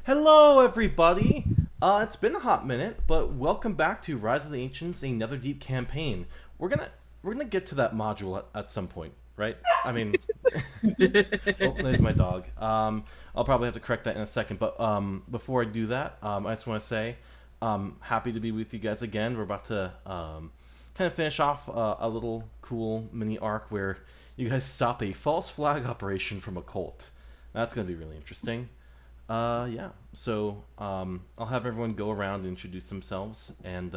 Hello, everybody. It's been a hot minute, but welcome back to Rise of the Ancients: A Netherdeep campaign. We're gonna we're gonna get to that module at some point, right? I mean, oh, there's my dog. I'll probably have to correct that in a second, but before I do that, I just want to say, happy to be with you guys again. We're about to kind of finish off a little cool mini arc where you guys stop a false flag operation from a cult. That's gonna be really interesting. Yeah. So, I'll have everyone go around and introduce themselves, and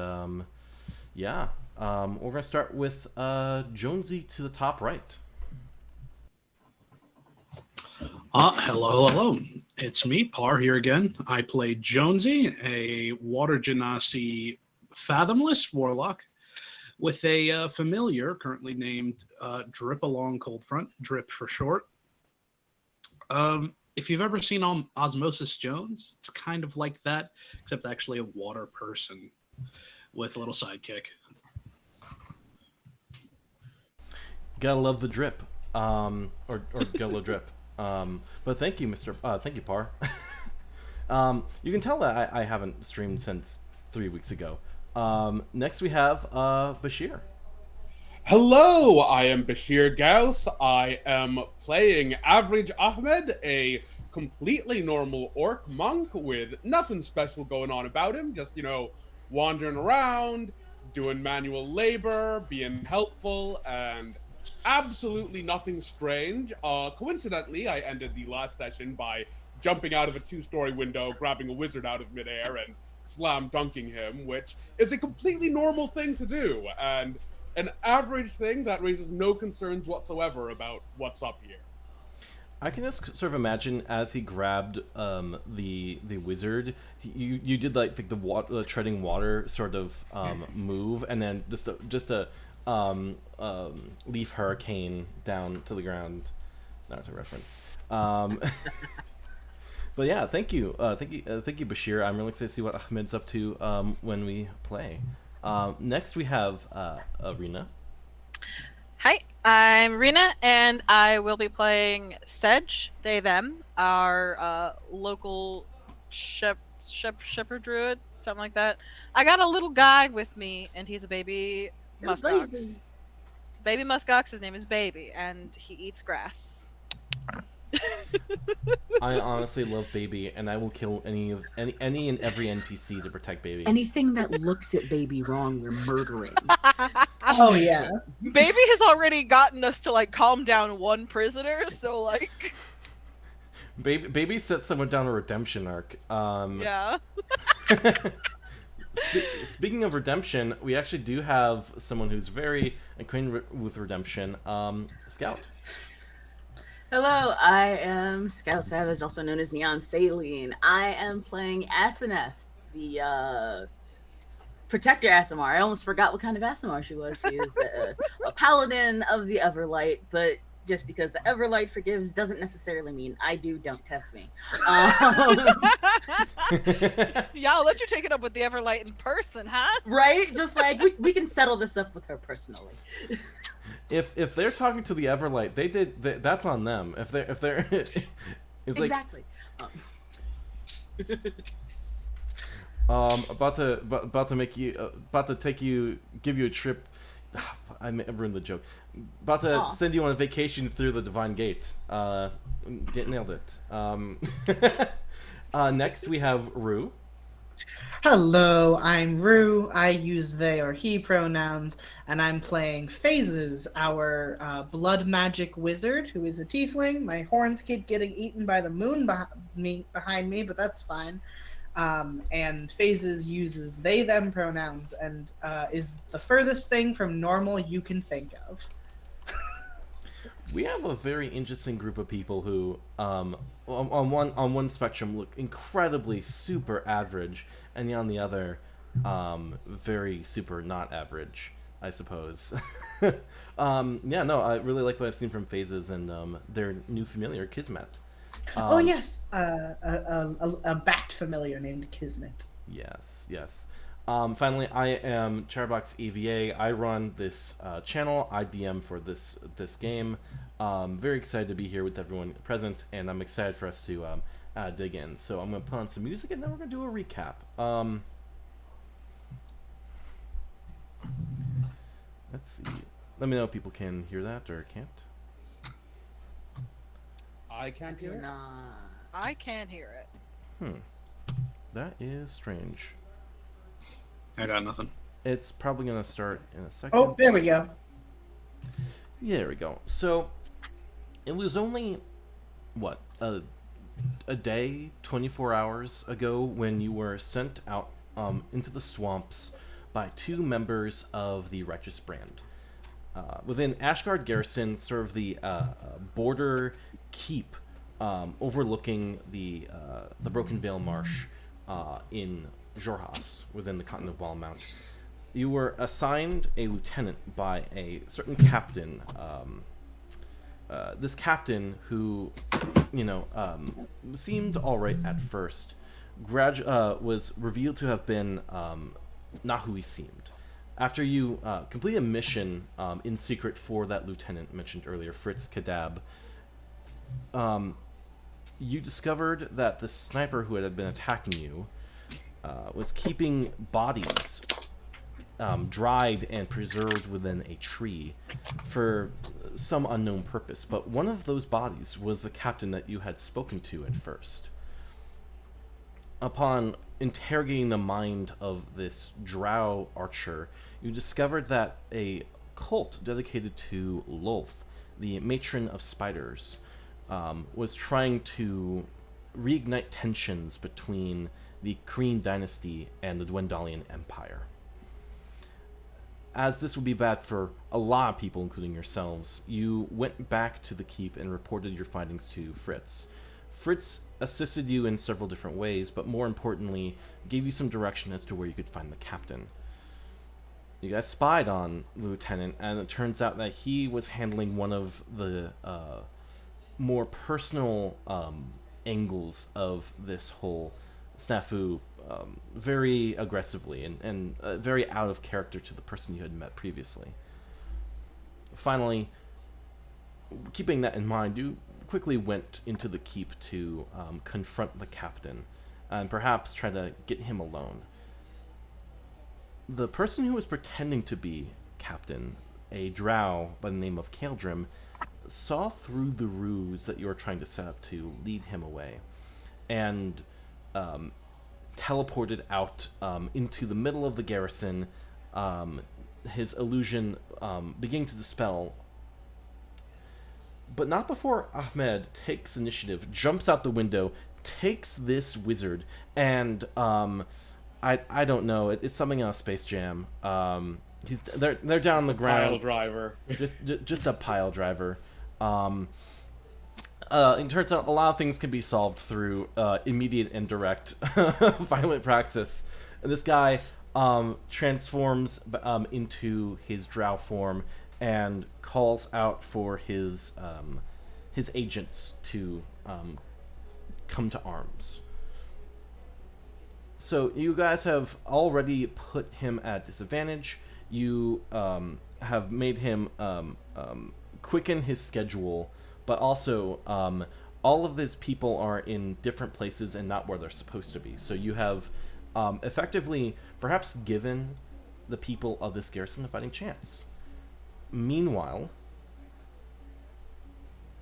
yeah, we're gonna start with Jonesy to the top right. Hello. It's me, Par, here again. I play Jonesy, a Water Genasi Fathomless Warlock with a familiar currently named Drip Along Cold Front, Drip for short. If you've ever seen Osmosis Jones, it's kind of like that, except actually a water person with a little sidekick. Gotta love the drip, or gotta love drip. But thank you, thank you, Par. You can tell that I haven't streamed since 3 weeks ago. Next we have Bashir. Hello, I am Bashir Gauss. I am playing Average Ahmed, a completely normal orc monk with nothing special going on about him. Just, wandering around, doing manual labor, being helpful, and absolutely nothing strange. Coincidentally, I ended the last session by jumping out of a 2-story window, grabbing a wizard out of midair, and slam dunking him, which is a completely normal thing to do, and an average thing that raises no concerns whatsoever about what's up here. I can just sort of imagine as he grabbed the wizard, you did like the treading water sort of move, and then just a leaf hurricane down to the ground. Not a reference. But yeah, thank you, Bashir. I'm really excited to see what Ahmed's up to when we play. Next we have Arena. Hi, I'm Rena, and I will be playing Sedge, they, them, our local shepherd druid, something like that. I got a little guy with me, and he's a baby muskox. Baby muskox, his name is Baby, and he eats grass. I honestly love Baby, and I will kill any and every NPC to protect Baby. Anything that looks at Baby wrong, we're murdering. Oh yeah. Baby has already gotten us to calm down one prisoner, so Baby set someone down a redemption arc. Yeah. Speaking of redemption, we actually do have someone who's very acquainted with redemption. Scout. Hello, I am Scout Savage, also known as Neon Saline. I am playing Aseneth, the Protector Aasimar. I almost forgot what kind of Aasimar she was. She is a paladin of the Everlight, but just because the Everlight forgives doesn't necessarily mean I do. Don't test me. Yeah, I'll let you take it up with the Everlight in person, huh? Right? Just we can settle this up with her personally. If they're talking to the Everlight, that's on them. If they're it's exactly. About to give you a trip. I ruined the joke. About to send you on a vacation through the Divine Gate. Nailed it. Next we have Rue. Hello, I'm Rue. I use they or he pronouns, and I'm playing Phases, our blood magic wizard, who is a tiefling. My horns keep getting eaten by the moon behind me, but that's fine. And Phases uses they them pronouns and is the furthest thing from normal you can think of. We have a very interesting group of people who, on one spectrum, look incredibly super average, and on the other, very super not average, I suppose. Yeah, no, I really like what I've seen from Phases and their new familiar, Kismet. Oh yes, a bat familiar named Kismet. Yes. Finally, I am Charbox EVA. I run this channel. I DM for this game. Very excited to be here with everyone present, and I'm excited for us to dig in. So I'm gonna put on some music and then we're gonna do a recap. Let's see. Let me know if people can hear that or can't. I can't hear it. I can't hear it. That is strange. I got nothing. It's probably gonna start in a second. Oh, there we go. Yeah, there we go. So it was only what a day, 24 hours ago when you were sent out into the swamps by 2 members of the Righteous Brand. Within Ashgard Garrison, sort of the border keep overlooking the Broken Vale Marsh in Jorhas, within the Continent of Walmount. You were assigned a lieutenant by a certain captain. This captain, who, seemed alright at first, was revealed to have been not who he seemed. After you complete a mission in secret for that lieutenant mentioned earlier, Fritz Kadab, you discovered that the sniper who had been attacking you was keeping bodies dried and preserved within a tree for some unknown purpose. But one of those bodies was the captain that you had spoken to at first. Upon interrogating the mind of this drow archer, you discovered that a cult dedicated to Lolth, the matron of spiders, was trying to reignite tensions between the Kryn dynasty and the Dwendalian Empire. As this would be bad for a lot of people, including yourselves, you went back to the keep and reported your findings to Fritz. Fritz assisted you in several different ways, but more importantly, gave you some direction as to where you could find the captain. You guys spied on the lieutenant, and it turns out that he was handling one of the more personal angles of this whole snafu very aggressively and very out of character to the person you had met previously. Finally, keeping that in mind, you quickly went into the keep to confront the captain and perhaps try to get him alone. The person who was pretending to be captain, a drow by the name of Kaldrim, saw through the ruse that you were trying to set up to lead him away, and teleported out into the middle of the garrison, his illusion beginning to dispel. But not before Ahmed takes initiative, jumps out the window, takes this wizard, and I don't know, it's something on Space Jam. They're down on the ground. Pile driver. just a pile driver. It turns out a lot of things can be solved through immediate and direct violent praxis. And this guy transforms into his drow form and calls out for his agents to come to arms. So you guys have already put him at disadvantage. You have made him quicken his schedule, but also all of his people are in different places and not where they're supposed to be. So you have effectively perhaps given the people of this garrison a fighting chance. Meanwhile,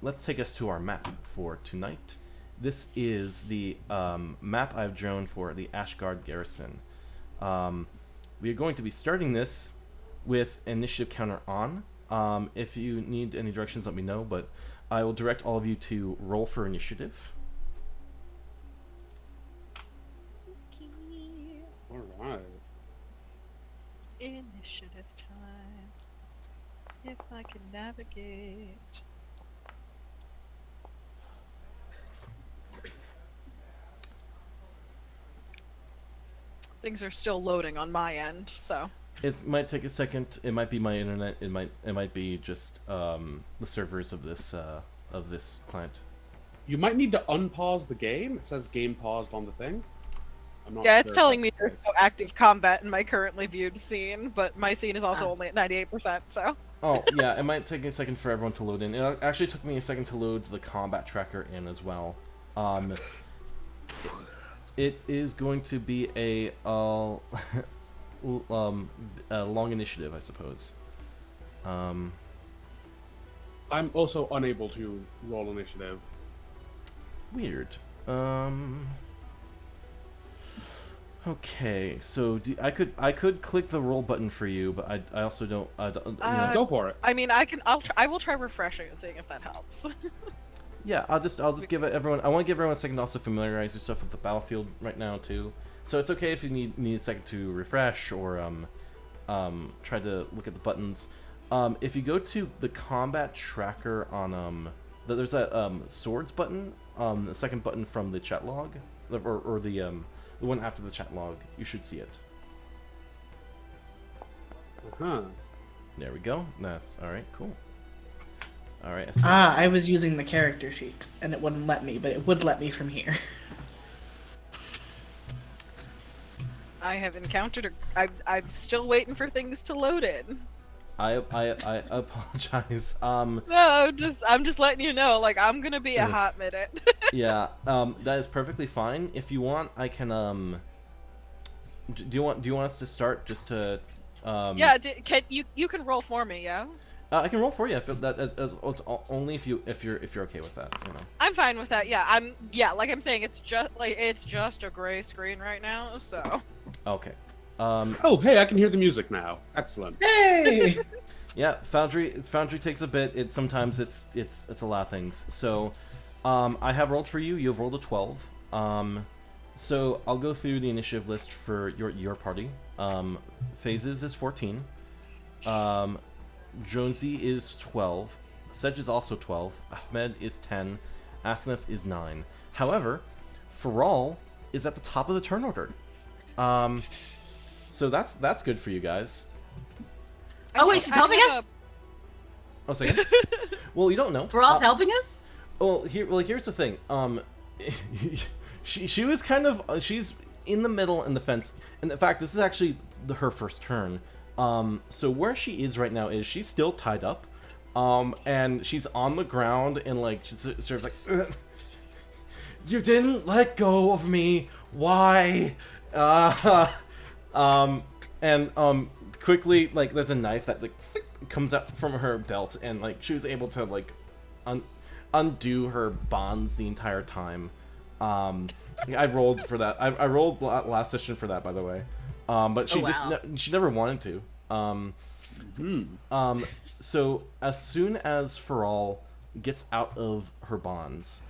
let's take us to our map for tonight. This is the map I've drawn for the Ashgard Garrison. We are going to be starting this with initiative counter on. If you need any directions, let me know, but I will direct all of you to roll for initiative. All right. Initiative time. If I can navigate. Things are still loading on my end, so. It might take a second. It might be my internet. It might be just the servers of this client. You might need to unpause the game. It says game paused on the thing. I'm not Yeah, it's sure telling if me that's there's no active combat in my currently viewed scene, but my scene is also only at 98%, so. Oh, yeah, it might take a second for everyone to load in. It actually took me a second to load the combat tracker in as well. It is going to be a long initiative, I suppose. I'm also unable to roll initiative. Weird. Okay, so I could click the roll button for you, but I also don't. You know. Go for it. I mean, I will try refreshing and seeing if that helps. Yeah, I'll just give it everyone. I want to give everyone a second to also familiarize yourself with the battlefield right now too. So it's okay if you need a second to refresh or try to look at the buttons. If you go to the combat tracker on there's that swords button, the second button from the chat log, or the one after the chat log, you should see it. Huh. There we go. That's all right. Cool. All right. I was using the character sheet, and it wouldn't let me, but it would let me from here. I have encountered I'm still waiting for things to load in. I apologize. No, I'm just letting you know. Like, I'm gonna be a hot minute. Yeah. That is perfectly fine. If you want, I can Do you want us to start just to? Yeah. Can you can roll for me? Yeah. I can roll for you. If it's only if you're okay with that. You know. I'm fine with that. Yeah. Like I'm saying, it's just a gray screen right now. So. Okay. Oh, hey, I can hear the music now. Excellent. Hey! Yeah, Foundry takes a bit. Sometimes it's a lot of things. So, I have rolled for you. You've rolled a 12. So I'll go through the initiative list for your party. Phases is 14. Jonesy is 12. Sedge is also 12. Ahmed is 10. Aseneth is 9. However, Faral is at the top of the turn order. So that's good for you guys. Oh wait, she's helping us? Oh, second. Well, you don't know. Faral's helping us? Here's the thing. She was kind of she's in the middle in the fence, and in fact, this is actually her first turn. So where she is right now is she's still tied up, and she's on the ground and like she's sort of like, ugh. You didn't let go of me. Why? Quickly, like, there's a knife that like comes out from her belt, and like she was able to like undo her bonds the entire time. I rolled for that. I rolled last session for that, by the way. But she she never wanted to. So as soon as Faral gets out of her bonds,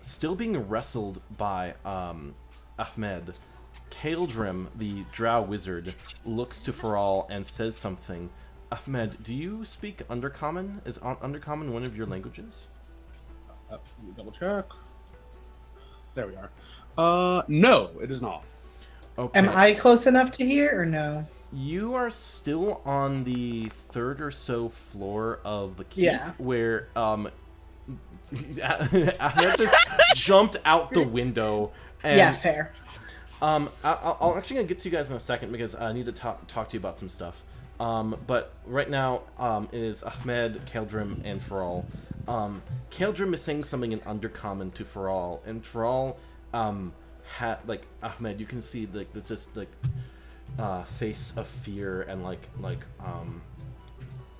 still being wrestled by Ahmed, Kaeldrim, the Drow wizard, looks to Faral and says something. Ahmed, do you speak Undercommon? Is Undercommon one of your languages? Let me double check. There we are. No, it is not. Okay. Am I close enough to hear, or no? You are still on the third or so floor of the keep, where Ahmed just jumped out the window. And, yeah, fair. I'm actually gonna get to you guys in a second because I need to talk to you about some stuff. But right now, it is Ahmed, Kaeldrim, and Faral. Kaeldrim is saying something in Undercommon to Faral, and Faral, like Ahmed, you can see like there's just like face of fear and like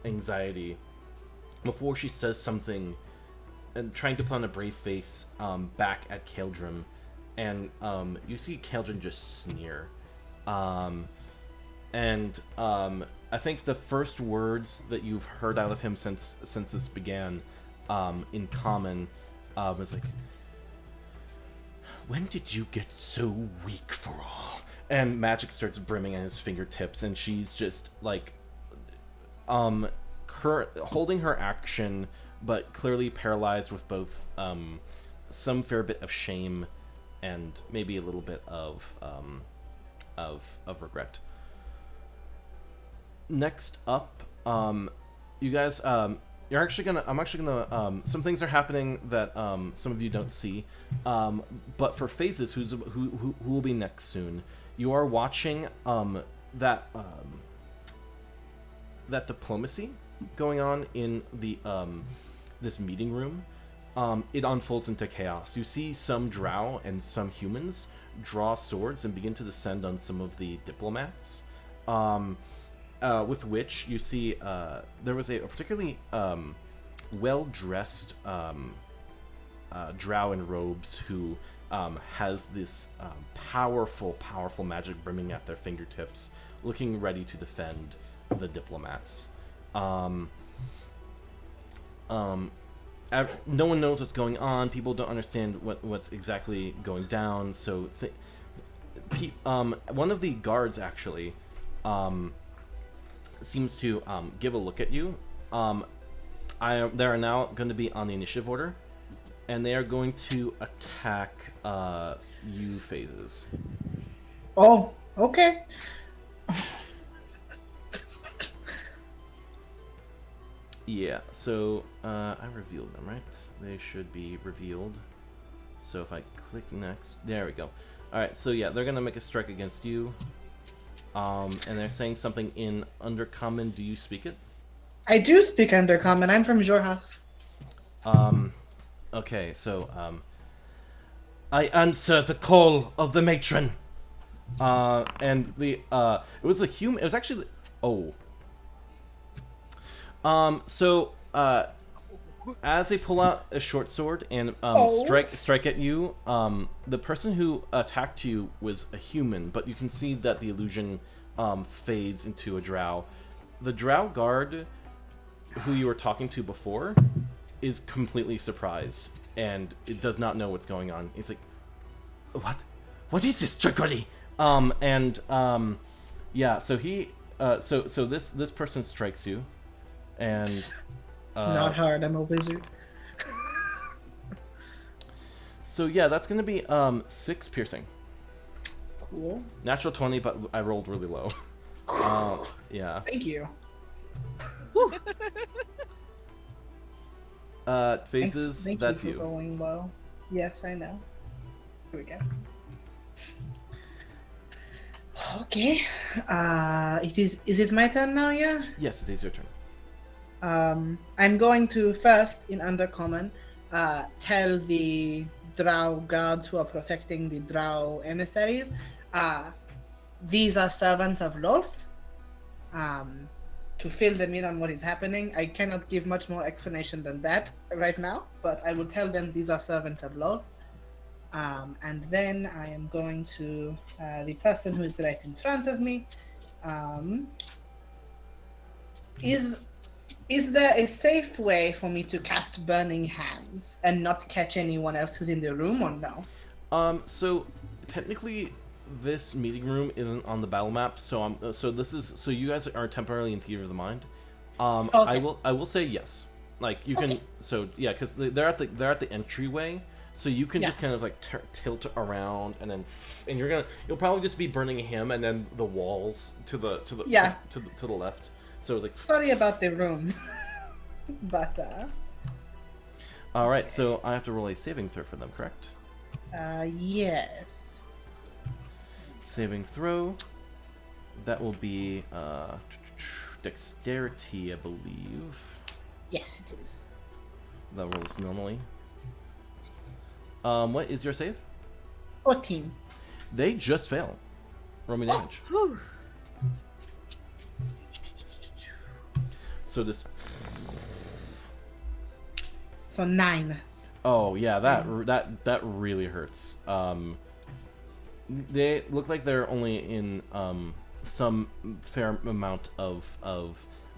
anxiety before she says something, and trying to put on a brave face back at Kaeldrim. And you see Kaeldrin just sneer. I think the first words that you've heard out of him since this began, in common, was like, "When did you get so weak, Faral?" And magic starts brimming at his fingertips, and she's just like, holding her action, but clearly paralyzed with both some fair bit of shame and maybe a little bit of regret. Next up, you guys, I'm actually gonna some things are happening that some of you don't see, but for Phases, who will be next soon, you are watching that diplomacy going on in the this meeting room. it unfolds into chaos. You see some drow and some humans draw swords and begin to descend on some of the diplomats, with which you see there was a particularly well-dressed drow in robes who has this powerful magic brimming at their fingertips, looking ready to defend the diplomats. No one knows what's going on. People don't understand what's exactly going down. So, one of the guards actually seems to give a look at you. They are now going to be on the initiative order, and they are going to attack you, Phases. Oh, okay. Yeah, so I revealed them, right? They should be revealed. So if I click next, there we go. Alright, so yeah, they're gonna make a strike against you. And they're saying something in Undercommon. Do you speak it? I do speak Undercommon. I'm from Jorhaus. Okay, so I answer the call of the matron. And the it was the human. It was actually as they pull out a short sword and strike at you, the person who attacked you was a human, but you can see that the illusion fades into a drow. The drow guard who you were talking to before is completely surprised and it does not know what's going on. He's like, what is this trickery? Yeah, so he so this person strikes you, and It's not hard. I'm a wizard. so yeah, that's gonna be 6 piercing. Cool. Natural 20, but I rolled really low. Yeah. Thank you. Phases, Thank that's you. For you. going low. Yes, I know. Here we go. Okay. Is it my turn now? Yeah. Yes, it is your turn. I'm going to first, in Undercommon, tell the drow guards who are protecting the drow emissaries, these are servants of Lolth. To fill them in on what is happening. I cannot give much more explanation than that right now, but I will tell them these are servants of Lolth. And then I am going to the person who is right in front of me. Is there a safe way for me to cast Burning Hands and not catch anyone else who's in the room, or no? So technically, this meeting room isn't on the battle map, so so you guys are temporarily in Theater of the Mind. Okay. I will say yes. Like you can, so yeah, because they're at the entryway, so you can just kind of like tilt around and you'll probably just be burning him and then the walls to the left. So it's like Sorry about the room, but all right. So I have to roll a saving throw for them, correct? yes. Saving throw. That will be dexterity, I believe. Yes, it is. That rolls normally. What is your save? 14. They just fail. Roll me damage. Whew. So this. So 9. Oh yeah, that really hurts. They look like they're only in some fair amount of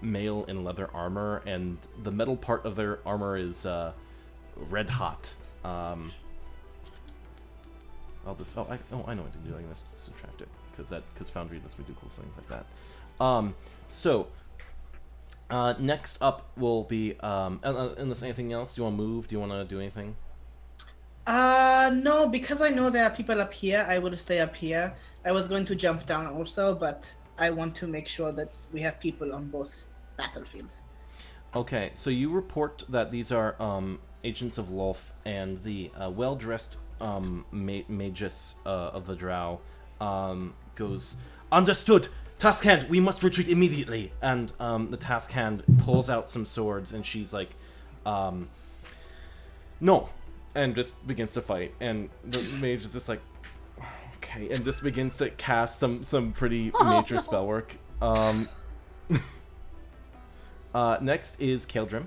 mail and leather armor, and the metal part of their armor is red hot. I'll just I know what to do. I can just subtract it because Foundry lets me do cool things like that. So next up will be unless anything else. Do you want to move? Do you want to do anything? No, because I know there are people up here, I will stay up here. I was going to jump down also, but I want to make sure that we have people on both battlefields. Okay, so you report that these are agents of Lolth, and the well-dressed magus of the Drow goes, "Understood! Task Hand, we must retreat immediately!" And the Task Hand pulls out some swords, and she's like, no, and just begins to fight. And the mage is just like, okay, and just begins to cast some pretty major spell work. Next is Kaeldrim.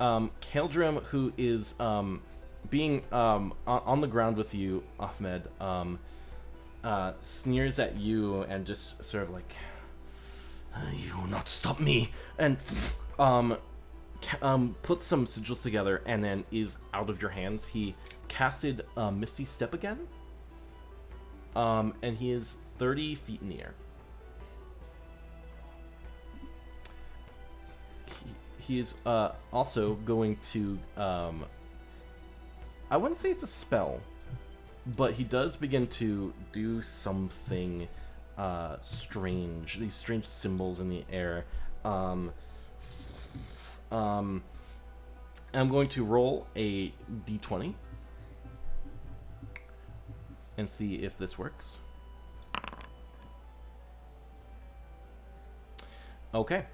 Kaeldrim, who is being on the ground with you, Ahmed, sneers at you and just sort of like, you will not stop me, and puts some sigils together and then is out of your hands. He casted Misty Step again, and he is 30 feet in the air. He is also going to, I wouldn't say it's a spell, but he does begin to do something strange. These strange symbols in the air. I'm going to roll a d20 and see if this works. Okay.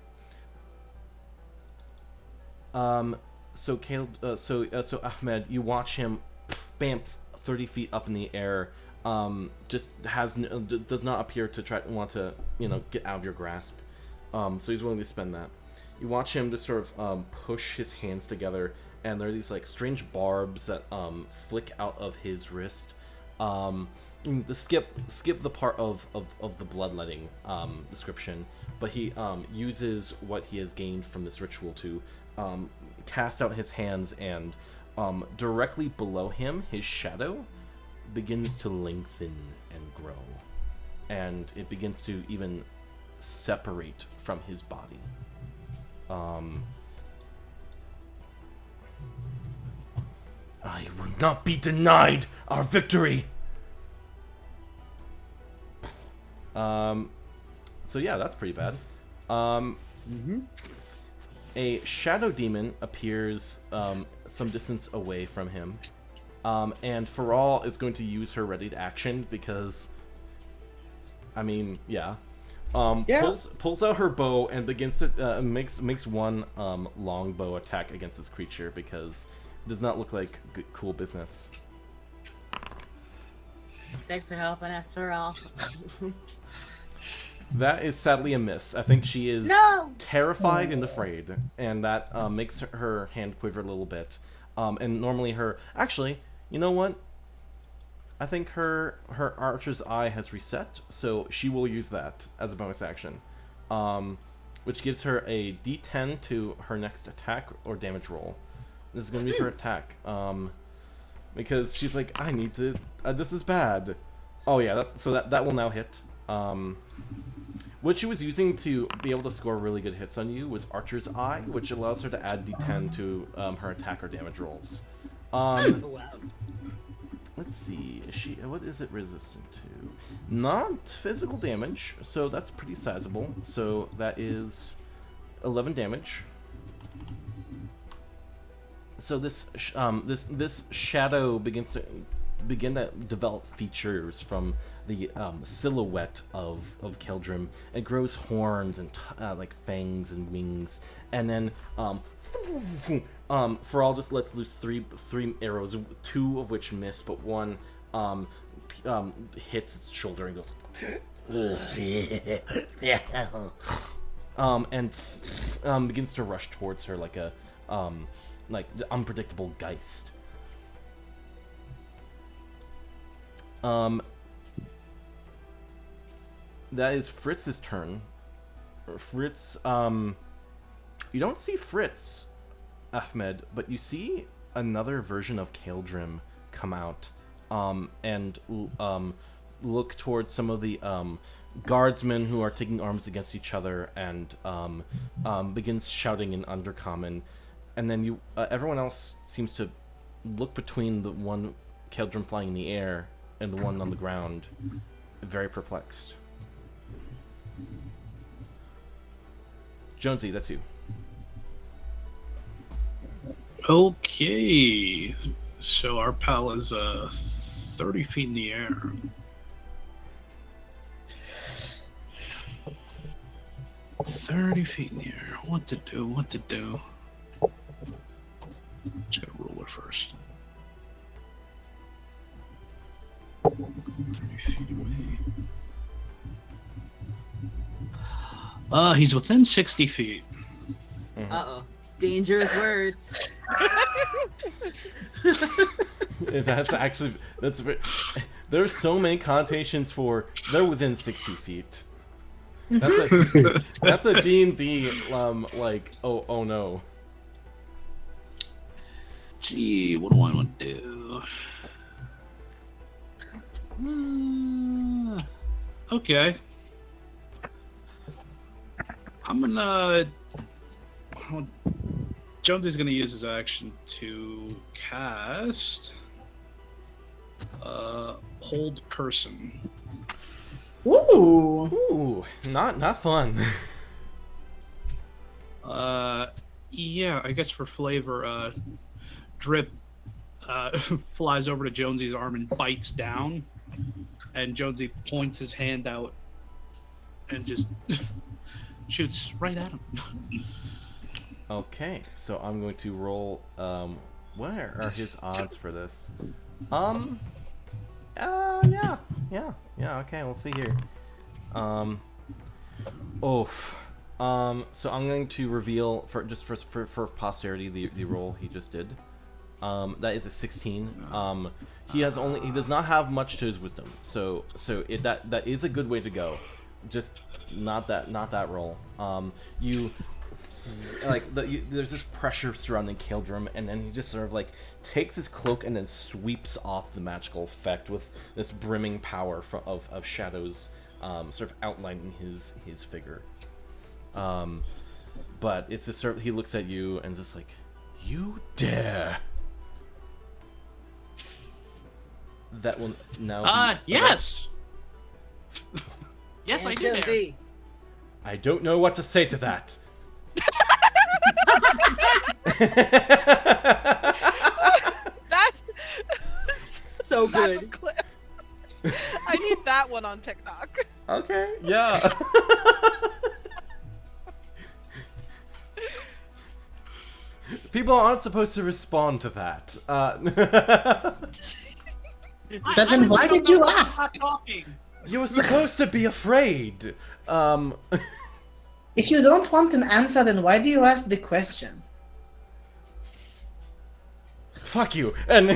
So Ahmed, you watch him, bam, 30 feet up in the air. Just does not appear to want to get out of your grasp. So he's willing to spend that. You watch him just sort of push his hands together, and there are these like strange barbs that flick out of his wrist. To skip the part of the bloodletting description, but he uses what he has gained from this ritual to cast out his hands, and directly below him, his shadow begins to lengthen and grow, and it begins to even separate from his body. I will not be denied our victory. So yeah, that's pretty bad. A shadow demon appears some distance away from him, and Faral is going to use her ready to action because, I mean, yeah. Pulls out her bow and begins to makes one longbow attack against this creature because it does not look like cool business. Thanks for helping us, Faral. That is sadly a miss. I think she is terrified and afraid, and that makes her hand quiver a little bit. And normally actually, you know what? I think her Archer's Eye has reset, so she will use that as a bonus action, which gives her a D10 to her next attack or damage roll. This is going to be her attack, because she's like, I need to. This is bad. Oh yeah, that will now hit. What she was using to be able to score really good hits on you was Archer's Eye, which allows her to add D10 to her attack or damage rolls. Let's see, what is it resistant to? Not physical damage, so that's pretty sizable. So that is 11 damage. So this shadow begins to develop features from the silhouette of Kaeldrim. It grows horns and like fangs and wings, and then Faral just lets loose three arrows, two of which miss, but one hits its shoulder and goes and begins to rush towards her like a like the unpredictable Geist. That is Fritz's turn. Fritz, you don't see Fritz, Ahmed, but you see another version of Kaeldrim come out, and look towards some of the guardsmen who are taking arms against each other, and begins shouting in Undercommon, and then everyone else seems to look between the one Kaeldrim flying in the air and the one on the ground, very perplexed. Jonesy, that's you. Okay, so our pal is 30 feet in the air. What to do? Just gotta roll He's within 60 feet. Mhm. Uh-oh. Dangerous words. That's actually there's so many connotations for they're within 60 feet. That's a D&D like oh no. Gee, what do I want to do? Okay. I'm gonna. Jonesy's gonna use his action to cast Hold Person. Ooh. Ooh, not fun. Yeah, I guess for flavor, Drip flies over to Jonesy's arm and bites down, and Jonesy points his hand out and just shoots right at him. Okay, so I'm going to roll. What are his odds for this? Yeah. Okay, let's see here. So I'm going to reveal for posterity the roll he just did. That is a 16. He does not have much to his wisdom, so that is a good way to go. Just not that roll. There's this pressure surrounding Kildrum, and then he just sort of like takes his cloak and then sweeps off the magical effect with this brimming power of shadows, sort of outlining his figure. But it's just sort of, he looks at you and just like, you dare. That will now. Yes. Yes, I do. Jonesy. I don't know what to say to that. That's So that's a good. clip. I need that one on TikTok. Okay. Yeah. People aren't supposed to respond to that. But then why did you ask? Stop talking. You were supposed to be afraid. If you don't want an answer, then why do you ask the question? Fuck you. And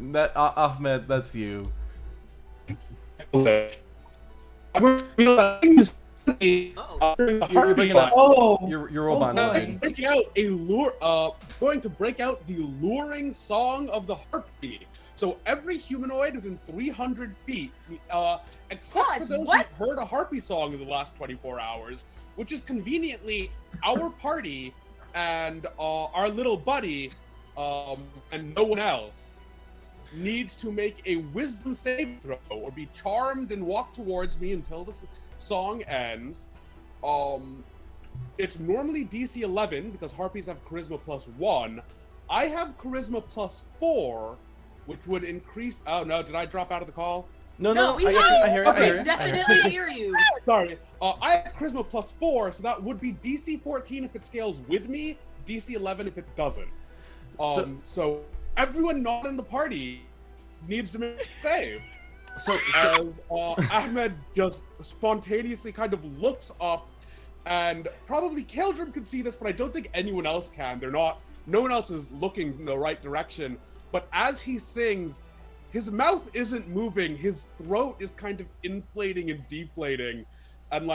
that Ahmed, that's you. Okay. Oh. You're bringing up. Oh, You're Robot now, dude. Breaking out going to break out the luring song of the harpy. So every humanoid within 300 feet, except for those what? who've heard a harpy song in the last 24 hours, which is conveniently our party and our little buddy, and no one else, needs to make a wisdom save throw or be charmed and walk towards me until the song ends. It's normally DC 11 because harpies have charisma +1. I have charisma +4, which would increase. Oh no, did I drop out of the call? No, No, we I got you. I hear it. I Okay, hear it. definitely hear you. Sorry. I have charisma +4, so that would be DC 14 if it scales with me, DC 11 if it doesn't. So everyone not in the party needs to make a save. So As Ahmed just spontaneously kind of looks up, and probably Kildrum can see this, but I don't think anyone else can. No one else is looking in the right direction. But as he sings, his mouth isn't moving. His throat is kind of inflating and deflating, and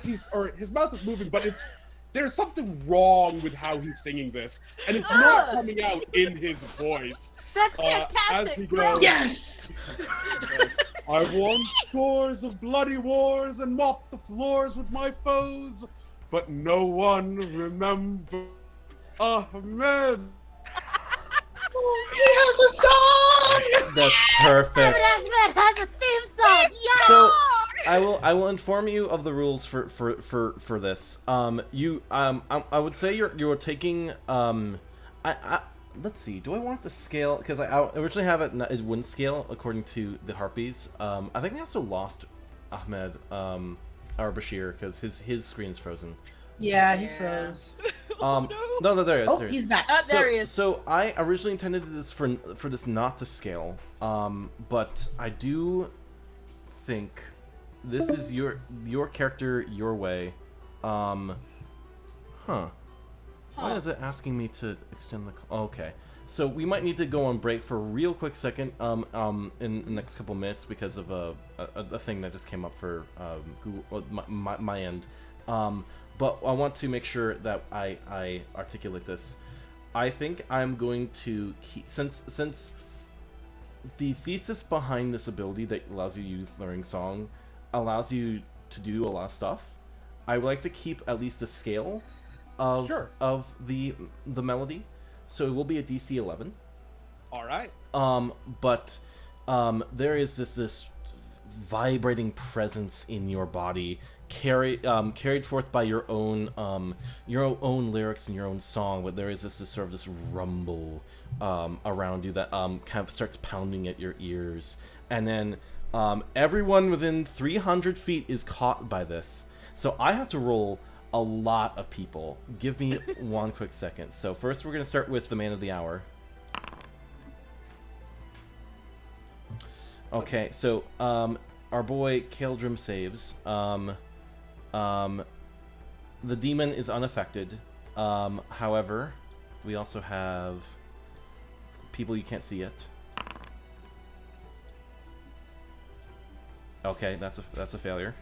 his mouth is moving, but there's something wrong with how he's singing this, and it's not coming out in his voice. That's As he fantastic. goes, Brilliant. yes! I've won scores of bloody wars and mopped the floors with my foes, but no one remembers Ahmed. He has a song! that's perfect. Ahmed has a theme song. Yeah. So I will inform you of the rules for this. I would say you're taking let's see. Do I want to scale? Because I originally have it wouldn't scale according to the harpies. I think I also lost Ahmed or Bashir because his screen's frozen. Yeah, he Yeah. froze. No, there he is. Oh, there he is. he's back. Oh, there he is. So I originally intended this for this not to scale, but I do think this is your character your way. Why is it asking me to extend the? Okay, so we might need to go on break for a real quick second. In the next couple minutes because of a thing that just came up for Google my end. But I want to make sure that I articulate this. I think I'm going to keep, since the thesis behind this ability that allows you to use Learning Song allows you to do a lot of stuff. I would like to keep at least the scale of Sure. of the melody, so it will be a DC 11. All right. But there is this vibrating presence in your body, carried forth by your own lyrics and your own song. But there is this sort of this rumble around you that kind of starts pounding at your ears, and then everyone within 300 feet is caught by this. So I have to roll a lot of people. Give me one quick second. So first we're going to start with the man of the hour. Okay, so our boy Kaldrim saves. The demon is unaffected. However, we also have people you can't see yet. Okay, that's a failure.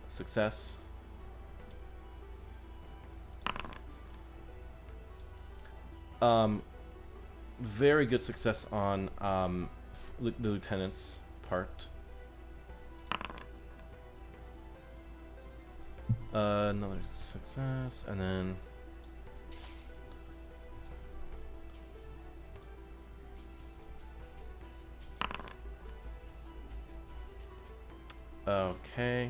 Success. Very good success on the lieutenant's part. Another success, and then okay.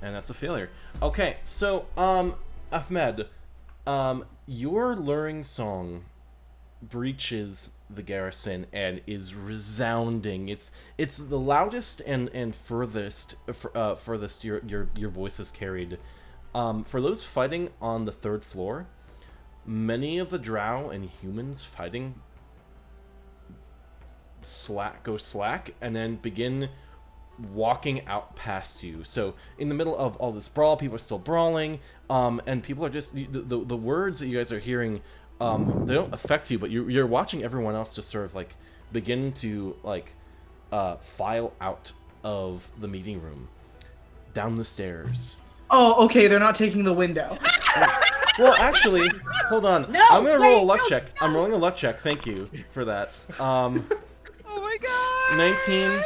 And that's a failure. Okay, so Ahmed, your luring song breaches the garrison and is resounding. It's the loudest and furthest your voice is carried. For those fighting on the 3rd floor, many of the drow and humans fighting go slack and then begin walking out past you. So in the middle of all this brawl, people are still brawling, and people are just the words that you guys are hearing, they don't affect you, but you're watching everyone else just sort of like begin to like file out of the meeting room, down the stairs. Oh, okay, they're not taking the window. Well, actually, hold on. No, I'm gonna roll a wait, luck no, check. no. I'm rolling a luck check. Thank you for that. Oh my god!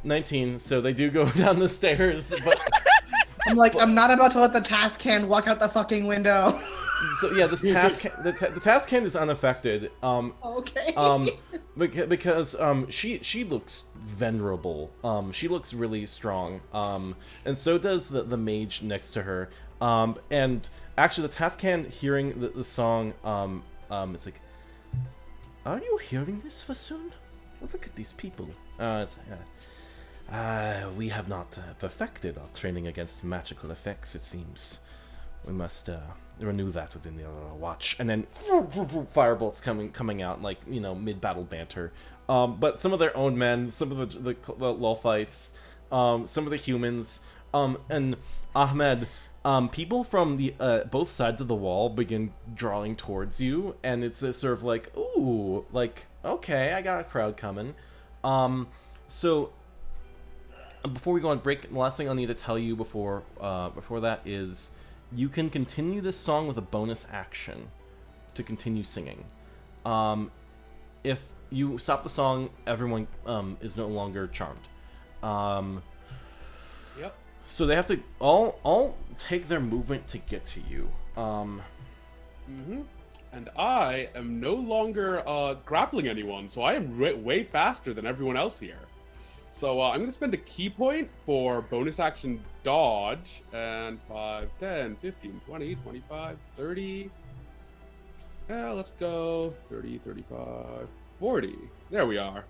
19. So they do go down the stairs, but I'm like, I'm not about to let the task hand walk out the fucking window. so yeah, this the task hand is unaffected. Okay. Because she looks venerable. She looks really strong. And so does the mage next to her. And actually, the task hand hearing the song, it's like, are you hearing this, Vasoon? Well, look at these people. We have not perfected our training against magical effects, it seems. We must renew that within the watch. And then firebolts coming out, like, you know, mid-battle banter. But some of their own men, some of the Lulfites, some of the humans, and Ahmed, people from the both sides of the wall begin drawing towards you, and it's a sort of like, ooh, like, okay, I got a crowd coming. So before we go on break, the last thing I'll need to tell you before that is you can continue this song with a bonus action to continue singing. If you stop the song, everyone is no longer charmed. Yep. So they have to all take their movement to get to you. And I am no longer grappling anyone, so I am way faster than everyone else here. So I'm going to spend a key point for bonus action dodge, and 5, 10, 15, 20, 25, 30. Let's go 30, 35, 40. There we are.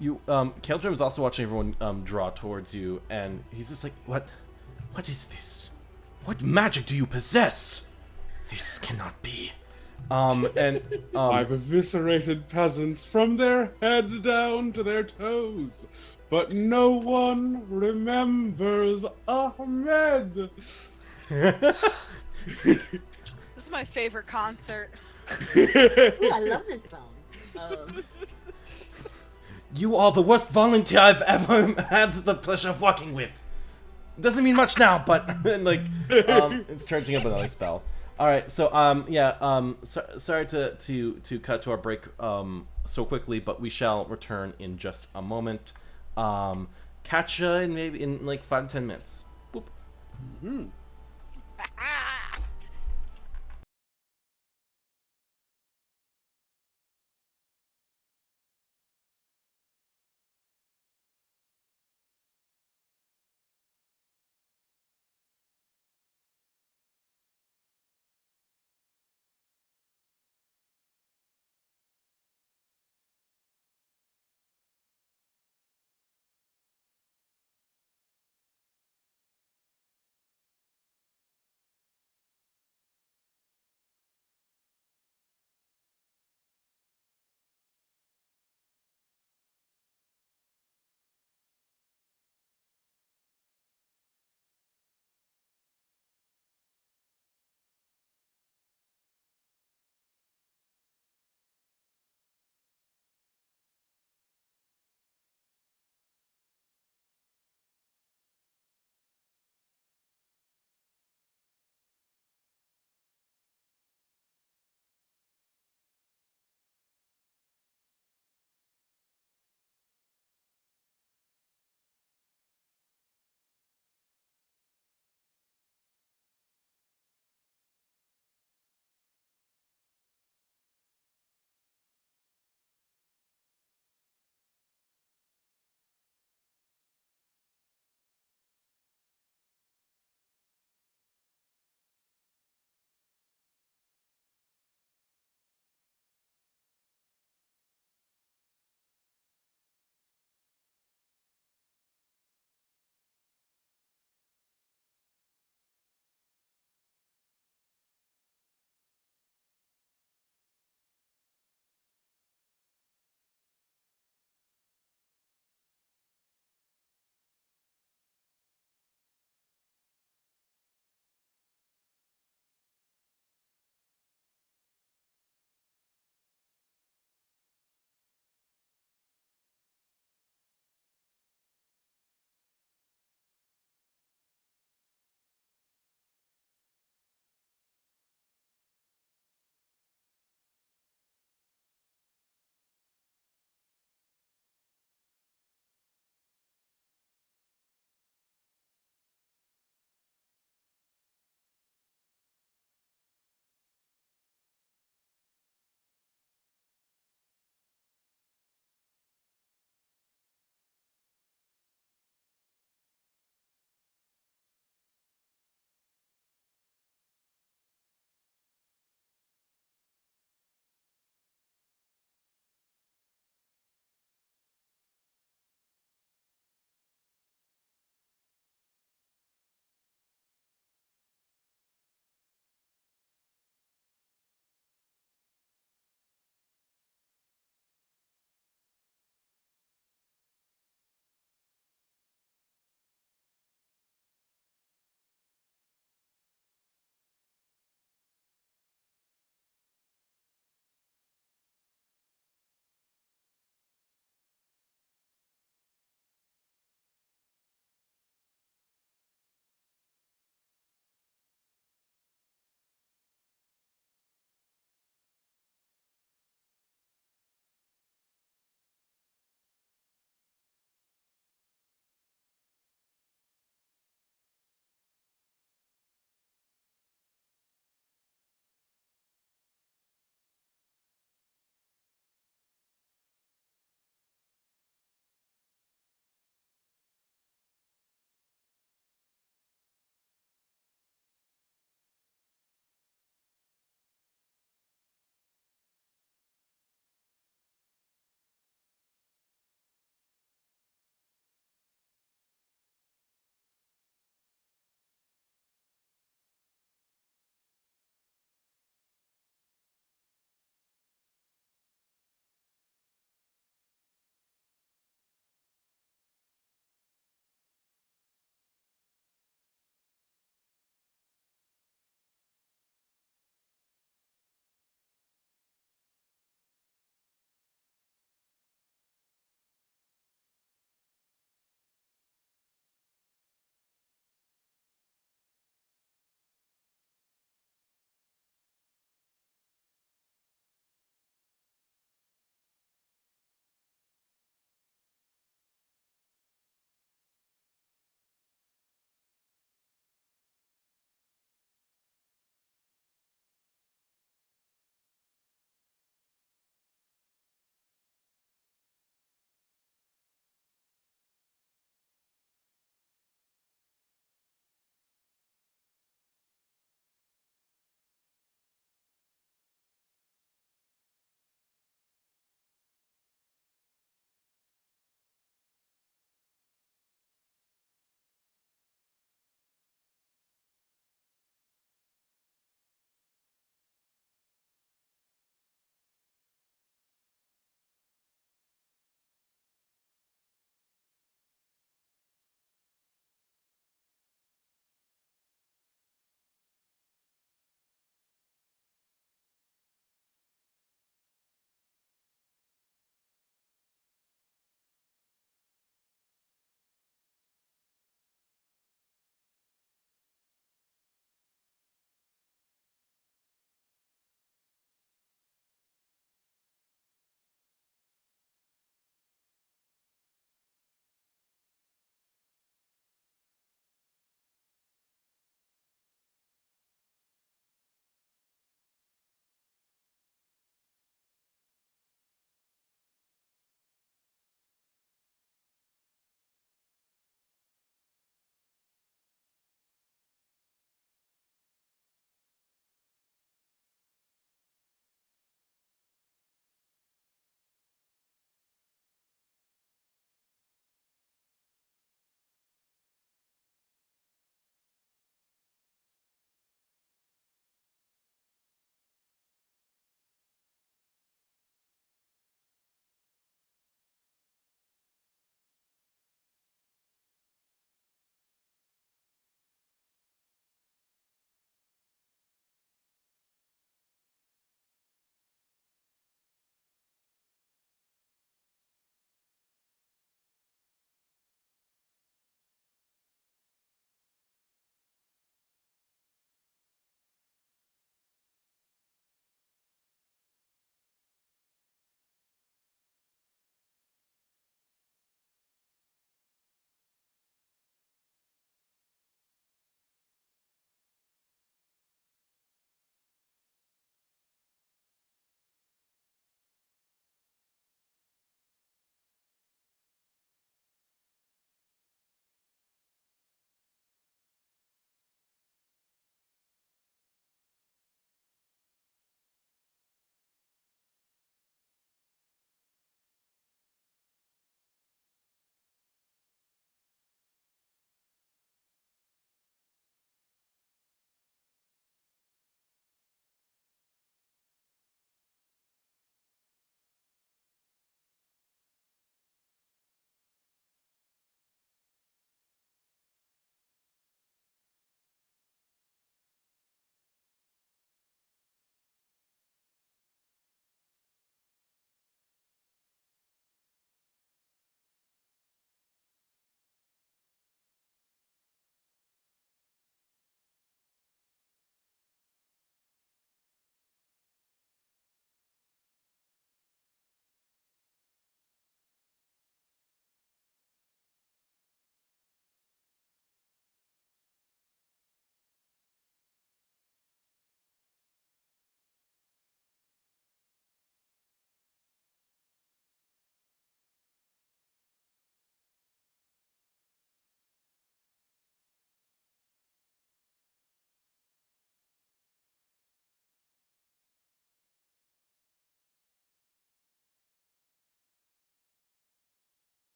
You, Keldrum is also watching everyone draw towards you, and he's just like, "What is this? What magic do you possess? This cannot be." I've eviscerated peasants from their heads down to their toes, but no one remembers Ahmed. This is my favorite concert. Ooh, I love this song. You are the worst volunteer I've ever had the pleasure of working with. Doesn't mean much now, but like, it's charging up another spell. All right, so sorry to cut to our break so quickly, but we shall return in just a moment. Catch ya in maybe in like 5-10 minutes. Boop. Mm-hmm.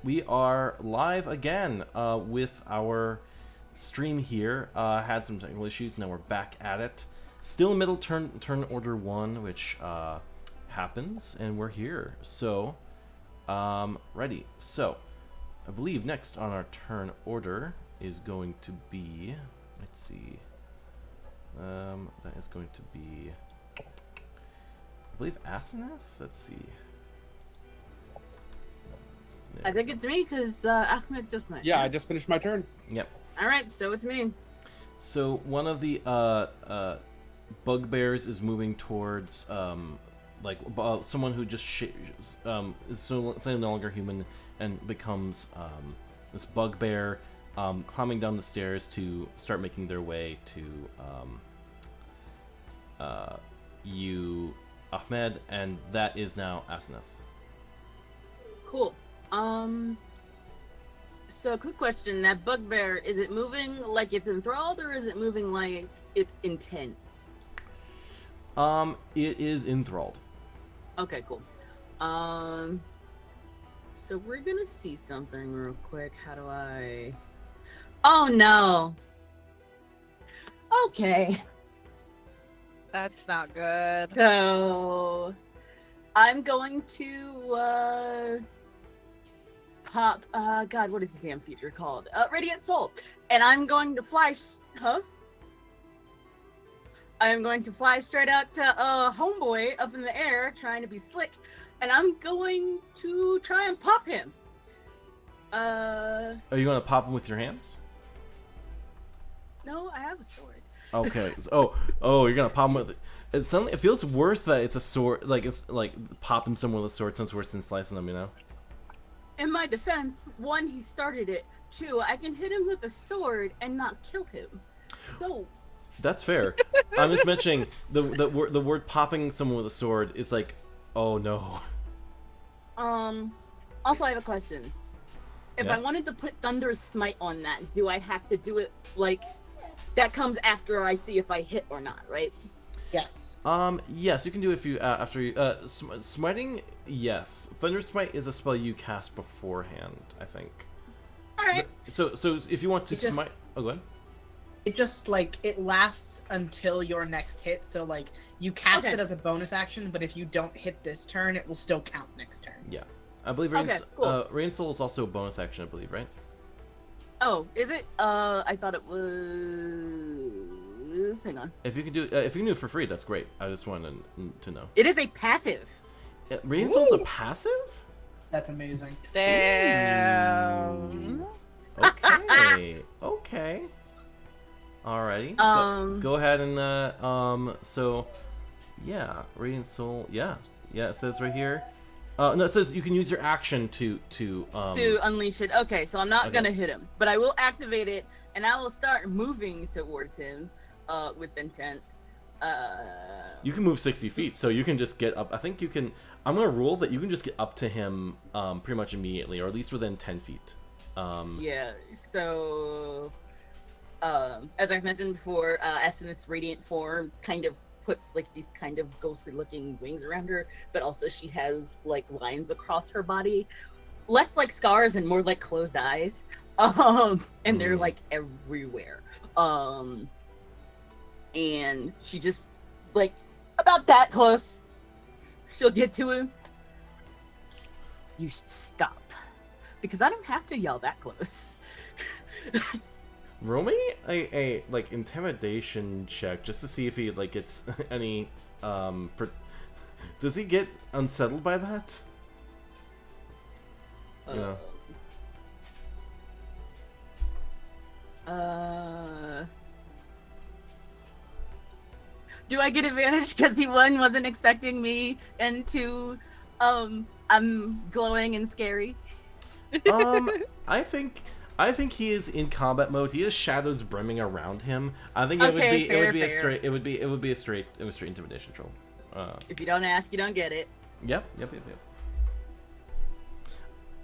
we are live again with our stream here. Had some technical issues, now we're back at it. Still in middle turn order 1, which happens, and we're here. So, ready. So, I believe next on our turn order is going to be, let's see, that is going to be, I believe Asenath? Let's see. I think it's me because Ahmed just went. Yeah, I just finished my turn. Yep. All right, so it's me. So one of the bugbears is moving towards someone who just is so no longer human and becomes this bugbear, climbing down the stairs to start making their way to you, Ahmed, and that is now Asenath. Cool. So quick question, that bugbear, is it moving like it's enthralled or is it moving like it's intent? It is enthralled. Okay, cool. So we're gonna see something real quick. How do I... Oh no! Okay. That's not good. So... I'm going to, pop, God, what is the damn feature called? Radiant Soul. And I'm going to fly, I'm going to fly straight out to, Homeboy up in the air, trying to be slick. And I'm going to try and pop him. Are you going to pop him with your hands? No, I have a sword. Okay. Oh, you're gonna pop him with it. It feels worse that it's a sword. Like it's like popping someone with a sword sounds worse than slicing them. You know. In my defense, 1, he started it. 2, I can hit him with a sword and not kill him. So. That's fair. I'm just mentioning the word popping someone with a sword is like, oh no. Also, I have a question. If Yeah. I wanted to put Thunder Smite on that, do I have to do it like? That comes after I see if I hit or not, right? Yes. Yes, you can do it if you after you smiting. Yes, Thunder Smite is a spell you cast beforehand, I think. All right. So if you want to It just- smite, oh, go ahead. It just it lasts until your next hit. So you cast Okay. it as a bonus action, but if you don't hit this turn, it will still count next turn. Yeah, I believe Okay, cool. Rain Soul is also a bonus action, I believe, right? Oh, is it? I thought it was. Hang on. If you can do it for free, that's great. I just wanted to know. It is a passive. Rain Soul's a passive? That's amazing. Damn. Okay. Okay. Alrighty. Go ahead and so yeah, Radiant Soul. Yeah. It says right here. No, it says you can use your action to Unleash it. Okay, so I'm not Okay. gonna hit him, but I will activate it, and I will start moving towards him, with intent. You can move 60 feet, so you can just get up. I think you can. I'm gonna rule that you can just get up to him pretty much immediately, or at least within 10 feet. Yeah. So, as I've mentioned before, Asenath's radiant form kind of puts these kind of ghostly looking wings around her, but also she has lines across her body, less like scars and more like closed eyes, and they're everywhere, and she just about that close, she'll get to him. You should stop, because I don't have to yell that close. Roll me a intimidation check just to see if he gets any does he get unsettled by that? Yeah. Do I get advantage because he wasn't expecting me, and 2, I'm glowing and scary? I think he is in combat mode. He has shadows brimming around him. I think it would be a straight intimidation roll. If you don't ask, you don't get it. Yep.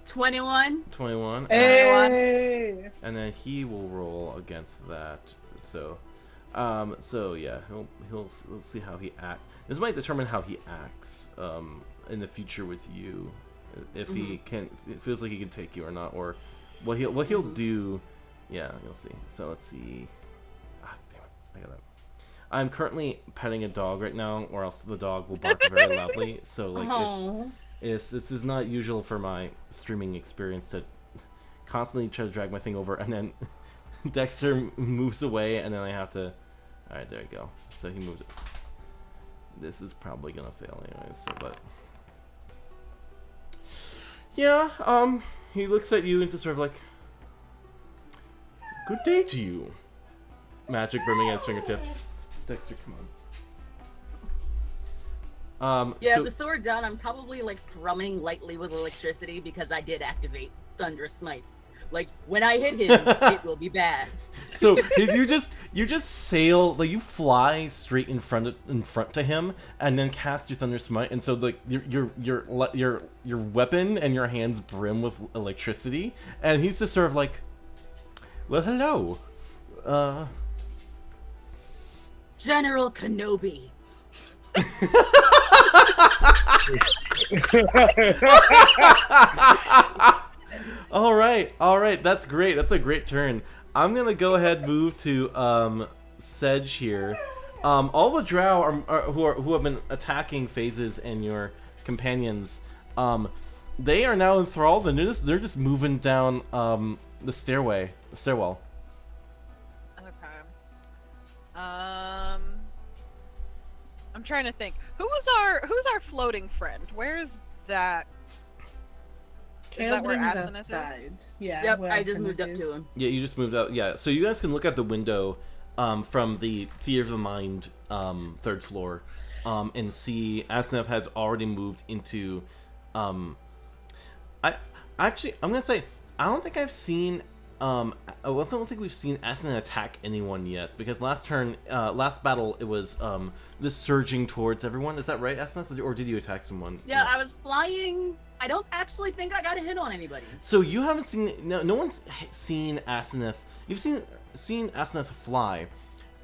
21. 21. Hey! And then he will roll against that. So yeah, he'll see how he acts. This might determine how he acts in the future with you if he can, it feels like he can take you or not, or what he'll do. Yeah, you'll see. So let's see. Ah, damn it! I got that. I'm currently petting a dog right now, or else the dog will bark very loudly. So like this is not usual for my streaming experience to constantly try to drag my thing over, and then Dexter moves away, and then I have to. All right, there you go. So he moves it. This is probably gonna fail anyway. So, but yeah, he looks at you and just sort of like, "Good day to you." Magic brimming at his fingertips. Dexter, come on. Yeah, So, the sword down. I'm probably like thrumming lightly with electricity because I did activate Thunderous Smite. Like when I hit him, it will be bad. so you just sail, like you fly straight in front to him, and then cast your Thunder Smite, and so like your weapon and your hands brim with electricity, and he's just sort of like, well, hello, General Kenobi. all right, that's great. That's a great turn. I'm gonna go ahead and move to Sedge here. All the drow who have been attacking Phases and your companions, they are now enthralled, and they're just moving down the stairwell. Okay. I'm trying to think. Who's our floating friend? Where is that? Is that where Kaeldrin's Asenath is? outside. Yeah. Yep, where I just Asenath moved up is. to him. Yeah, you just moved out. Yeah, so you guys can look out the window from the Theater of the Mind third floor and see Asenath has already moved into. I'm gonna say I don't think I've seen. I don't think we've seen Asenath attack anyone yet, because last battle it was this surging towards everyone. Is that right, Asenath, or did you attack someone? Yeah, I was flying. I don't actually think I got a hit on anybody. So you haven't seen no one's seen Asenath. You've seen Asenath fly.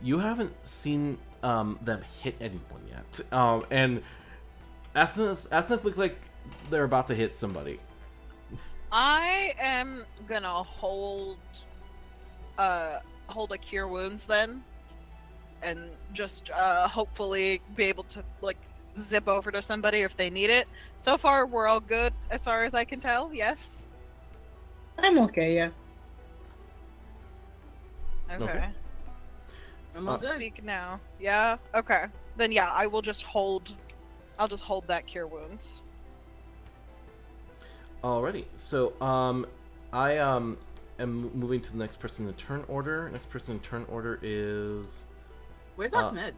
You haven't seen them hit anyone yet. And Asenath looks like they're about to hit somebody. I am gonna hold a cure wounds then, and just hopefully be able to like zip over to somebody if they need it. So far, we're all good as far as I can tell. Yes. I'm okay, yeah. Okay. I'm all good. Speak now. Yeah. Okay. Then yeah, I will just hold. I'll just hold that cure wounds. Alrighty. So I am moving to the next person in turn order. Next person in turn order is. Where's Ahmed?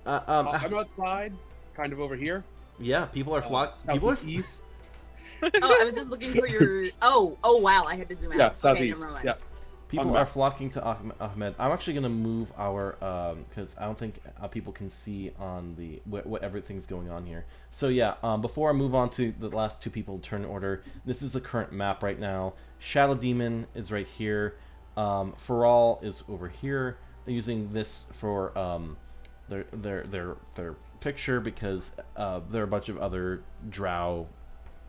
I'm outside, kind of over here. Yeah, people are flocked. People are east. Oh, I was just looking for your. Oh, wow! I had to zoom out. Yeah, Okay, southeast. never mind. Yeah. People are flocking to Ahmed. I'm actually gonna move our because I don't think people can see on the what everything's going on here. So yeah, before I move on to the last two people in turn order, this is the current map right now. Shadow Demon is right here. Faral is over here. They're using this for their picture because there are a bunch of other drow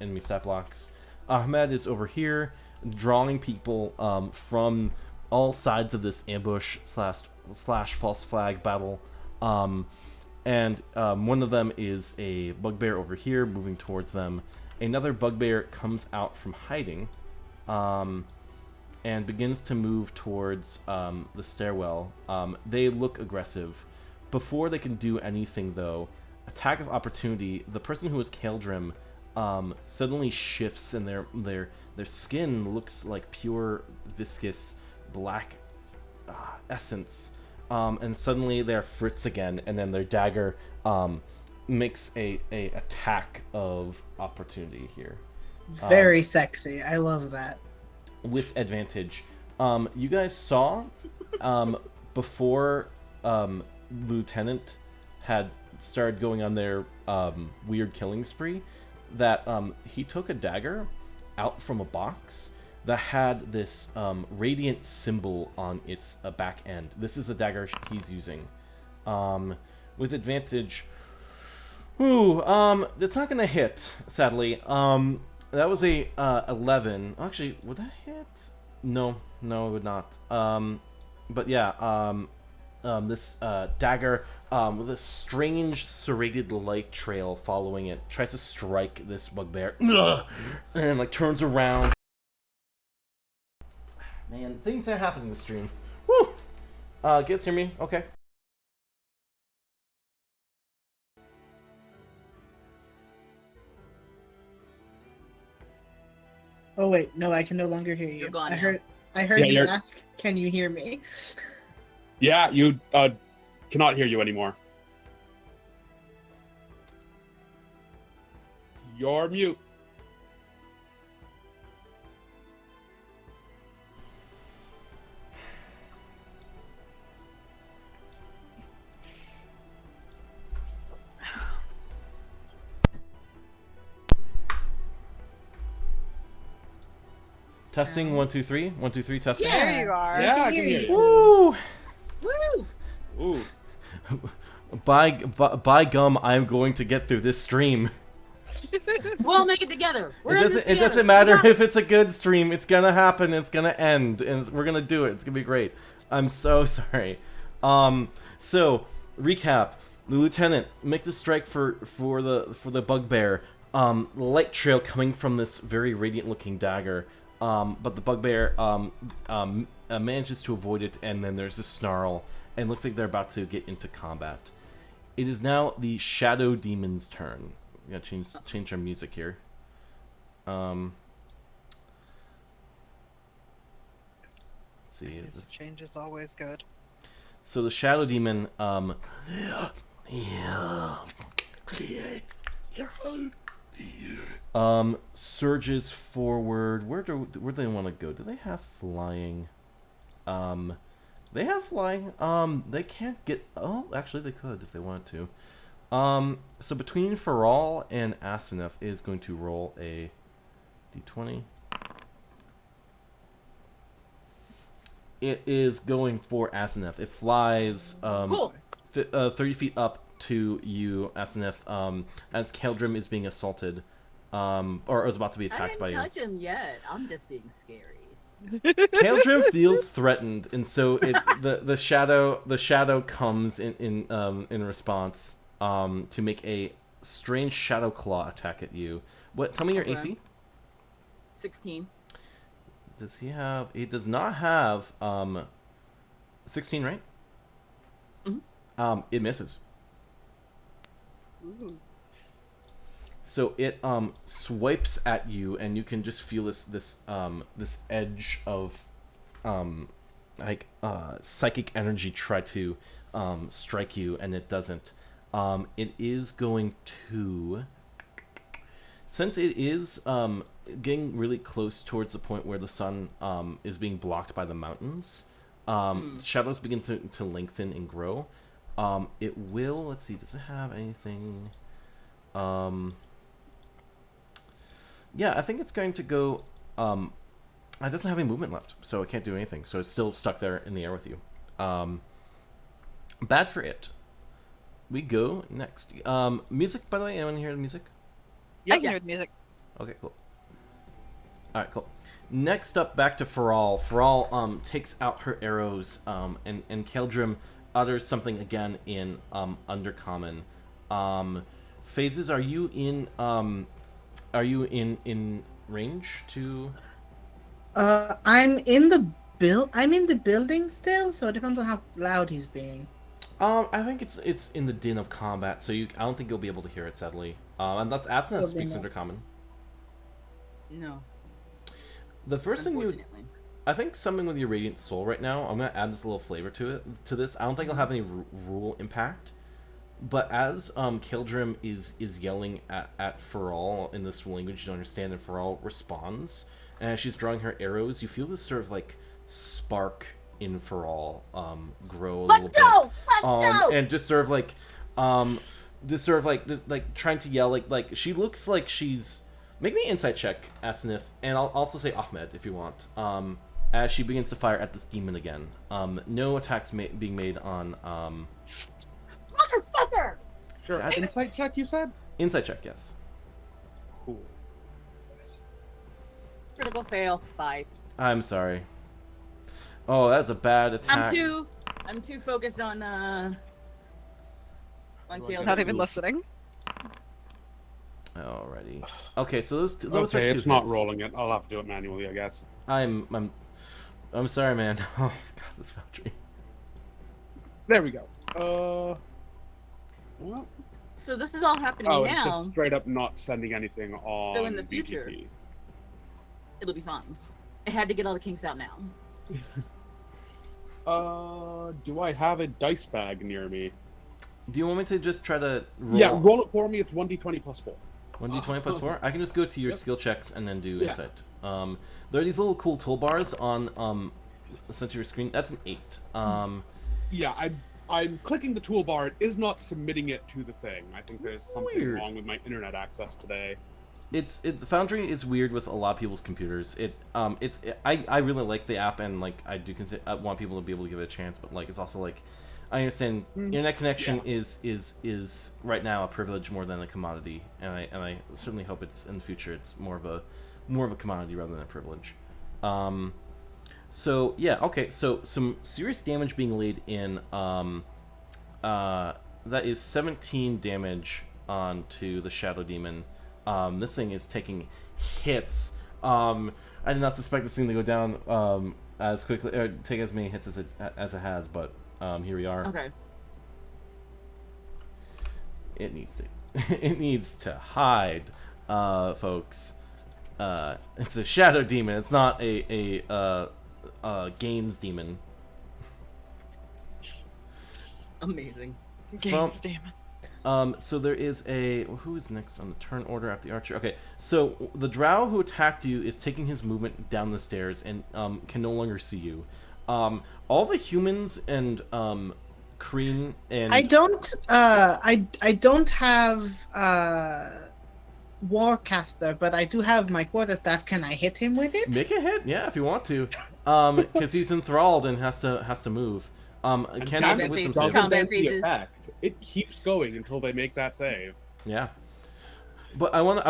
enemy stat blocks. Ahmed is over here, drawing people from all sides of this ambush slash false flag battle. And one of them is a bugbear over here moving towards them. Another bugbear comes out from hiding and begins to move towards the stairwell. They look aggressive. Before they can do anything though, attack of opportunity, the person who is Kaeldrin suddenly shifts, and their skin looks like pure viscous black essence, and suddenly they're Fritz again, and then their dagger makes a attack of opportunity here. Very sexy. I love that. With advantage. You guys saw before Lieutenant had started going on their weird killing spree, that he took a dagger out from a box that had this radiant symbol on its back end. This is a dagger he's using. With advantage, Ooh, it's not gonna hit, sadly. That was a 11. Actually, would that hit? No, it would not. But yeah, this dagger with a strange serrated light trail following it tries to strike this bugbear, and like turns around. Man, things are happening in the stream. Woo! Guys, hear me? Okay. Oh wait, no, I can no longer hear you. You're gone I now. heard Yeah, you you're- ask, "Can you hear me?" Yeah, you cannot hear you anymore. You're mute. Testing 1 2 3 1 2 3 testing. Yeah. There you are. Yeah, I can hear you. Woo! Woo! Ooh. By gum, I'm going to get through this stream. We'll make it together. We're It in this doesn't. It together. doesn't matter We got it. if it's a good stream. It's gonna happen. It's gonna end, and we're gonna do it. It's gonna be great. I'm so sorry. So recap: the lieutenant makes a strike for the bugbear. Light trail coming from this very radiant-looking dagger. But the bugbear manages to avoid it, and then there's a snarl, and it looks like they're about to get into combat. It is now the Shadow Demon's turn. We gotta change our music here. Let's see. This change is always good. So the Shadow Demon surges forward. Where do they want to go? Do they have flying? They have flying. They can't get. Oh, actually, they could if they wanted to. So between Faral and Aseneth is going to roll a d20. It is going for Aseneth. It flies Cool. 30 feet up to you, Aseneth, as Keldrim is being assaulted, or is about to be I attacked by didn't you. touch him yet. I'm just being scary. Keldrim feels threatened, and so the shadow comes in response to make a strange shadow claw attack at you. What? Tell me your Okay. AC. 16. Does he have? He does not have 16, right? Mhm. It misses. Ooh. So it swipes at you, and you can just feel this edge of psychic energy try to strike you, and it doesn't. It is going to, since it is getting really close towards the point where the sun is being blocked by the mountains, shadows begin to lengthen and grow. It will, let's see, does it have anything? Yeah, I think it's going to go, it doesn't have any movement left, so it can't do anything, so it's still stuck there in the air with you. Bad for it. We go next. Music, by the way, anyone hear the music? I can hear the music. Okay, cool. Alright, cool. Next up, back to Faral. Faral takes out her arrows, and Keldrim utters something again in Undercommon. Phases, are you in range to? I'm in the building still, so it depends on how loud he's being. I think it's in the din of combat, so I don't think you'll be able to hear it, sadly. Unless Aseneth Probably speaks not. Undercommon. No. The first thing you, Unfortunately. I think something with your Radiant Soul right now, I'm gonna add this little flavor to this. I don't think it'll have any rule impact, but as Keldrim is yelling at Faral in this language you don't understand, and Faral responds, and as she's drawing her arrows, you feel this sort of like spark in Faral grow a little bit. Let's go! And just sort of like just trying to yell like she looks like she's. Make me an insight check, Aseneth, and I'll also say Ahmed if you want. As she begins to fire at this demon again. No attacks being made on Motherfucker! Sure. I- Insight check, you said? Insight check, yes. Cool. Critical fail. 5. I'm sorry. Oh, that's a bad attack. I'm too focused on killing. Not even listening. Alrighty. Okay, so those are Okay, two it's not hits. rolling it. I'll have to do it manually, I guess. I'm sorry, man. Oh god, this foundry. There we go. Well, So this is all happening oh, it's now. just straight up not sending anything on. So in the future- BGP. It'll be fine. I had to get all the kinks out now. Do I have a dice bag near me? Do you want me to just try to roll? Yeah, roll it for me. It's 1d20 plus 4. 1d20 plus 4? I can just go to your Yep. skill checks and then do Yeah. insight. There are these little cool toolbars on the center of your screen. That's an 8. Yeah, I'm clicking the toolbar. It is not submitting it to the thing. I think there's something Weird. wrong with my internet access today. It's Foundry is weird with a lot of people's computers. I really like the app, and like I want people to be able to give it a chance, but like it's also like I understand internet connection is right now a privilege more than a commodity, and I certainly hope it's in the future it's more of a commodity rather than a privilege. So yeah, okay, so some serious damage being laid in. That is 17 damage onto the Shadow Demon. This thing is taking hits. I did not suspect this thing to go down as quickly, or take as many hits as it has, but here we are. Okay. It needs to hide, folks. It's a Shadow Demon. It's not a Gains Demon. Amazing. Gains, damn it. So there is who's next on the turn order after the archer? Okay, so the drow who attacked you is taking his movement down the stairs and can no longer see you. All the humans and Kreen and I don't have Warcaster, but I do have my quarterstaff. Can I hit him with it? make a hit, yeah, if you want to, because he's enthralled and has to move. Can combat make a wisdom phase. save. Combat Doesn't end the phases. effect. It keeps going until they make that save. Yeah. But I want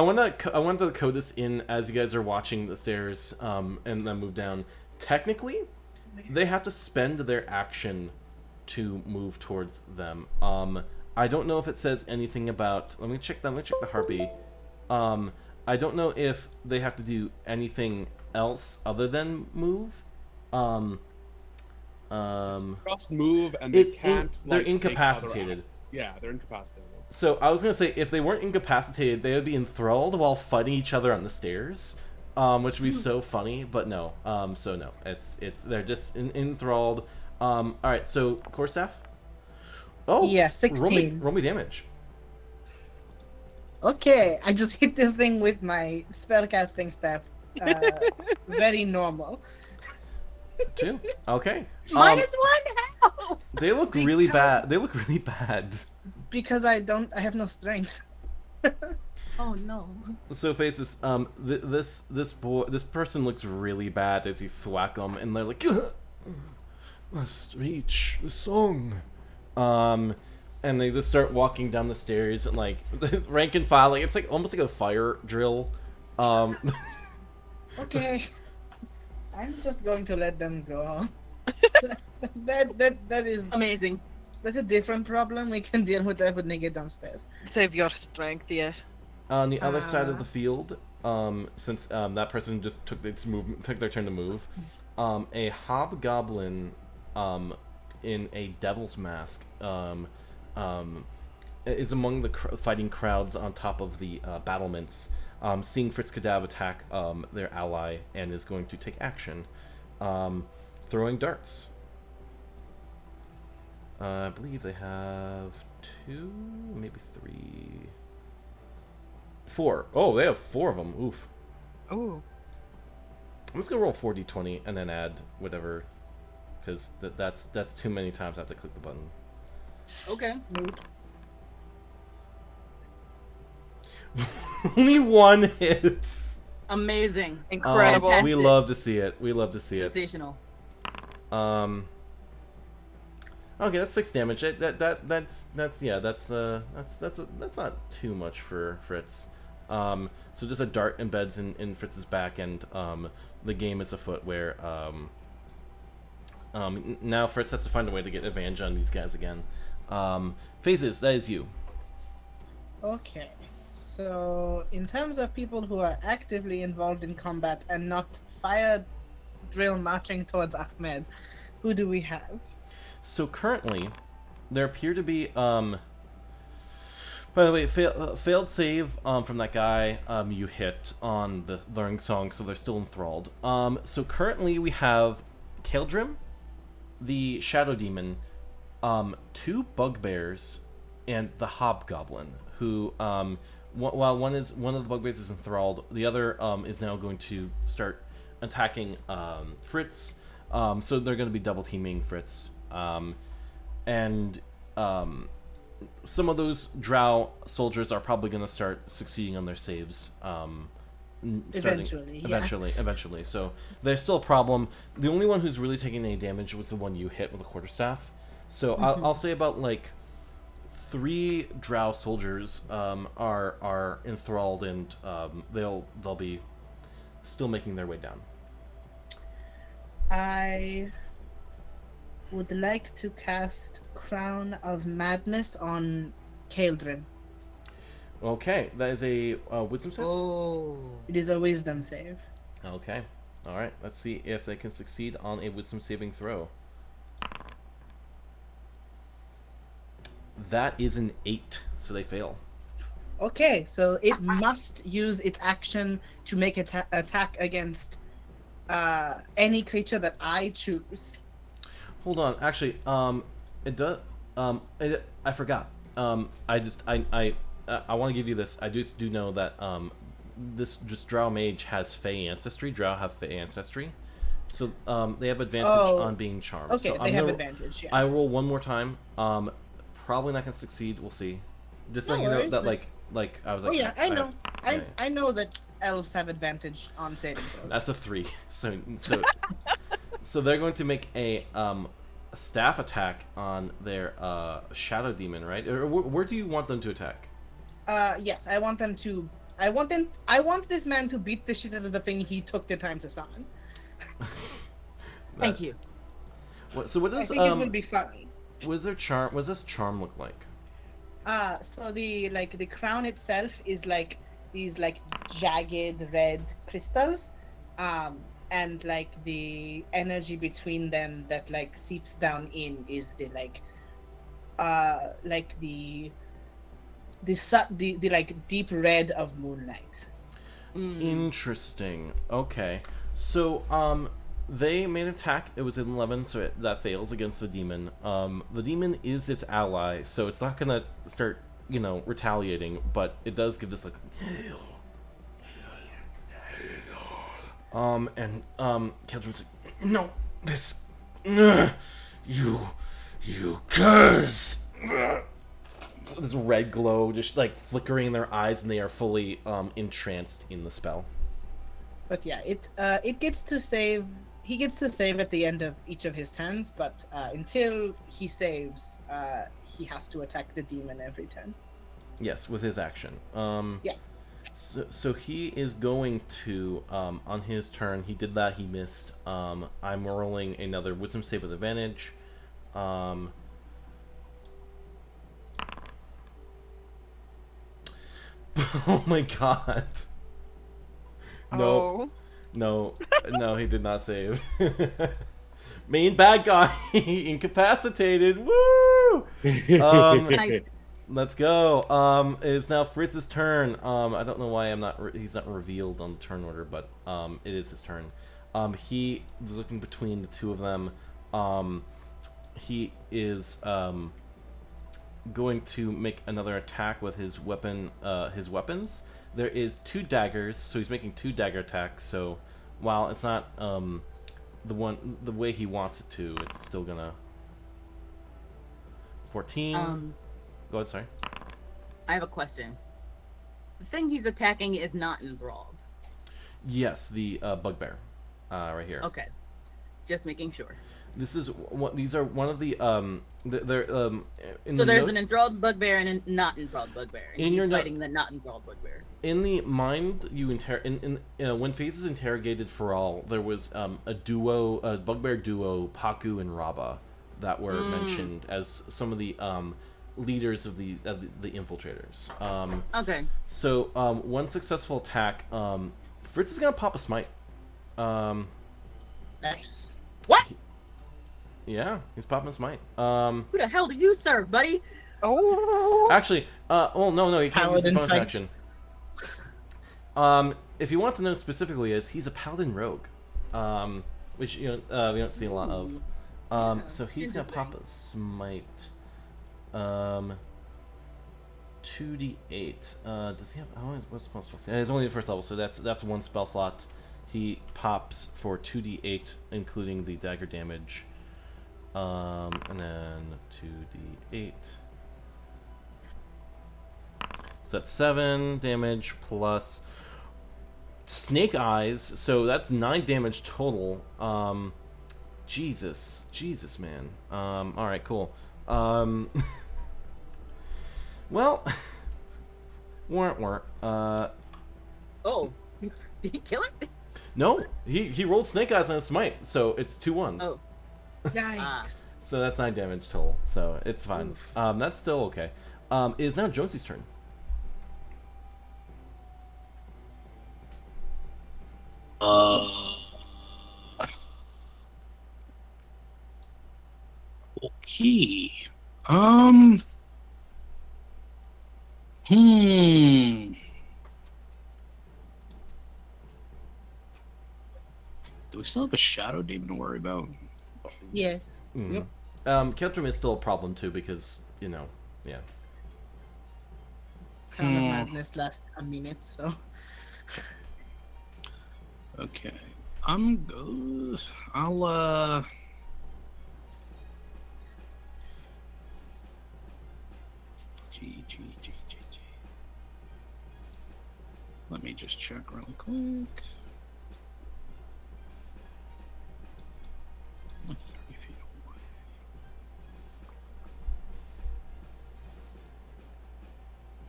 to code this in as you guys are watching the stairs and then move down. Technically, they have to spend their action to move towards them. I don't know if it says anything about. Let me check the harpy. I don't know if they have to do anything else other than move. Just move, and they They're can't. Like, take other incapacitated. act- Yeah, they're incapacitated. So I was gonna say if they weren't incapacitated, they would be enthralled while fighting each other on the stairs, which would be so funny. But no, so no, it's they're just enthralled. All right, so core staff. Oh Yeah, 16. Roll me damage. Okay, I just hit this thing with my spellcasting staff. Very normal. 2. Okay. -1. How? They look really Because- bad. They look really bad. Because I have no strength. Oh no. So faces. This person looks really bad as you thwack them, and they're like, must reach the song. And they just start walking down the stairs and like rank and file. Like it's like almost like a fire drill. Okay. I'm just going to let them go. that is Amazing. that's a different problem. We can deal with that when they get downstairs. Save your strength, yes. On the other side of the field, since that person just took their turn to move, a hobgoblin, in a devil's mask, is among the fighting crowds on top of the battlements, seeing Fritz Kadav attack their ally, and is going to take action, throwing darts. I believe they have 2, maybe 3. 4. Oh, they have 4 of them. Oof. Ooh. I'm just gonna roll 4d20 and then add whatever, because that's too many times I have to click the button. Okay. Only 1 hits. Amazing. Incredible. We Fantastic. love to see it. We love to see it. Sensational. Okay, that's 6 damage. That's not too much for Fritz. So just a dart embeds in Fritz's back, and the game is afoot where now Fritz has to find a way to get advantage on these guys again. Phases, that is you. Okay. So, in terms of people who are actively involved in combat and not fire drill marching towards Ahmed, who do we have? So currently, there appear to be by the way, failed save from that guy you hit on the learning song, so they're still enthralled. So currently we have Keldrim, the Shadow Demon, 2 bugbears, and the Hobgoblin, who while one of the bugbears is enthralled, the other is now going to start attacking Fritz. So they're going to be double teaming Fritz. And some of those Drow soldiers are probably going to start succeeding on their saves. Eventually. So there's still a problem. The only one who's really taking any damage was the one you hit with a quarterstaff. So I'll say about like 3 Drow soldiers are enthralled, and they'll be still making their way down. I would like to cast Crown of Madness on Keldrim. Okay, that is a wisdom save? Oh. It is a wisdom save. Okay. Alright, let's see if they can succeed on a wisdom saving throw. That is an 8, so they fail. Okay, so it must use its action to make attack against any creature that I choose. Hold on, actually, it does. I forgot. I want to give you this. I just do know that this just Drow mage has Fey ancestry. Drow have Fey ancestry, so they have advantage on being charmed. Okay, so they have advantage. Yeah. I roll one more time. Probably not gonna succeed. We'll see. Just No letting you know worries, that but- like I was like. Oh yeah, I know. yeah. I know that elves have advantage on saving throws. That's a 3. So they're going to make a staff attack on their shadow demon, right? Or where do you want them to attack? Yes, I want them to. I want this man to beat the shit out of the thing he took the time to summon. Thank you. So what I does think it would be funny. what does their charm? What does this charm look like? So the crown itself is like these like jagged red crystals, and like the energy between them that like seeps down in is the like deep red of moonlight. Interesting. Okay. So they made an attack. It was an 11, so that fails against the demon. The demon is its ally, so it's not gonna start, retaliating. But it does give this like, and Keldrim's like, no, this, you curse. This red glow just like flickering in their eyes, and they are fully entranced in the spell. But yeah, it gets to save. He gets to save at the end of each of his turns, but until he saves, he has to attack the demon every turn. Yes, with his action. Yes. So he is going to on his turn. He did that. He missed. I'm rolling another wisdom save with advantage. Oh my god. No. Oh. No, he did not save. Main bad guy incapacitated. Woo! Nice. Let's go. It's now Fritz's turn. I don't know why he's not revealed on the turn order, but it is his turn. He is looking between the two of them. He is going to make another attack with his weapons. There is 2 daggers, so he's making 2 dagger attacks. So while it's not the way he wants it to, it's still gonna 14. Go ahead, sorry. I have a question. The thing he's attacking is not enthralled. Yes, the bugbear, right here. Okay. Just making sure. This is what these are one of the they're in So the there's note- an enthralled bugbear and a not enthralled bugbear. And In he's your note- fighting the not enthralled bugbear. in the mind you when Phases interrogated Faral, there was a bugbear duo, Paku and Raba, that were mentioned as some of the leaders of the infiltrators. Okay. So one successful attack, Fritz is gonna pop a smite. Nice. What? Yeah, he's popping a smite. Who the hell do you serve, buddy? Oh. Actually, well, no, you can't use his Paladin bonus fight. action. If you want to know specifically, is he's a paladin rogue, which we don't see a lot of. So he's gonna pop a smite. 2d8. Does he have? What's spell slots? Yeah, it's only the first level, so that's one spell slot. He pops for 2d8, including the dagger damage. And then 2d8. So that's 7 damage plus Snake Eyes, so that's 9 damage total. Jesus, man. All right, cool. Well, weren't. Oh, did he kill it? No, he rolled Snake Eyes on a smite, so it's 2 ones. Oh. Yikes. So that's 9 damage total, so it's fine. That's still okay. It is now Jonesy's turn. Okay. Do we still have a shadow demon to worry about? Yes. Mm. Keltrum is still a problem too because yeah. Crown of Madness lasts a minute, so. Okay. I'll G. Let me just check really quick. I'm 30 feet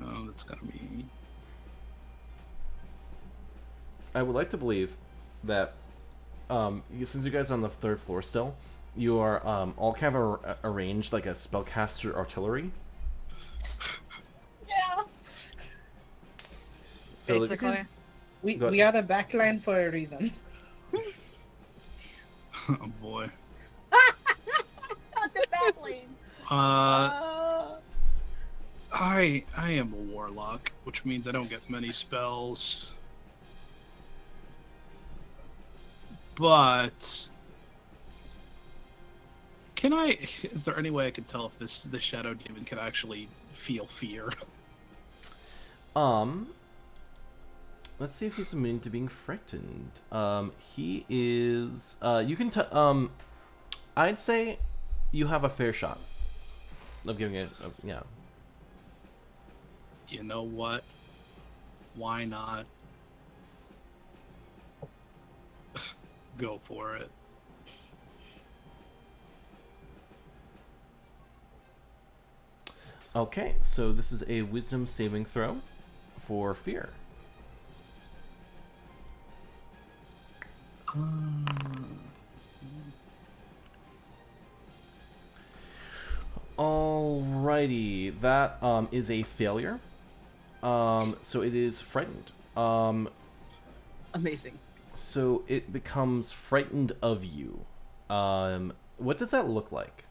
away. Oh, that's gotta be. I would like to believe that since you guys are on the 3rd floor still, you are all kind of arranged like a spellcaster artillery. Yeah. So This Basically. is- we Go ahead. we are the backline for a reason. Oh boy. Not the backline. I am a warlock, which means I don't get many spells. But is there any way I can tell if the shadow demon can actually feel fear? Let's see if he's immune to being frightened. He is. You can. I'd say you have a fair shot of giving it. Yeah. You know what? Why not? Go for it. Okay, so this is a wisdom saving throw for fear. Alrighty, that is a failure. So it is frightened. Amazing. So it becomes frightened of you. What does that look like?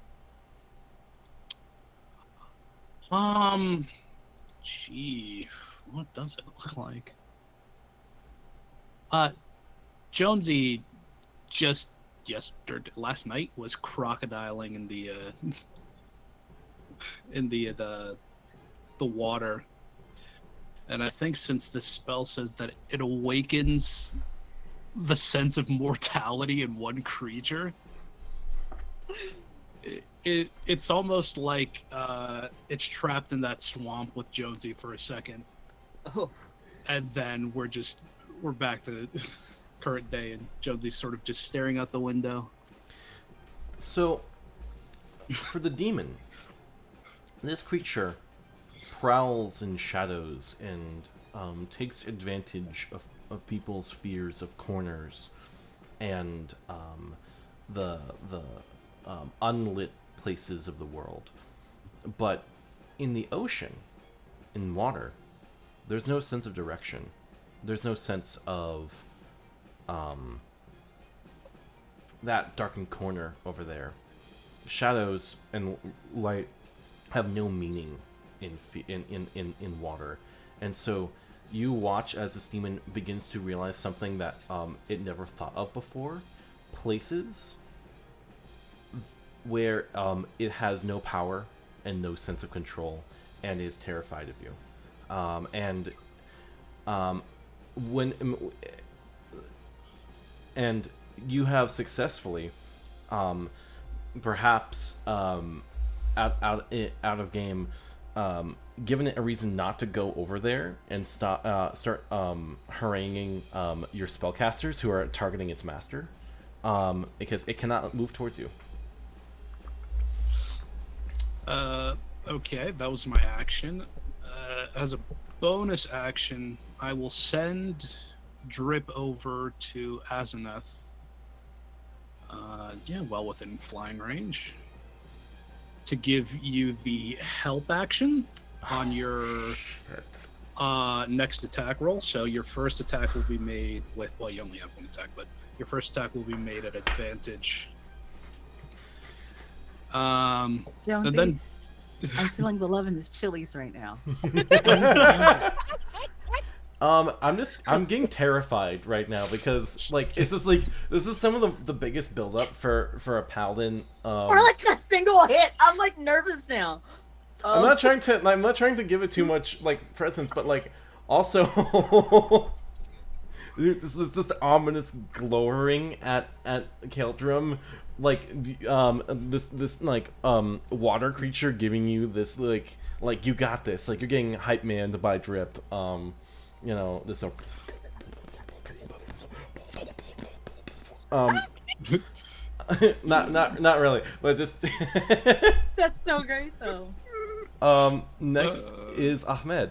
Gee, what does it look like? Jonesy just last night was crocodiling in the water, and I think since this spell says that it awakens the sense of mortality in one creature, it's almost like it's trapped in that swamp with Jonesy for a second, Oh, and then we're back to current day, and Jonesy's sort of just staring out the window. So, for the demon, this creature prowls in shadows and takes advantage of people's fears of corners and the unlit places of the world. But in the ocean, in water, there's no sense of direction. There's no sense of that darkened corner over there. Shadows and light have no meaning in water, and so you watch as this demon begins to realize something that it never thought of before: places where it has no power and no sense of control, and is terrified of you. And you have successfully, perhaps out of game, given it a reason not to go over there and start haranguing your spellcasters who are targeting its master, because it cannot move towards you. Okay, that was my action. As a bonus action, I will send Drip over to Azeneth. Yeah, well within flying range. To give you the help action on your next attack roll. So your first attack will be made with, well, you only have one attack, but your first attack will be made at advantage. Jonesy, And then I'm feeling the love in this Chili's right now. I'm getting terrified right now because this is some of the biggest build up for a paladin. Or like a single hit. I'm like nervous now. I'm not trying to give it too much like presence, but like also this is just ominous glowering at Keldrum, like this like water creature giving you this like you got this, like you're getting hype manned by Drip. You know, this not really, but just That's so great though. next is Ahmed.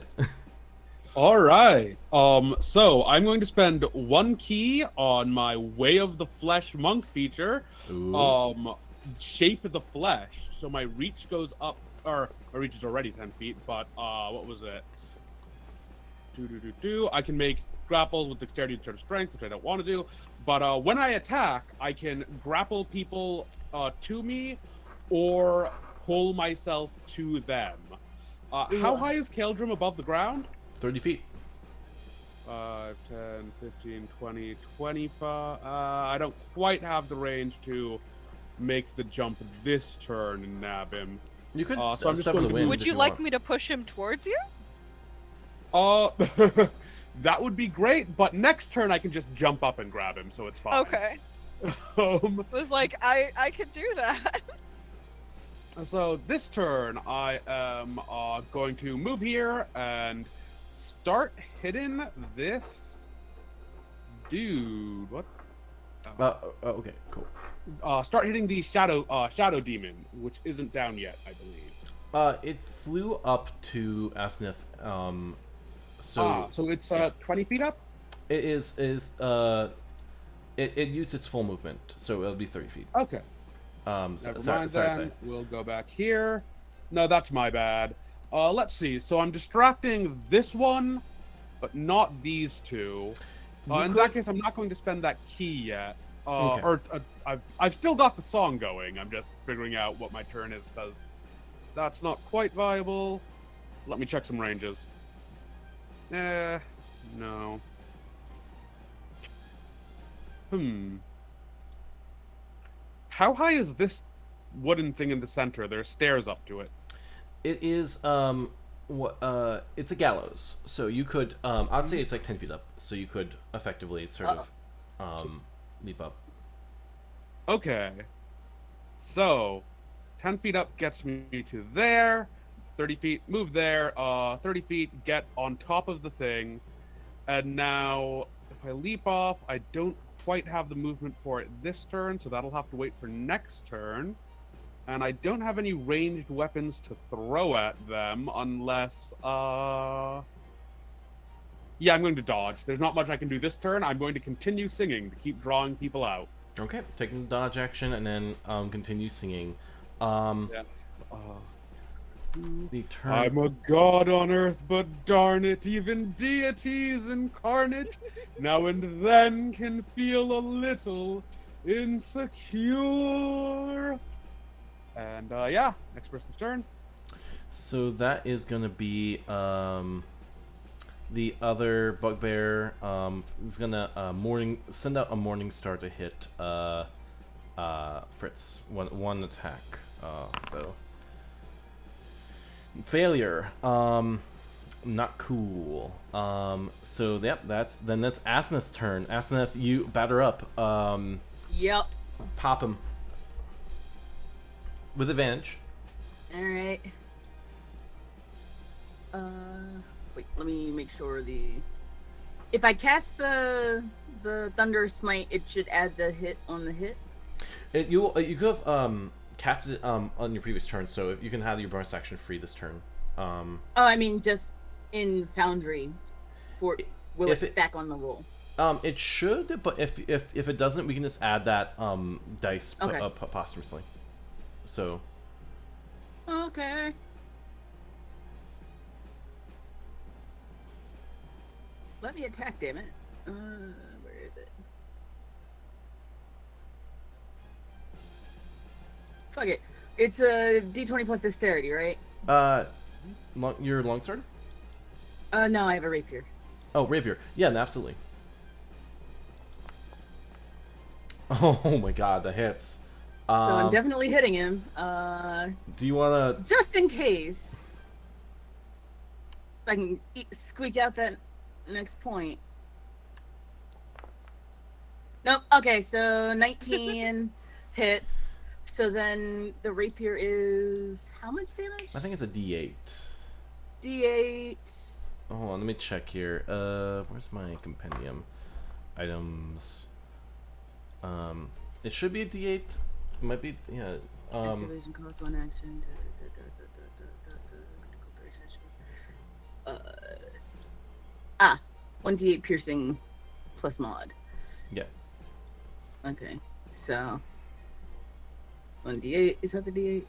All right. So I'm going to spend 1 key on my Way of the Flesh monk feature. Ooh. Shape the flesh. So my reach goes up, or my reach is already 10 feet, but what was it? I can make grapples with dexterity and strength, which I don't want to do. But when I attack, I can grapple people to me or pull myself to them. How high is Keldrum above the ground? 30 feet. 5, 10, 15, 20, 25. I don't quite have the range to make the jump this turn and nab him. You could so I'm just step in going the to wind. Would if you like want. me to push him towards you? That would be great, but next turn I can just jump up and grab him, so it's fine. Okay. I was like, I could do that. So this turn I am going to move here and start hitting this dude. What? Okay, cool. Start hitting the shadow demon, which isn't down yet, I believe. It flew up to Aseneth. So it's 20 feet up. It used its full movement, so it'll be 30 feet. Okay. Never mind then. We'll go back here. No, that's my bad. Let's see. So I'm distracting this one, but not these two. In that case, I'm not going to spend that key yet. Okay. I've still got the song going. I'm just figuring out what my turn is because that's not quite viable. Let me check some ranges. No. How high is this wooden thing in the center? There's stairs up to it. It is it's a gallows, so you could I'd say it's like 10 feet up, so you could effectively sort of leap up. Okay. So 10 feet up gets me to there. 30 feet, move there. 30 feet, get on top of the thing. And now, if I leap off, I don't quite have the movement for it this turn, so that'll have to wait for next turn. And I don't have any ranged weapons to throw at them unless, yeah, I'm going to dodge. There's not much I can do this turn. I'm going to continue singing to keep drawing people out. Okay, taking the dodge action and then continue singing. Yes. The turn. I'm a god on earth, but darn it, even deities incarnate now and then can feel a little insecure. And yeah, next person's turn. So that is gonna be the other bugbear is gonna send out a morning star to hit Fritz. One attack though. Failure. Not cool. So yep, that's Aseneth's turn. Aseneth, you batter up. Yep. Pop him with advantage. All right. Wait, let me make sure if I cast the Thunder Smite, it should add the hit on the hit. You could have cast it on your previous turn, so if you can have your bonus action free this turn. Oh, I mean just in Foundry. Will it if stack on the roll? It should, but if it doesn't, we can just add that dice Okay. posthumously. So. Okay. Let me attack, damn it. Where is it? Fuck it. It's a D20 plus dexterity, right? Your longsword? No, I have a rapier. Oh, rapier. Yeah, absolutely. Oh my god, the hits. So I'm definitely hitting him. Do you wanna? Just in case, if I can squeak out that next point. Nope. Okay, so 19 hits. So then the rapier is how much damage? I think it's a D8. D8. Oh, hold on, let me check here. Where's my compendium? Items. It should be a D8. It might be, yeah. Activation costs one action. 1d8 piercing plus mod. Yeah. Okay, so 1d8. Is that the d8?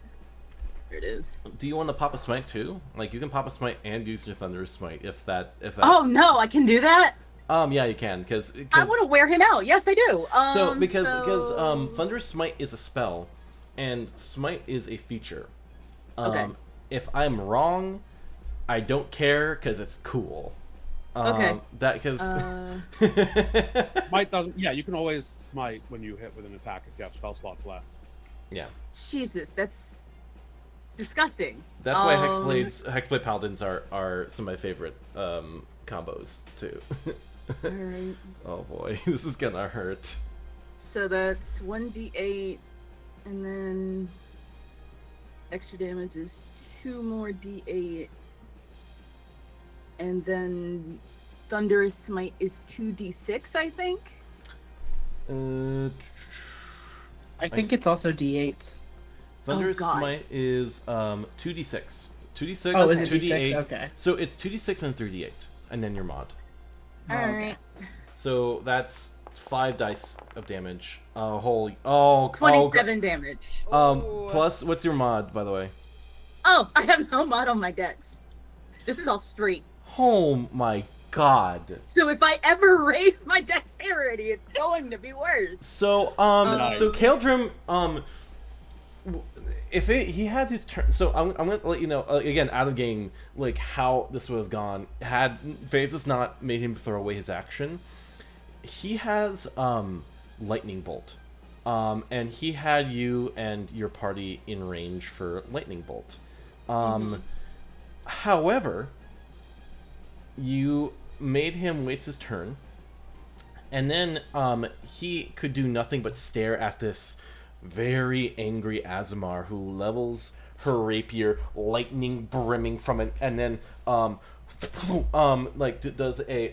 There it is. Do you want to pop a smite too? Like you can pop a smite and use your thunderous smite if that. Oh no, I can do that. Yeah, you can because I want to wear him out. Yes, I do. Because thunderous smite is a spell, and smite is a feature. Okay. If I'm wrong, I don't care because it's cool. Okay. That because Smite doesn't. Yeah, you can always smite when you hit with an attack if you have spell slots left. yeah. Jesus, that's disgusting. That's why Hexblade Paladins are some of my favorite combos too. All right. Oh boy, this is gonna hurt. So that's 1d8, and then extra damage is 2 more d8, and then Thunderous Smite is 2d6, I think. I think it's also D8s. Thunderous God. Smite is 2d6. 2d6. Oh, is it 2d8. D6? Okay. So it's 2d6 and 3d8, and then your mod. All Okay. right. So that's 5 dice of damage. Holy 27 damage. Plus, what's your mod, by the way? Oh, I have no mod on my dex. This is all straight. Oh my god. So if I ever raise my dexterity, it's going to be worse. So Nice. so Kaldrim if he had his turn, so I'm gonna let you know again out of game like how this would have gone had Phases not made him throw away his action. He has lightning bolt, and he had you and your party in range for lightning bolt. However, you made him waste his turn, and then he could do nothing but stare at this very angry Azamar who levels her rapier, lightning brimming from it, and then like does a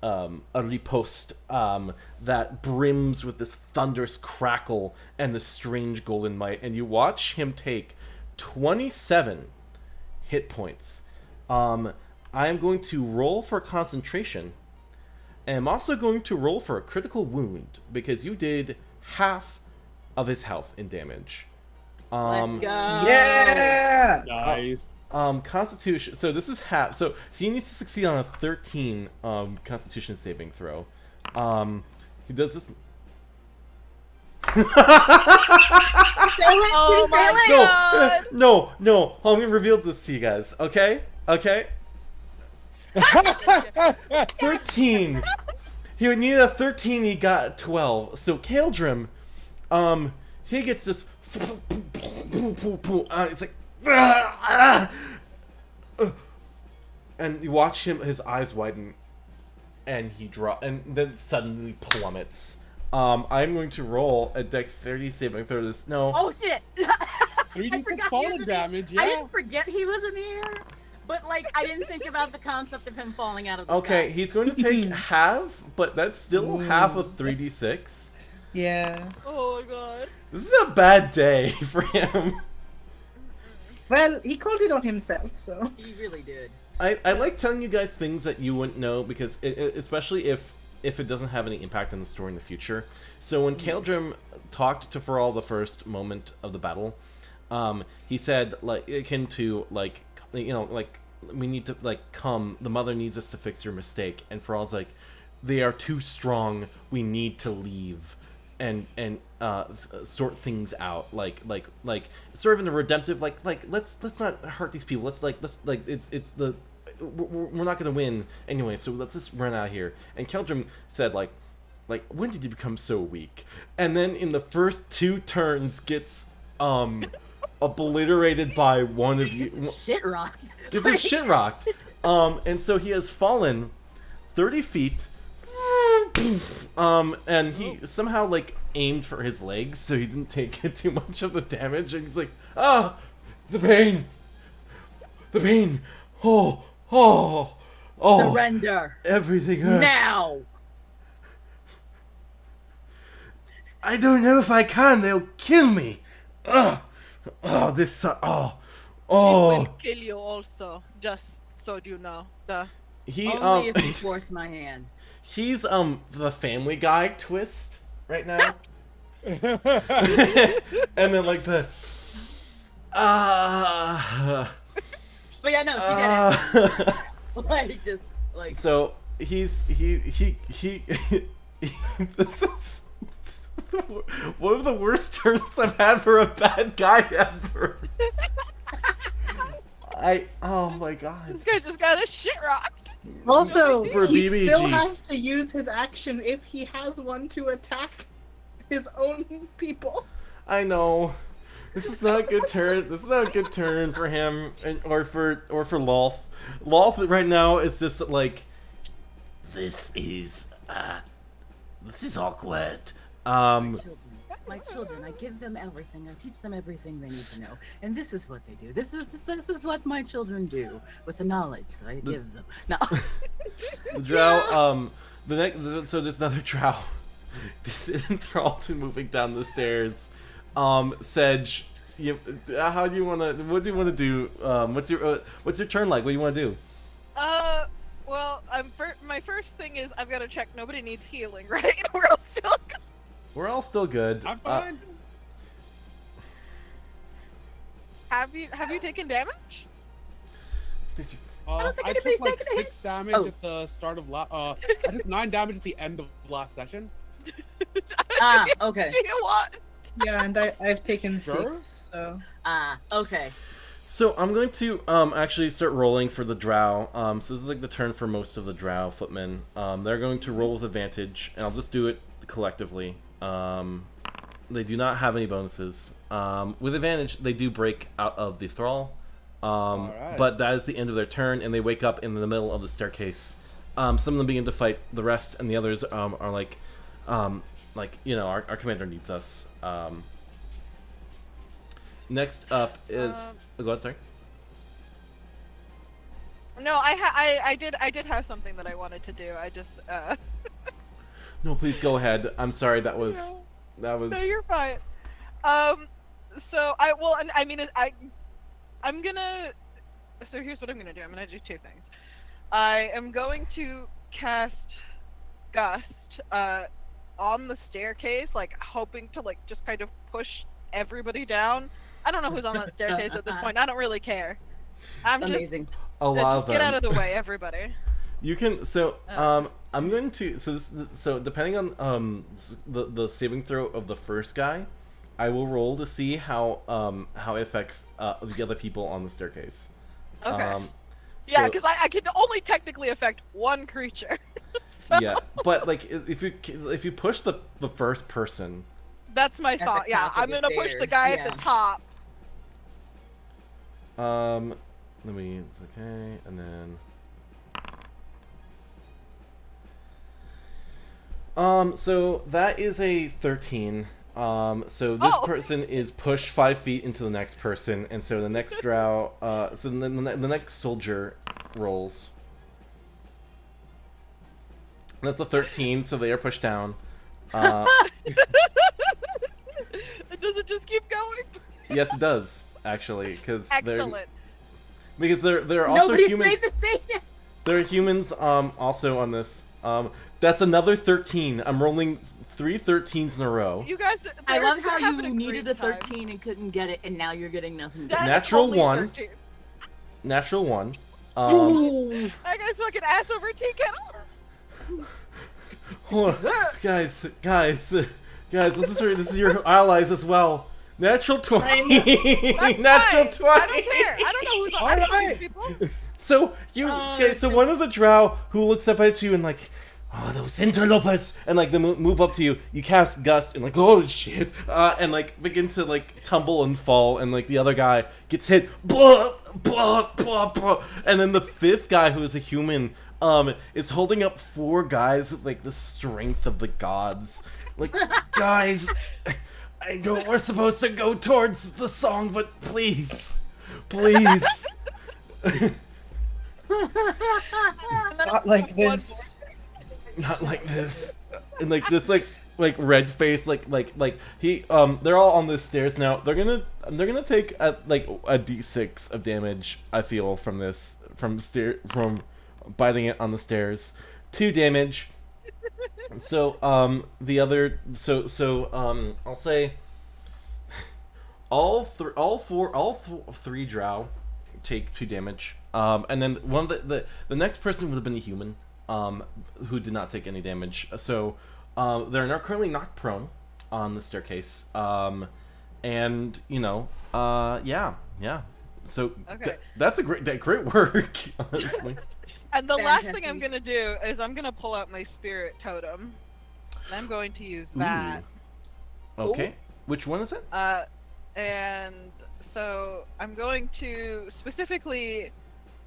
a riposte that brims with this thunderous crackle and the strange golden light, and you watch him take 27 hit points. I am going to roll for concentration, and I'm also going to roll for a critical wound because you did half of his health in damage. Let's go. Yeah. Nice. Constitution. So this is half. So he needs to succeed on a 13 Constitution saving throw. He does this. Oh my god! No. I'm gonna reveal this to you guys. Okay. 13. He would need a 13. He got 12. So Kaldrim, he gets this. It's like. And you watch him, his eyes widen, and he and then suddenly plummets. I'm going to roll a dexterity saving throw this. No. Oh shit! 3d6 forgot he falling was in damage, I yeah. didn't forget he was in the air, but like I didn't think about the concept of him falling out of the Okay, sky. he's going to take half, but that's still half of 3d6. Yeah. Oh my god. This is a bad day for him. Well, he called it on himself, so. He really did. I like telling you guys things that you wouldn't know because especially if it doesn't have any impact on the story in the future. So when Kaldrim talked to Feral the first moment of the battle, he said like akin to like we need to come. The mother needs us to fix your mistake, and Feral's like, they are too strong. We need to leave. And sort things out like sort of in a redemptive let's not hurt these people, let's it's the we're not gonna win anyway, so let's just run out of here. And Kaldrim said like when did you become so weak? And then in the first 2 turns gets obliterated by one of you. It's shit rocked. Gets his shit rocked. And so he has fallen 30 feet. And he somehow aimed for his legs, so he didn't take too much of the damage. And he's like, the pain, oh, Surrender everything hurts. now. I don't know if I can. They'll kill me. This. She will kill you also, just so you know. He Only if you force my hand. He's the Family Guy twist right now. And then the But yeah, no, she did it. So he this is one of the worst turns I've had for a bad guy ever. Oh my god. This guy just got his shit rocked. Also, For he BBG. still has to use his action if he has one to attack his own people. I know. This is not a good turn. This is not a good turn for him or for Lolth. Lolth right now is just this is awkward. My children, I give them everything. I teach them everything they need to know, and this is what they do. This is what my children do with the knowledge that I give them. No. The drow, so there's another drow. Thralton moving down the stairs. Sedge, what do you wanna do? What's your turn like? What do you wanna do? Well, my first thing is I've got to check nobody needs healing, right? We're all still good. We're all still good. I'm fine. Have you taken damage? I think took anybody's taken a 6 damage Oh. at the start of I took 9 damage at the end of last session. Okay. Do you want? Yeah, and I've taken Sure. 6, so. Okay. So I'm going to actually start rolling for the drow. So this is the turn for most of the drow footmen. They're going to roll with advantage, and I'll just do it collectively. They do not have any bonuses. With advantage, they do break out of the thrall. Alright. But that is the end of their turn, and they wake up in the middle of the staircase. Some of them begin to fight the rest, and the others are our commander needs us. Next up is... go ahead, sorry. No, I did have something that I wanted to do. I just No, please go ahead. I'm sorry. That was. No, you're fine. So I'm gonna. So here's what I'm gonna do. I'm gonna do two things. I am going to cast Gust on the staircase, like hoping to like just kind of push everybody down. I don't know who's on that staircase at this point. I don't really care. I'm Amazing. A lot just of get them. out of the way, everybody. You can I'm going to so depending on the saving throw of the first guy, I will roll to see how it affects the other people on the staircase. Okay. Yeah, So- because I can only technically affect one creature. So yeah, but like if you push the first person, that's my the thought. Yeah, top of I'm the gonna push the stairs, guy yeah. at the top. it's okay, and then so that is a 13. So this Oh. person is pushed 5 feet into the next person, and so the next drow, so then the next soldier rolls. That's a 13, so they are pushed down. Does it just keep going? Yes, it does actually, because Excellent. they're also Nobody's humans. made the save. There are humans also on this. That's another 13. I'm rolling 3 13s in a row. You guys, I they're- love how they're you having needed a great time. 13 and couldn't get it, and now you're getting nothing. That's Natural only a 1. 13. Natural 1. That guy's fucking ass over tea kettle. Hold on. guys, this is your allies as well. Natural 20. That's Natural fine. 20. I don't care. I don't know who's on. I don't know these people. So so one of the drow who looks up at you and like, oh, those interlopers, and like they move up to you. You cast Gust and like, oh shit, and like begin to like tumble and fall, and like the other guy gets hit, blah, blah, blah, blah. And then the fifth guy, who is a human, is holding up 4 guys with like the strength of the gods. Like, guys, I know we're supposed to go towards the song, but please. Not like this. Not like this. And like just like red face, like he they're all on the stairs now. They're gonna take a d6 of damage, I feel, from this from biting it on the stairs. 2 damage. So I'll say all 3 drow take 2 damage. And then one of the next person would have been a human, who did not take any damage. So they're not currently knocked prone on the staircase. And yeah. So Okay. that's great work, honestly. And the last thing Fantastic. I'm gonna do is I'm gonna pull out my spirit totem. And I'm going to use that. Okay. Which one is it? And so I'm going to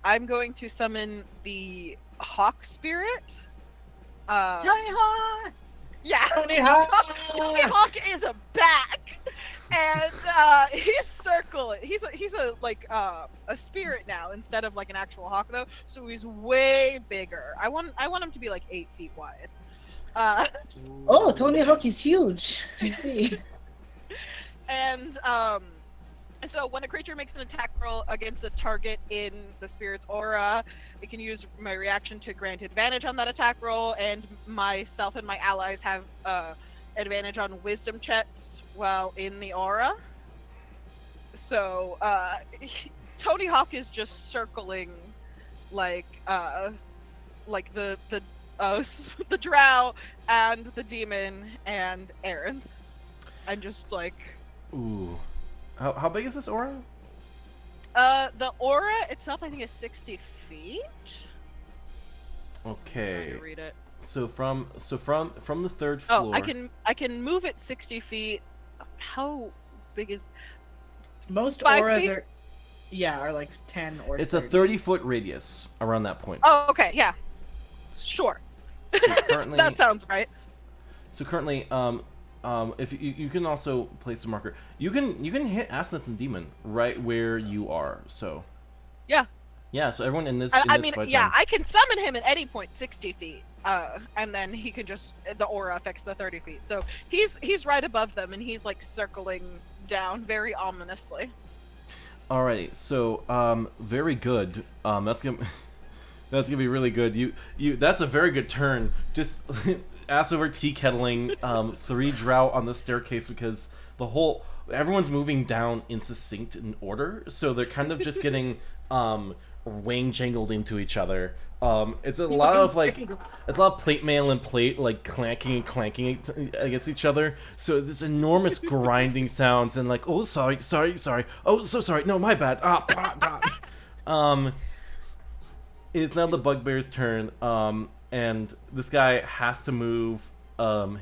I'm going to summon the hawk spirit. Tony Hawk! Yeah. Tony Hawk! Tony Hawk is back, and he's circling. He's a spirit now instead of like an actual hawk though. So he's way bigger. I want him to be like 8 feet wide. Oh, Tony Hawk is huge. I see. And so when a creature makes an attack roll against a target in the spirit's aura, it can use my reaction to grant advantage on that attack roll, and myself and my allies have advantage on wisdom checks while in the aura. So Tony Hawk is just circling like the drow and the demon and Aaron, and just like Ooh. How big is this aura? the aura itself I think is 60 feet. Okay. Trying to read it. So from the 3rd floor. Oh, I can move it 60 feet. How big is? Most 5 auras feet? are like 10 or It's a 30. 30-foot radius around that point. Oh, okay, yeah, sure. So currently, That sounds right. if you can also place a marker, you can hit Asenath and Demon right where you are. So Yeah. Yeah, so everyone in this. I in this mean, fight yeah, zone- I can summon him at any point 60 feet, and then he can just the aura affects the 30 feet. So he's right above them, and he's like circling down very ominously. Alrighty, so very good. That's gonna that's gonna be really good. You that's a very good turn. Just ass over tea kettling 3 drow on the staircase because everyone's moving down in succinct in order, so they're kind of just getting wang jangled into each other. It's a lot of plate mail and plate like clanking and clanking against each other. So it's this enormous grinding sounds and like, oh sorry, oh so sorry, no my bad. It's now the bugbear's turn. And this guy has to move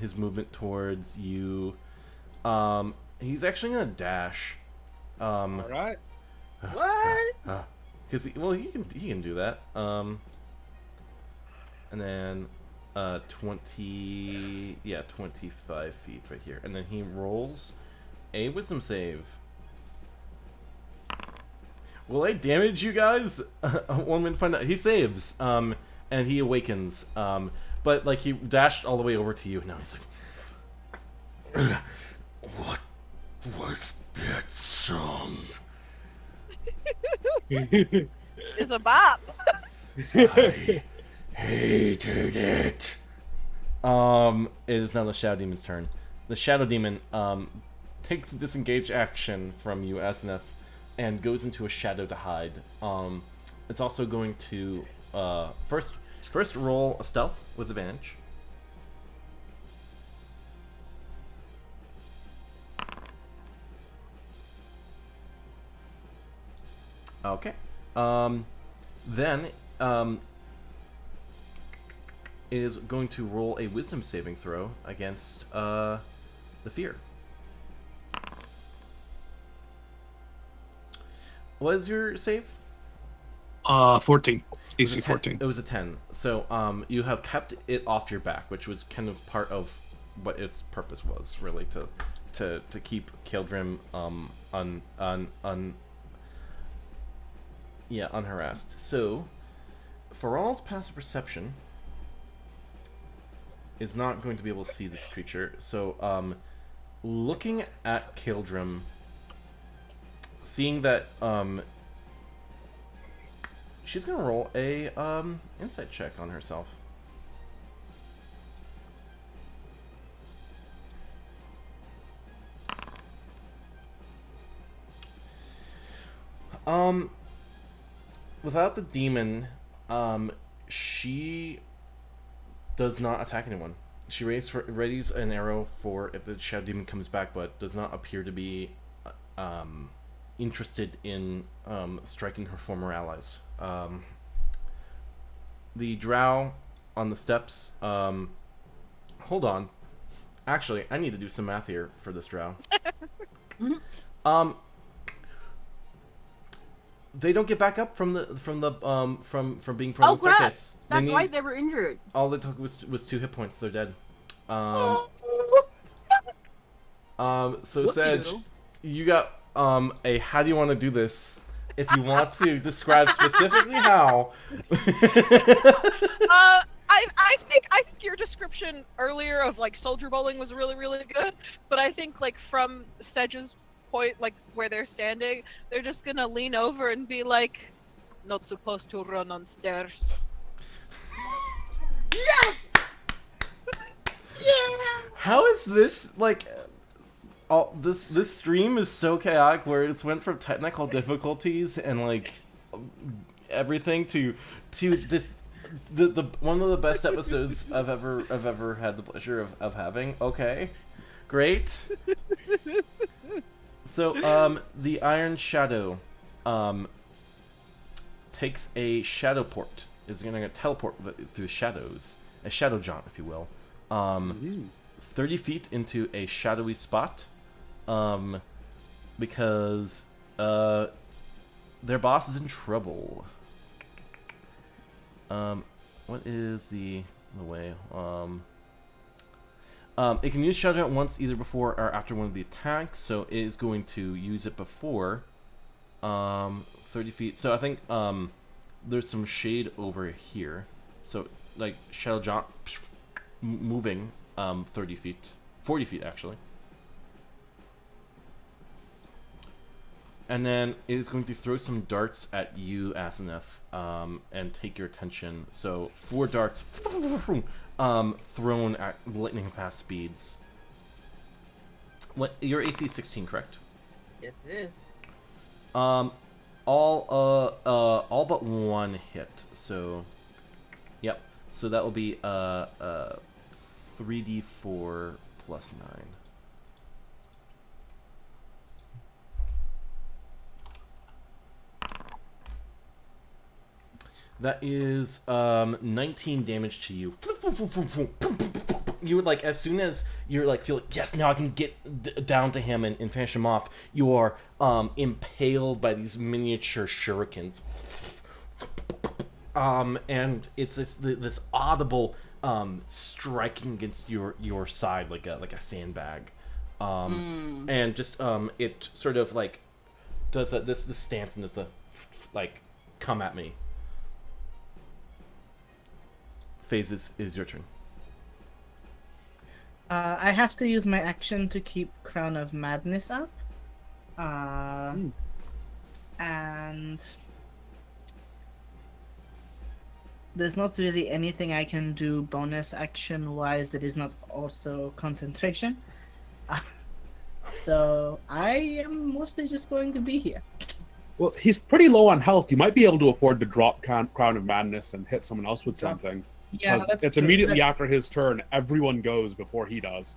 his movement towards you. He's actually gonna dash. All right. What? Because he can do that. And then 25 feet right here, and then he rolls a wisdom save. Will I damage you guys? One minute find out. He saves. And he awakens. But like he dashed all the way over to you. Now he's like, what was that song? It's a bop. I hated it. It is now the Shadow Demon's turn. The Shadow Demon takes a disengage action from you, Aseneth, and goes into a shadow to hide. It's also going to first roll a stealth with advantage. Okay. Then is going to roll a wisdom saving throw against the fear. What is your save? 14. It was AC a 10. 14. It was a 10. So you have kept it off your back, which was kind of part of what its purpose was, really, to keep Kildrim unharassed. So Faral's passive perception is not going to be able to see this creature. So looking at Kildrim, seeing that she's gonna roll a insight check on herself. Without the demon, she does not attack anyone. She readies an arrow for if the Shadow Demon comes back, but does not appear to be interested in striking her former allies. The drow on the steps. Hold on. Actually, I need to do some math here for this drow. They don't get back up from being prone Oh on the crap! staircase. That's right, they were injured. All they took was 2 hit points. They're dead. So Whoopsie Sedge, doodle. you got a how do you want to do this? If you want to describe specifically how. I think your description earlier of like soldier bowling was really, really good, but I think like from Sedge's point, like where they're standing, they're just gonna lean over and be like, "Not supposed to run on stairs." Yes! How is this like? This stream is so chaotic where it's went from technical difficulties and like everything to this the one of the best episodes I've ever had the pleasure of having. Okay, great. So the Iron Shadow takes a shadow port. Is gonna teleport through shadows, a shadow jaunt, if you will. 30 feet into a shadowy spot. Because their boss is in trouble. What is the way? It can use Shadow at once, either before or after one of the attacks. So it is going to use it before 30 feet. So I think there's some shade over here. So like Shadow Jump moving 30 feet, 40 feet actually. And then it is going to throw some darts at you, Asenath, and take your attention. So 4 darts thrown at lightning fast speeds. What, your AC is 16, correct? Yes, it is. All but 1 hit. So, yep. So that will be 3d4 plus 9. That is 19 damage to you. You would like, as soon as you're like, feel like, yes, now I can get down to him and finish him off. You are impaled by these miniature shurikens, and it's this audible striking against your side like a sandbag, and just it sort of like does this stance and does a like come at me. Phases is your turn. I have to use my action to keep Crown of Madness up. And there's not really anything I can do bonus action wise that is not also concentration. So I am mostly just going to be here. Well, he's pretty low on health. You might be able to afford to drop Crown of Madness and hit someone else with something. Yeah, that's it's true. immediately after his turn. Everyone goes before he does.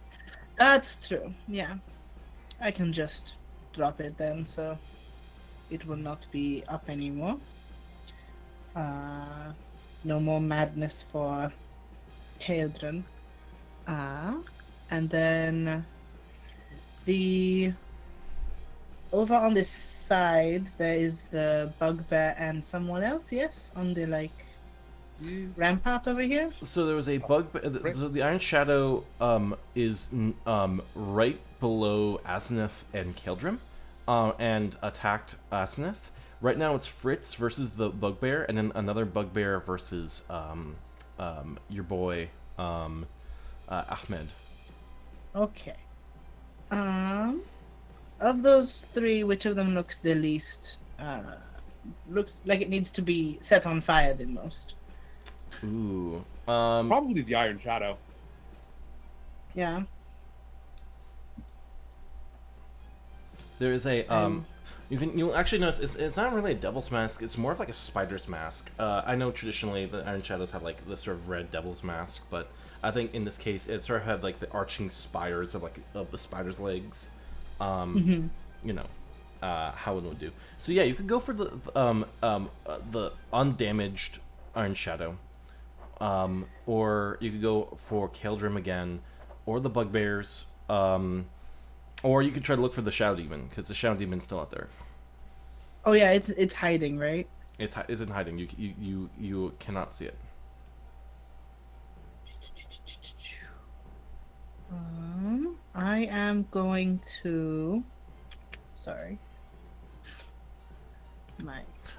That's true. Yeah, I can just drop it then, so it will not be up anymore. No more madness for children. And then over on this side there is the bugbear and someone else. Yes, on the rampart over here. So there was a bug. So the Iron Shadow is right below Asenath and Keldrim, and attacked Asenath. Right now it's Fritz versus the bugbear, and then another bugbear versus your boy Ahmed. Okay. Of those 3, which of them looks the least? Looks like it needs to be set on fire the most. Ooh. Probably the Iron Shadow. Yeah. There is a you'll actually notice it's not really a devil's mask. It's more of like a spider's mask. I know traditionally the Iron Shadows have like this sort of red devil's mask, but I think in this case it sort of had like the arching spires of the spider's legs. You know, how it would do. So yeah, you could go for the undamaged Iron Shadow, or you could go for Keldrim again, or the bugbears, or you could try to look for the Shadow Demon because the Shadow Demon's still out there. Oh yeah, it's hiding, right? It's in hiding. You cannot see it. I am going to. Sorry.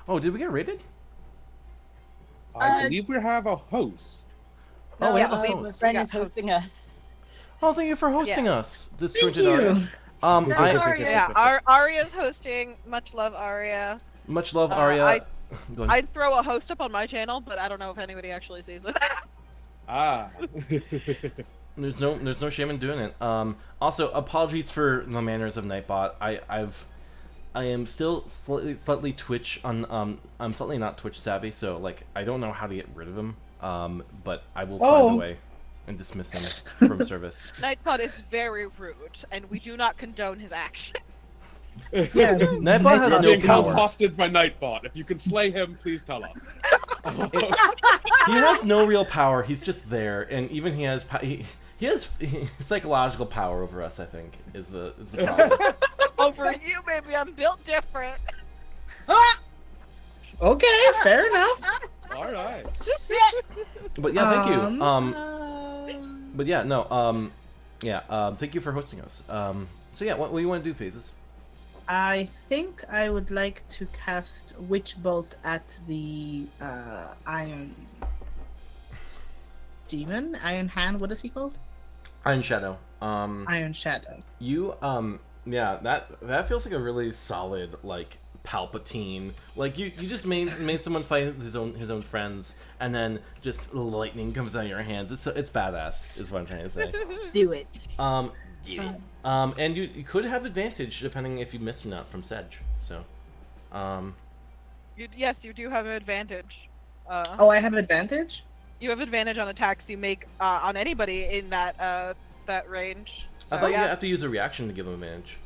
Oh, did we get raided? I believe we have a host. Oh, we yeah, have a wait, host. my friend We is got hosting us. Oh, thank you for hosting us, Thank Disjointed you. Aria. Sorry. Yeah, Aria's hosting. Much love, Aria. Much love, Aria. Go ahead. I'd throw a host up on my channel, but I don't know if anybody actually sees it. There's no shame in doing it. Also, apologies for the manners of Nightbot. I am still slightly Twitch on. I'm slightly not Twitch savvy, so like I don't know how to get rid of him. But I will find a way and dismiss him from service. Nightbot is very rude, and we do not condone his action. Yeah. Nightbot has no Being held power. hostage by Nightbot. If you can slay him, please tell us. He has no real power. He's just there, and even he has he has psychological power over us. I think is the problem. Over you, baby. I'm built different. Okay, fair enough. All right. But yeah, thank you. But yeah, no. Yeah. Thank you for hosting us. So yeah, what do you want to do, Phases? I think I would like to cast Witch Bolt at the Iron Demon, Iron Hand. What is he called? Iron Shadow. Iron Shadow. You yeah, that feels like a really solid like Palpatine. Like you just made someone fight his own friends, and then just lightning comes out of your hands. It's badass. Is what I'm trying to say. Do it. And you could have advantage depending if you missed or not from Sedge. So, Yes, you do have an advantage. Oh, I have advantage? You have advantage on attacks you make on anybody in that range. So, I thought you yeah. have to use a reaction to give them advantage.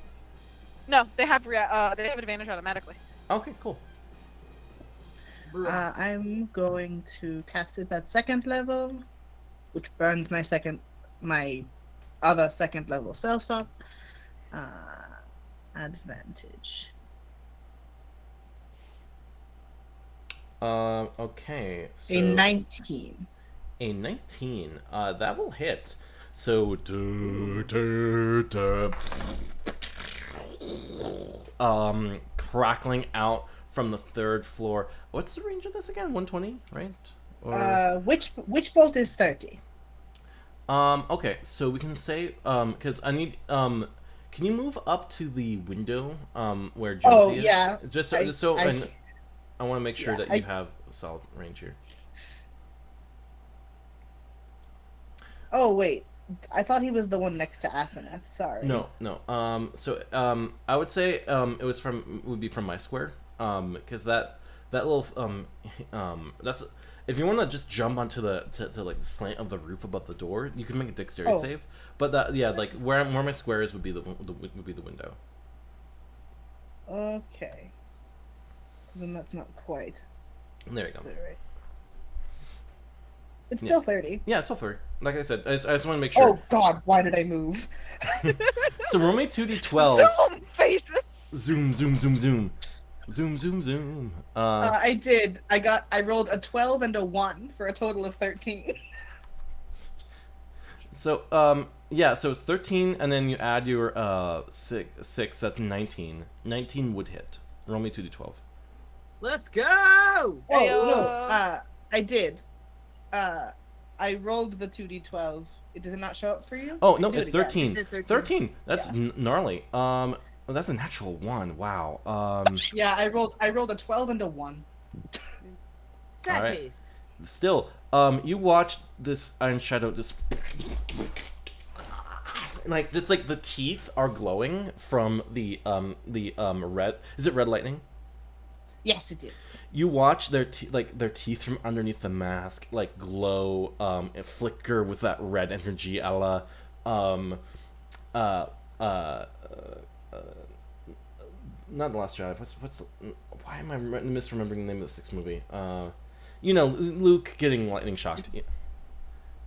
No, they have advantage automatically. Okay, cool. I'm going to cast it at second level, which burns my other second level spell stop. Advantage. Okay. So A 19. A 19. That will hit. So, crackling out from the third floor. What's the range of this again? 120, right? Or... Witch Bolt is 30. Okay, so we can say, because I need, can you move up to the window, where Jonesy is? Yeah. Just so, and I want to make sure that you have a solid range here. Oh, wait. I thought he was the one next to Asenath. Sorry. No. I would say, it would be from my square, because that little, that's, if you want to just jump onto the like the slant of the roof above the door, you can make a dexterity save. But that, yeah, like where my square is would be the window. Okay. So then that's not quite. There you go. Right. It's still 30. Yeah, it's still 30. Like I said, I just want to make sure. Oh God, why did I move? So roll me 2d12. Zoom faces. Zoom, zoom, zoom, zoom. Zoom, zoom, zoom. I did. I rolled a 12 and a 1 for a total of 13. So, yeah, so it's 13, and then you add your, 6, that's 19. 19 would hit. Roll me 2d12. Let's go. Oh, Heyo. no. I did. I rolled the 2d12. Does it not show up for you? Oh, I no, can do it's it again. 13. It says 13. 13! That's Yeah. gnarly. Well, that's a natural 1. Wow. Yeah, I rolled a 12 and a 1. Sad Alright. face. Still, you watched this Iron Shadow just... like, just like the teeth are glowing from the red... Is it red lightning? Yes, it is. You watch their teeth from underneath the mask like glow, and flicker with that red energy, a la, not The Last Jedi. Why am I misremembering the name of the sixth movie? Luke getting lightning shocked.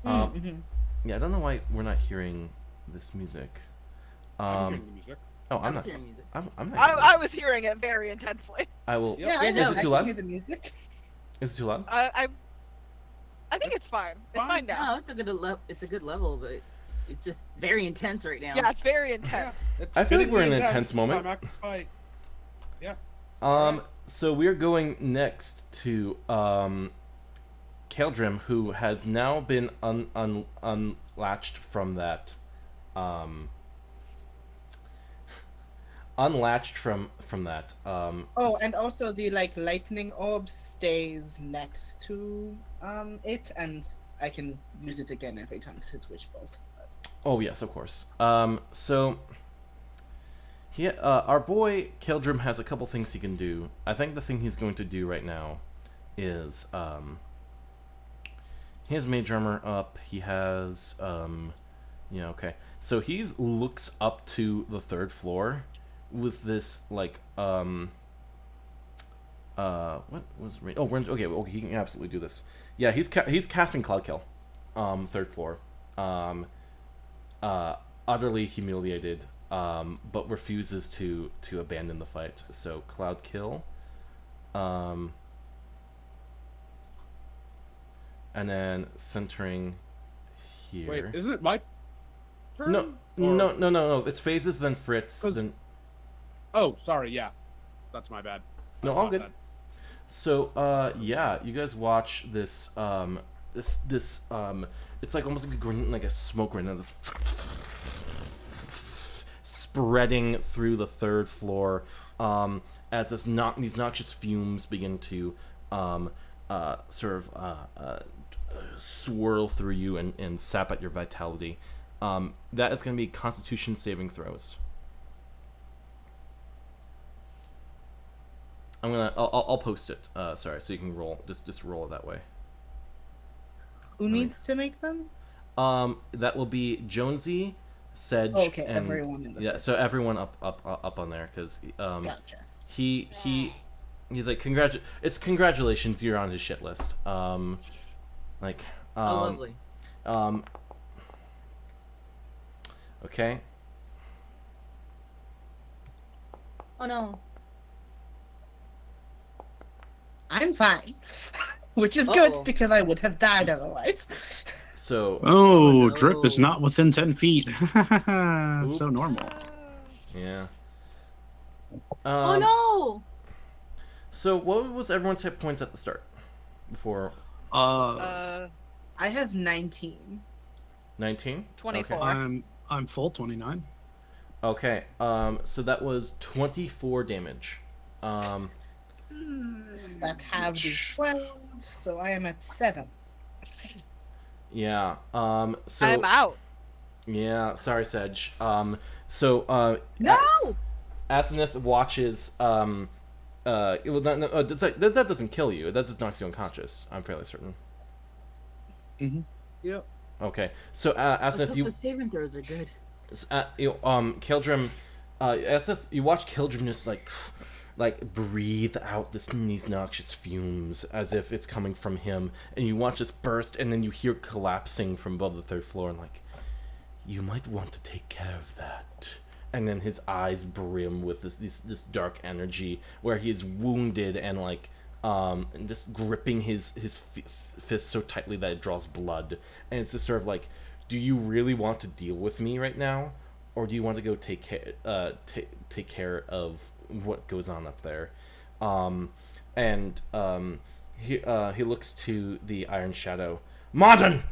Mm-hmm. Yeah, I don't know why we're not hearing this music. I'm hearing the music. Oh, I I'm was not. hearing music. I'm not. I was hearing it very intensely. I will. Yep. Yeah, I Yeah, know. Is it I too can loud? hear the music. Is it too loud? I think it's fine. It's Fine. fine now. No, it's a good level, but it's just very intense right now. Yeah, it's very intense. It's I feel like we're in an intense. intense moment. Climactic fight. So we're going next to Keldrim, who has now been unlatched from that Oh, and also the lightning orb stays next to it, and I can use it again every time because it's Witch Bolt. Oh yes, of course. So our boy Keldrim has a couple things he can do. I think the thing he's going to do right now is he has Mage Armor up. He has okay. So he looks up to the third floor with this what was range? Oh, okay, he can absolutely do this. Yeah, he's casting Cloud Kill, third floor, utterly humiliated, but refuses to abandon the fight. So Cloud Kill, and then centering here. Wait, isn't it my turn? No. It's phases, then Fritz, 'Cause- then. Oh, sorry. Yeah, that's my bad. No, My all good. bad. So, yeah, you guys watch this, it's like almost like like a smoke grenade that's spreading through the third floor, as these noxious fumes begin to, swirl through you and sap at your vitality. That is going to be Constitution saving throws. I'll post it. Sorry, so you can roll. Just roll it that way. Who needs to make them? That will be Jonesy, Sedge, Oh, okay, and everyone in the yeah. circle. So everyone up on there because Gotcha. he's like congratulations, you're on his shit list. Like Oh, lovely. Okay. Oh no. I'm fine. Which is good Uh-oh. because I would have died otherwise. So Oh, no. Drip is not within 10 feet. So Oops. normal. yeah. Oh no. So what was everyone's hit points at the start? Before Uh, I have 19. 19? 24. Okay. I'm full 29. Okay. So that was 24 damage. That halved is 12, so I am at 7. Yeah. So I'm out. yeah. Sorry, Sedge. No. Aseneth watches. Well, that doesn't kill you. That just knocks you unconscious. I'm fairly certain. Mhm. Yep. Okay. So Let's Aseneth, hope you the saving throws are good. Kildrim, Aseneth, you watch Kildrim just like breathe out these noxious fumes as if it's coming from him, and you watch this burst, and then you hear collapsing from above the third floor, and like, you might want to take care of that. And then his eyes brim with this dark energy, where he is wounded and like and just gripping his fist so tightly that it draws blood, and it's just sort of like, do you really want to deal with me right now, or do you want to go take care of what goes on up there? He looks to the Iron Shadow. Martin,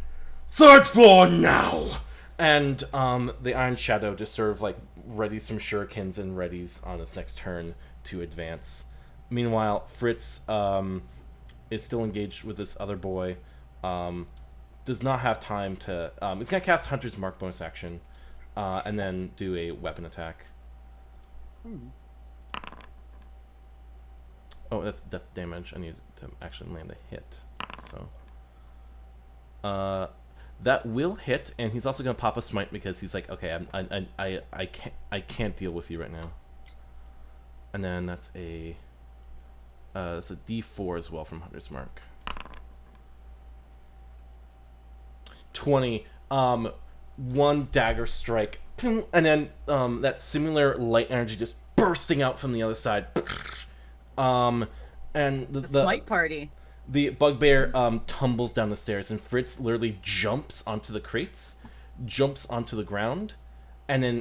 third floor now. And the Iron Shadow just sort of like readies some shurikens and readies on its next turn to advance. Meanwhile, Fritz is still engaged with this other boy. Does not have time to. He's gonna cast Hunter's Mark bonus action, and then do a weapon attack. Oh, that's damage. I need to actually land a hit. So, that will hit, and he's also gonna pop a smite because he's like, okay, I can't deal with you right now. And then that's a D4 as well from Hunter's Mark. 20. One dagger strike, and then that similar light energy just bursting out from the other side. And The smite party. the bugbear tumbles down the stairs, and Fritz literally jumps onto the crates, jumps onto the ground, and then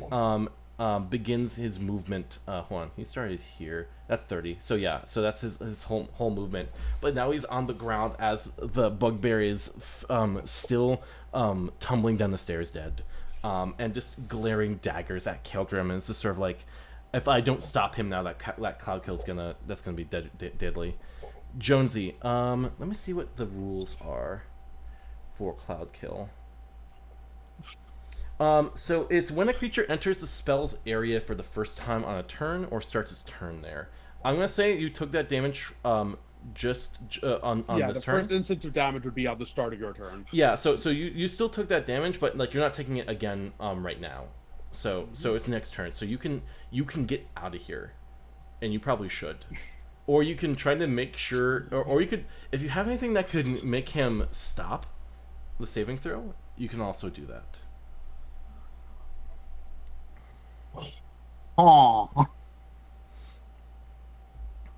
begins his movement. Hold on, he started here. That's 30. So yeah, so that's his whole movement. But now he's on the ground as the bugbear is still tumbling down the stairs, dead, and just glaring daggers at Keldrim. And it's just sort of like, if I don't stop him now, that cloud kill's gonna be deadly. Jonesy, let me see what the rules are for Cloud Kill. So it's when a creature enters the spell's area for the first time on a turn or starts its turn there. I'm gonna say you took that damage just on Yeah, this the turn. first instance of damage would be at the start of your turn. Yeah, so you still took that damage, but like you're not taking it again right now. So it's next turn. So you can get out of here, and you probably should. Or you can try to make sure, or you could, if you have anything that could make him stop the saving throw, you can also do that. Aw.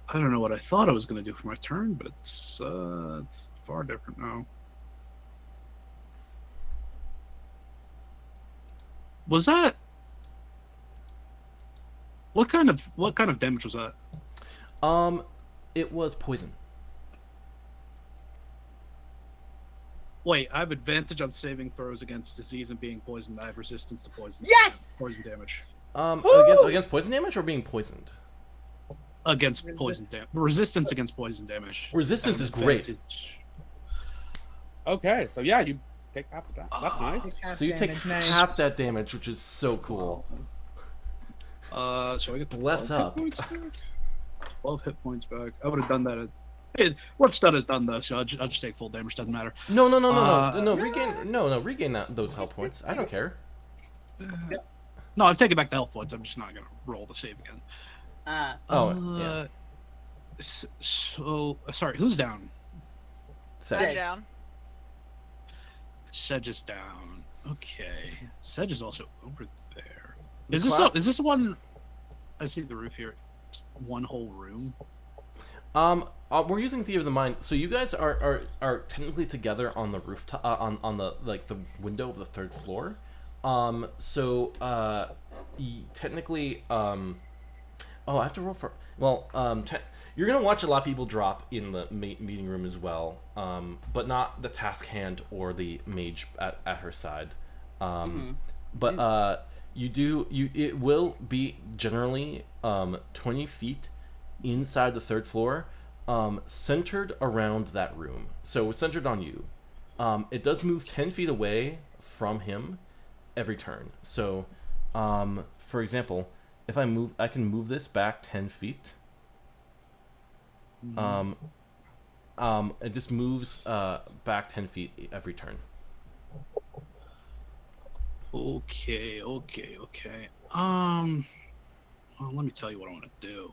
I don't know what I thought I was going to do for my turn, but it's far different now. Was What kind of damage was that? It was poison. Wait, I have advantage on saving throws against disease and being poisoned. I have resistance to poison. Yes! Poison damage. Against poison damage or being poisoned? Against poison damage. Resistance against poison damage. Resistance is great. Advantage. Okay, so yeah, you take half the damage. That's nice. Half So you take damage, nice. half that damage, which is so cool. So I get Bless 12 up. hit points back. 12 hit points back. I would have done that. What's done is done though, so I'll just take full damage. Doesn't matter. No. Regain those health points. I don't care. No, I've taken back the health points. I'm just not gonna roll the save again. Yeah. So sorry, who's down? Sedge. Down. Sedge is down. Okay, Sedge is also over there. The Is this cloud- is this one? I see the roof here. It's one whole room. We're using Theater of the Mind, so you guys are technically together on the rooftop, on the the window of the third floor. Technically, oh, I have to roll for. Well, you're gonna watch a lot of people drop in the meeting room as well, but not the task hand or the mage at her side. But it will be generally 20 feet inside the third floor, centered around that room. So it's centered on you. It does move 10 feet away from him every turn. So, for example, if I can move this back 10 feet. It just moves back 10 feet every turn. Okay. Well, let me tell you what I want to do.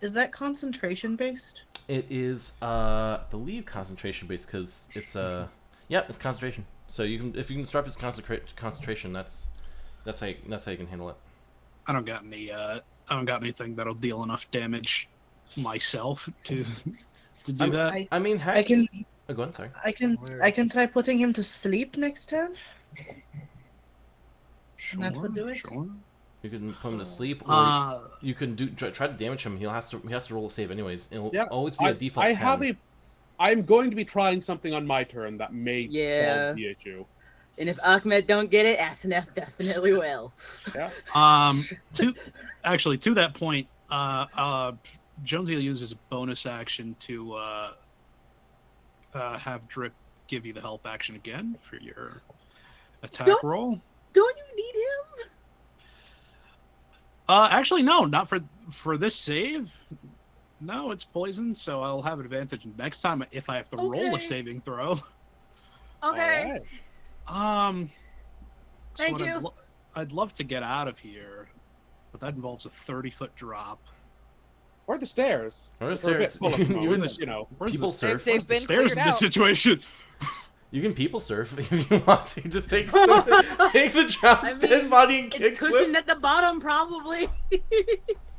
Is that concentration based? It is, I believe, concentration based because it's it's concentration. So if you can disrupt his concentration, that's how you can handle it. I don't got anything that'll deal enough damage myself to do that. I mean, Hex... I can. Oh, go on. Sorry. I can try putting him to sleep next turn. Sure, that's what do it? You can put him to sleep, or you can try to damage him. He has to roll a save anyways. It'll always be a default. 10. I'm going to be trying something on my turn that may solve the issue. And if Ahmed don't get it, Asenath definitely will. Yeah. To that point, Jonesy will use his bonus action to have Drip give you the help action again for your attack roll. Don't you need him? Actually, no, not for this save. No, it's poison, so I'll have advantage next time if I have to roll a saving throw. Okay. Alright. Thank you. I'd love to get out of here, but that involves a 30-foot drop. Or the stairs. Or the They're a bit stairs. full at the moment, You can you know. people surf. They've been Stairs cleared in this out. situation. You can people surf if you want to. Just take the drowned dead body and It's kick cushioned at the bottom, probably.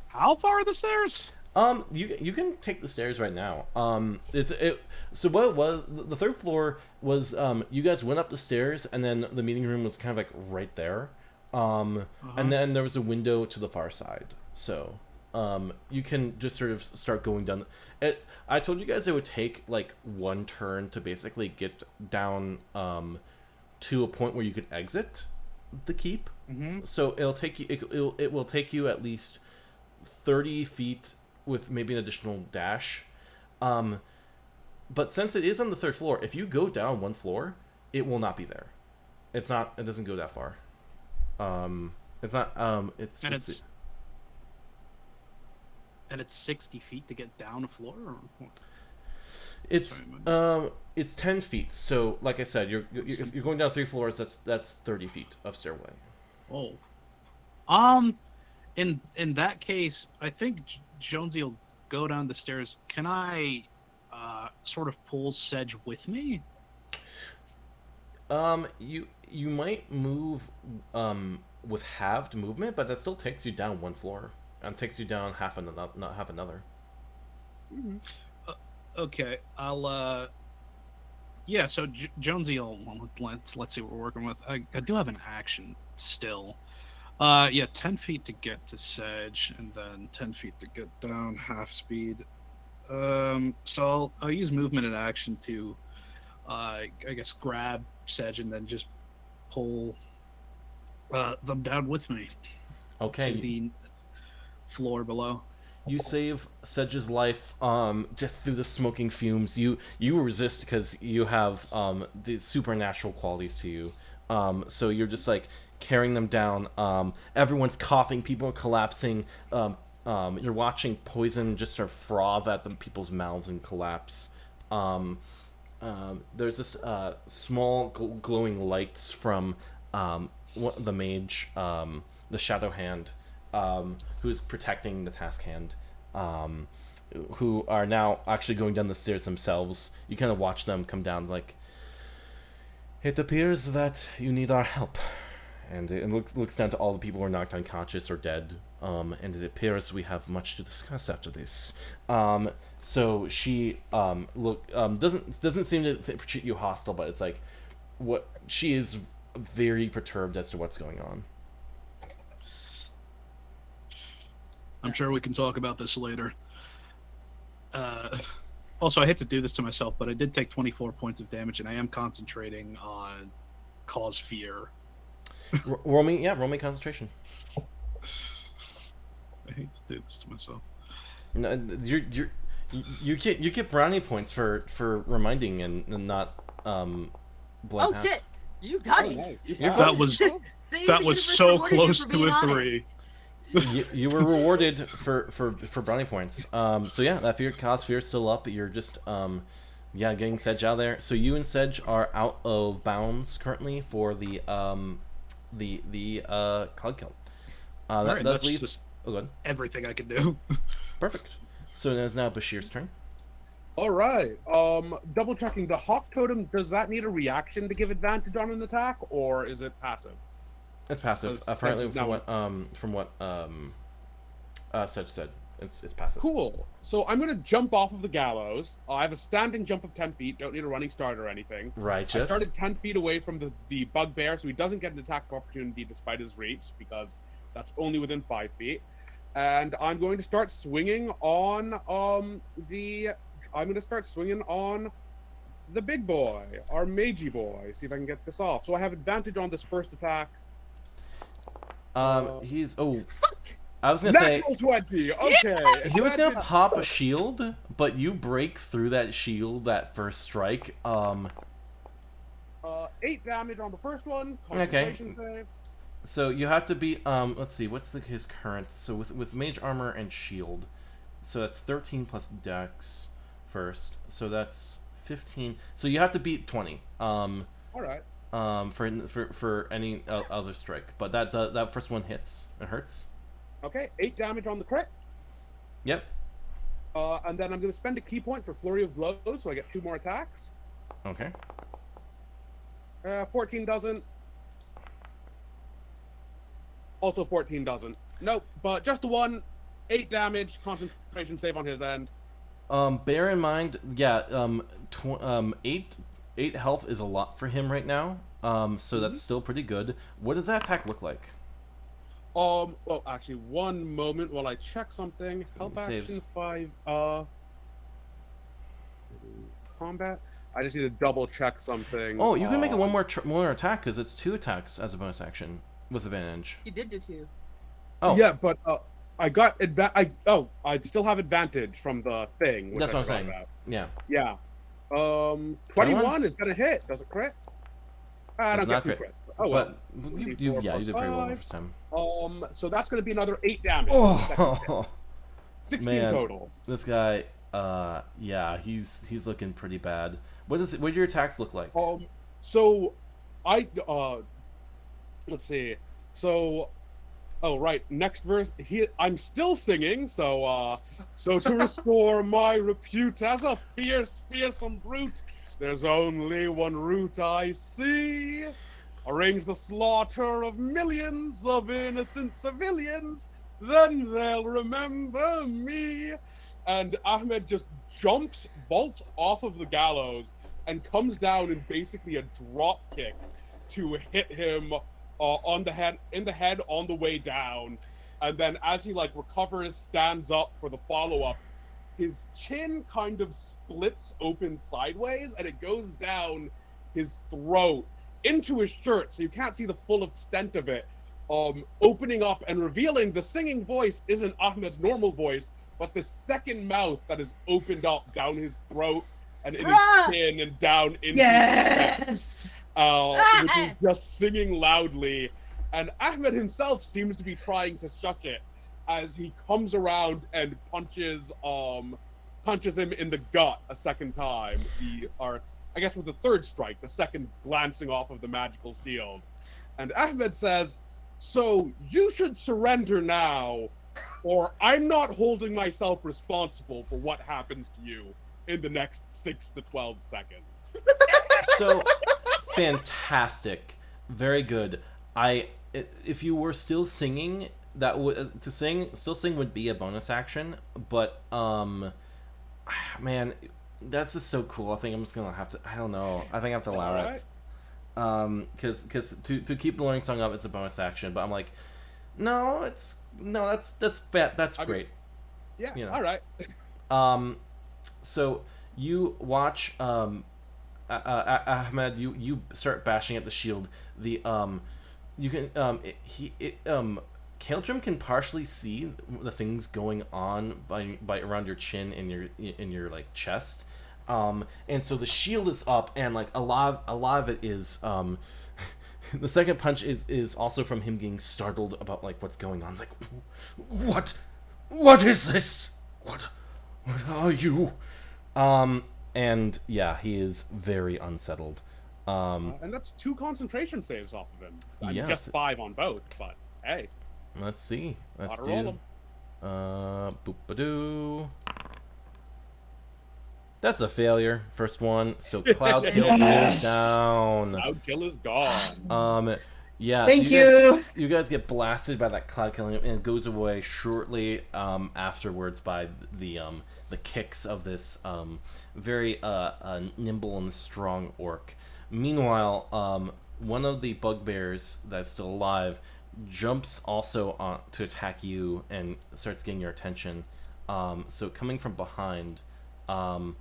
How far are the stairs? You can take the stairs right now. So what it was, the third floor was, you guys went up the stairs, and then the meeting room was kind of like right there. And then there was a window to the far side. So, you can just sort of start going down. I told you guys it would take like one turn to basically get down, to a point where you could exit the keep. So it'll take you. It will take you at least 30 feet with maybe an additional dash. But since it is on the third floor, if you go down one floor, it will not be there. It doesn't go that far. And it's 60 feet to get down a floor? Or... It's 10 feet. So like I said, if you're going down 3 floors, that's 30 feet of stairway. Oh. In that case, I think Jonesy will go down the stairs. Can I sort of pull Sedge with me? You might move with halved movement, but that still takes you down one floor and takes you down half another. Okay, I'll yeah. So Jonesy will let's see what we're working with. I do have an action still. Yeah, 10 feet to get to Sedge, and then 10 feet to get down half speed. So I'll use movement and action to, I guess, grab Sedge and then just pull them down with me Okay. to the floor below. You save Sedge's life just through the smoking fumes. You resist because you have these supernatural qualities to you. So you're just like carrying them down. Everyone's coughing. People are collapsing. You're watching poison just sort of froth at people's mouths and collapse. There's this small glowing lights from the mage, the Shadow Hand, who's protecting the task hand, who are now actually going down the stairs themselves. You kind of watch them come down, like, it appears that you need our help. And it looks down to all the people who are knocked unconscious or dead. And it appears we have much to discuss after this. So she doesn't seem to treat you hostile, but it's like she is very perturbed as to what's going on. I'm sure we can talk about this later. Also, I hate to do this to myself, but I did take 24 points of damage, and I am concentrating on cause fear. Roll me concentration. I hate to do this to myself. No, you get brownie points for reminding and not Oh shit! You got it. Nice. That was See, that the was universe so rewarded you close for to being a 3. honest. you were rewarded for brownie points. So yeah, that cause fear is still up. You're just getting Sedge out of there. So you and Sedge are out of bounds currently for the cloud kill. That Alright, does that's leave. just Oh, good. everything I can do. Perfect. So it is now Bashir's turn. All right. Double checking the Hawk Totem. Does that need a reaction to give advantage on an attack, or is it passive? It's passive. Does- Apparently, does from what Sedge said, it's passive. Cool. So I'm gonna jump off of the gallows. I have a standing jump of 10 feet. Don't need a running start or anything. I Righteous. started 10 feet away from the bugbear, so he doesn't get an attack of opportunity despite his reach, because that's only within 5 feet. And I'm going to start swinging on the big boy, our magey boy. See if I can get this off. So I have advantage on this first attack. He's I was gonna say Natural 20. Okay. he was gonna Advantage- pop a shield, but you break through that shield that first strike. 8 damage on the first one. Okay. Concentration save. So you have to be let's see, what's his current? So with mage armor and shield, so that's 13 plus dex first. So that's 15. So you have to beat 20. All right. For any other strike, but that first one hits. It hurts. Okay. 8 damage on the crit. Yep. And then I'm going to spend a key point for Flurry of Blows, so I get 2 more attacks. Okay. 14 doesn't. Also 14 doesn't. Nope, but just the one. 8 damage, concentration save on his end. Bear in mind, yeah, 8 health is a lot for him right now. So that's still pretty good. What does that attack look like? Well, actually, one moment while I check something. Help Saves. action 5. Combat. I just need to double check something. Oh, you can make it one more attack because it's 2 attacks as a bonus action with advantage. You did do 2. Oh, Yeah, but I got I still have advantage from the thing. Which that's I what I'm forgot saying. about. Yeah. Yeah. 21 is gonna hit. Does it crit? I Does don't get not 2 crit. crits. Oh well. But you 4 did plus pretty well the 5. first time. So that's gonna be another 8 damage. on the second hit. Oh, 16 man. total. this guy, yeah, he's looking pretty bad. What do your attacks look like? So I let's see. So oh right, next verse I'm still singing, so to restore my repute as a fearsome brute, there's only one route I see. Arrange the slaughter of millions of innocent civilians, then they'll remember me. And Ahmed just vaults off of the gallows and comes down in basically a drop kick to hit him on the head, in the head on the way down, and then as he like recovers, stands up for the follow up. His chin kind of splits open sideways, and it goes down his throat into his shirt, so you can't see the full extent of it. Opening up and revealing the singing voice isn't Ahmed's normal voice, but the second mouth that is opened up down his throat and in his chin and down into Yes. which is just singing loudly. And Ahmed himself seems to be trying to shut it as he comes around and punches him in the gut a second time. I guess with the third strike, the second glancing off of the magical shield. And Ahmed says, "So you should surrender now, or I'm not holding myself responsible for what happens to you in the next 6 to 12 seconds." So fantastic, very good. If you were still singing, that would still sing would be a bonus action, but man, that's just so cool. I think I'm just gonna have to. I don't know. I think I have to allow it. Because to keep the learning song up, it's a bonus action. But I'm like, that's great. Yeah. You know. All right. So you watch Ahmed. You start bashing at the shield. You can Kaldrim can partially see the things going on by around your chin and your like chest. And so the shield is up, and like a lot of it is the second punch is also from him getting startled about like what's going on. Like, what is this? What are you? And yeah, he is very unsettled. And that's 2 concentration saves off of him. I mean, just 5 on both, but hey. Let's see. Let's Gotta roll do. 'em. Boop-a-doo. That's a failure. First one. So Cloud Kill Yes! is down. Cloud Kill is gone. Yeah. Thank so you guys get blasted by that Cloud Killing, and it goes away shortly afterwards by the kicks of this very nimble and strong orc. Meanwhile, one of the bugbears that's still alive jumps also on to attack you and starts getting your attention. So coming from behind, it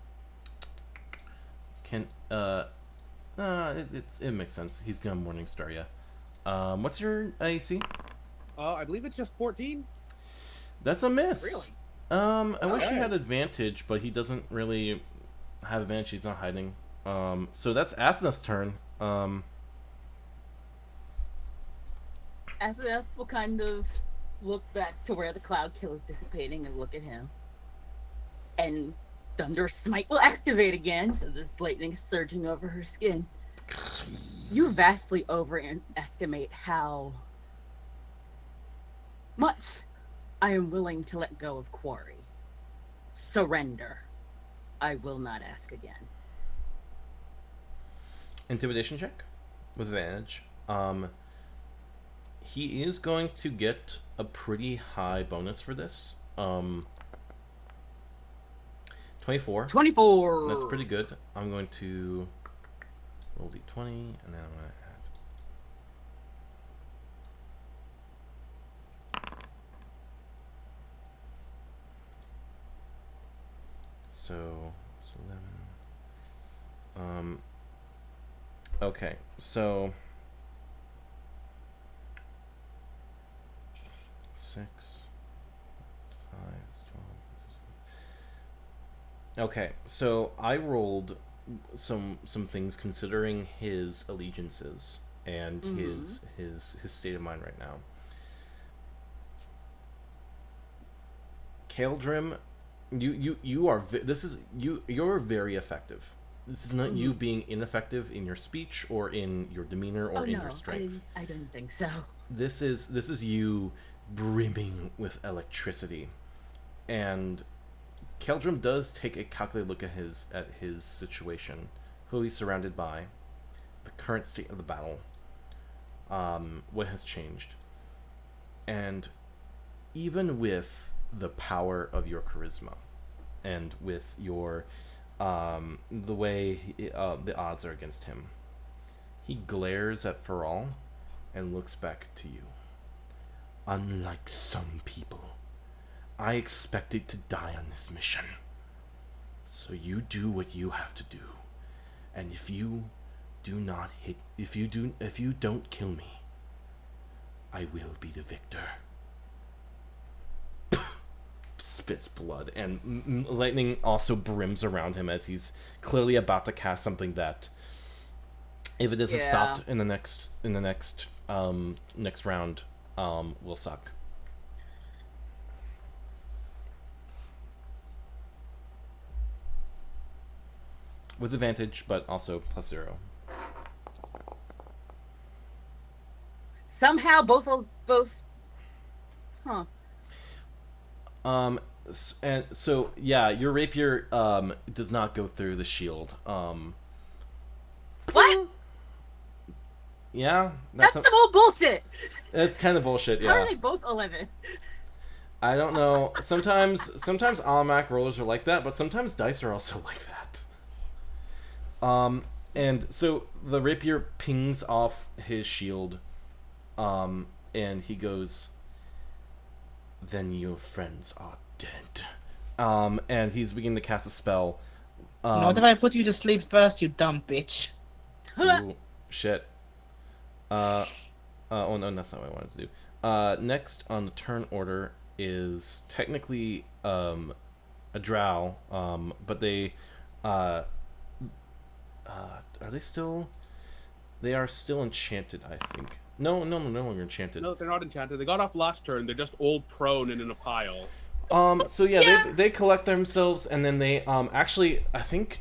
makes sense. He's gonna Morningstar you. What's your AC? I believe it's just 14. That's a miss. Really? I wish he Okay. had advantage, but he doesn't really have advantage. He's not hiding. So that's Asna's turn. Aseneth will kind of look back to where the cloud kill is dissipating and look at him. And Thunder Smite will activate again, so this lightning is surging over her skin. You vastly overestimate how much I am willing to let go of Quarry. Surrender. I will not ask again. Intimidation check with advantage. He is going to get a pretty high bonus for this. 24. 24! That's pretty good. I'm going to roll d20, and then I'm going to add. So then, okay, so 6, 5, 12. Okay, so I rolled some things considering his allegiances and his state of mind right now. Kaldrim, you are you're very effective. This is not you being ineffective in your speech or in your demeanor or in your strength. I don't think so. This is you brimming with electricity, and Kaldrim does take a calculated look at his situation, who he's surrounded by, the current state of the battle, what has changed, and even with the power of your charisma, and with your the way the odds are against him, he glares at Feral, and looks back to you. Unlike some people, I expected to die on this mission. So you do what you have to do. And if you don't kill me, I will be the victor. Spits blood, and lightning also brims around him as he's clearly about to cast something that, if it isn't stopped in the next round, will suck. With advantage, but also +0. Somehow both. Huh. And so yeah, your rapier does not go through the shield. What? Yeah, That's some old bullshit. That's kind of bullshit. Yeah. How are they both 11? I don't know. Sometimes Almanac rollers are like that, but sometimes dice are also like that. And so the rapier pings off his shield, and he goes, "Then your friends are dead." And he's beginning to cast a spell. Not if I put you to sleep first, you dumb bitch. Ooh, shit. Oh no, that's not what I wanted to do. Next on the turn order is technically a drow, but they are they still? They are still enchanted, I think. No longer enchanted. No, they're not enchanted. They got off last turn. They're just all prone and in a pile. So yeah, they collect themselves, and then they actually, I think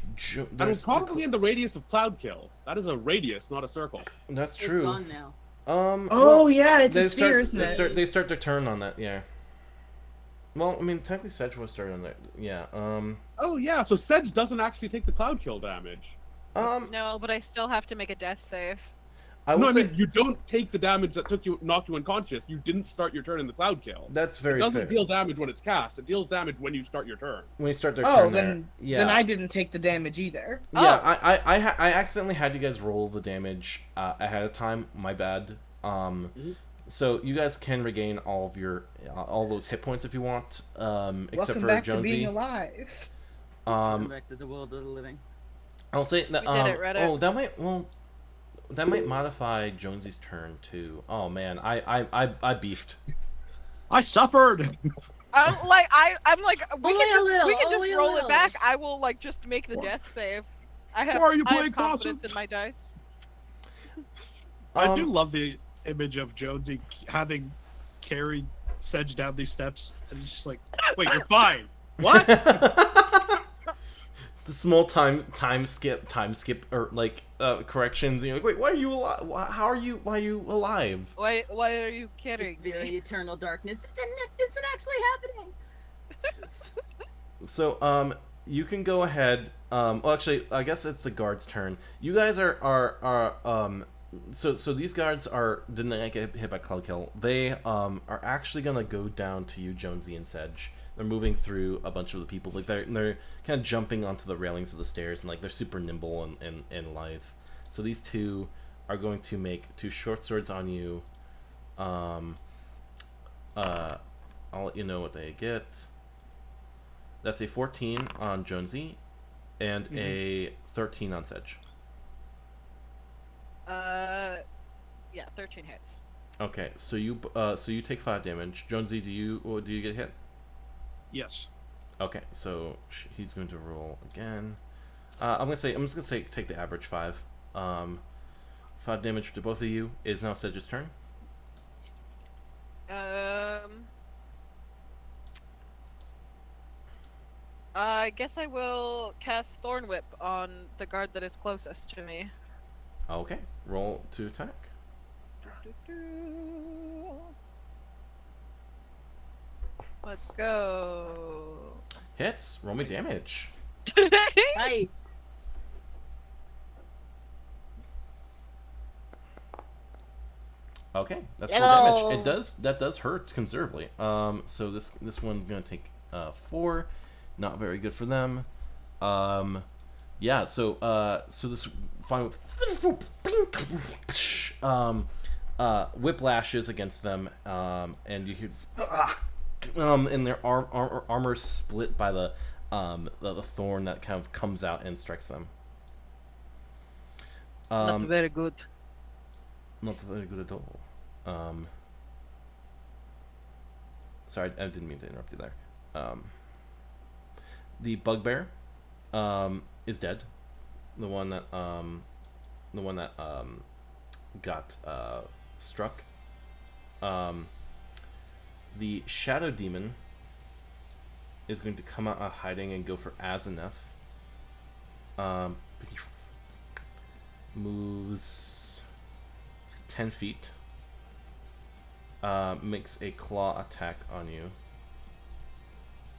Probably in the radius of Cloudkill. That is a radius, not a circle. That's It's true. gone now. Oh yeah, it's a sphere, isn't it? They start their turn on that, yeah. Well, I mean, technically Sedge was started on that, yeah. Oh yeah, so Sedge doesn't actually take the Cloudkill damage. No, but I still have to make a death save. I No, will I say mean you don't take the damage that knocked you unconscious. You didn't start your turn in the Cloudkill. that's very It doesn't fair. deal damage when it's cast. It deals damage when you start your turn. When you start their Oh, turn then there. Yeah. then I didn't take the damage either. Yeah, I accidentally had you guys roll the damage ahead of time. My bad. So you guys can regain all of your all those hit points if you want. Except Welcome for back Jonesy. to being alive. Welcome back to the world of the living. I'll say that. We did it, Reddit. Oh, that might modify Jonesy's turn too. Oh man, I beefed. I suffered. I'm like we Only a can little, just only a roll it little. back. I will like just make the death save. I have Why are you I have playing confidence possum? in my dice. I do love the image of Jonesy having carried Sedge down these steps, and it's just like, wait, you're fine. What? The small time skip or like corrections. And you're like, wait, why are you alive? Why are you alive? Why are you kidding It's the me? eternal darkness. Isn't actually happening. So you can go ahead. Well, actually, I guess it's the guard's turn. You guys are so these guards didn't get hit by Cloudkill. They are actually gonna go down to you, Jonesy and Sedge. They're moving through a bunch of the people. Like they're kind of jumping onto the railings of the stairs, and like they're super nimble and live. So these two are going to make 2 short swords on you. I'll let you know what they get. That's a 14 on Jonesy, and a 13 on Sedge. Yeah, 13 hits. Okay, so you take 5 damage. Jonesy, do you get hit? Yes. Okay, so he's going to roll again. I'm just gonna say take the average 5. 5 damage to both of you. It is now Sedge's turn. I guess I will cast Thorn Whip on the guard that is closest to me. Okay, roll to attack. Let's go. Hits. Roll me damage. Nice. Okay, that's full damage. That does hurt considerably. So this one's gonna take 4. Not very good for them. Yeah. So this final whiplashes against them, and you hear this, and their armor split by the thorn that kind of comes out and strikes them. Not very good. Not very good at all. Sorry, I didn't mean to interrupt you there. The bugbear is dead. The one that got struck. The shadow demon is going to come out of hiding and go for Azeneth. He moves 10 feet. Makes a claw attack on you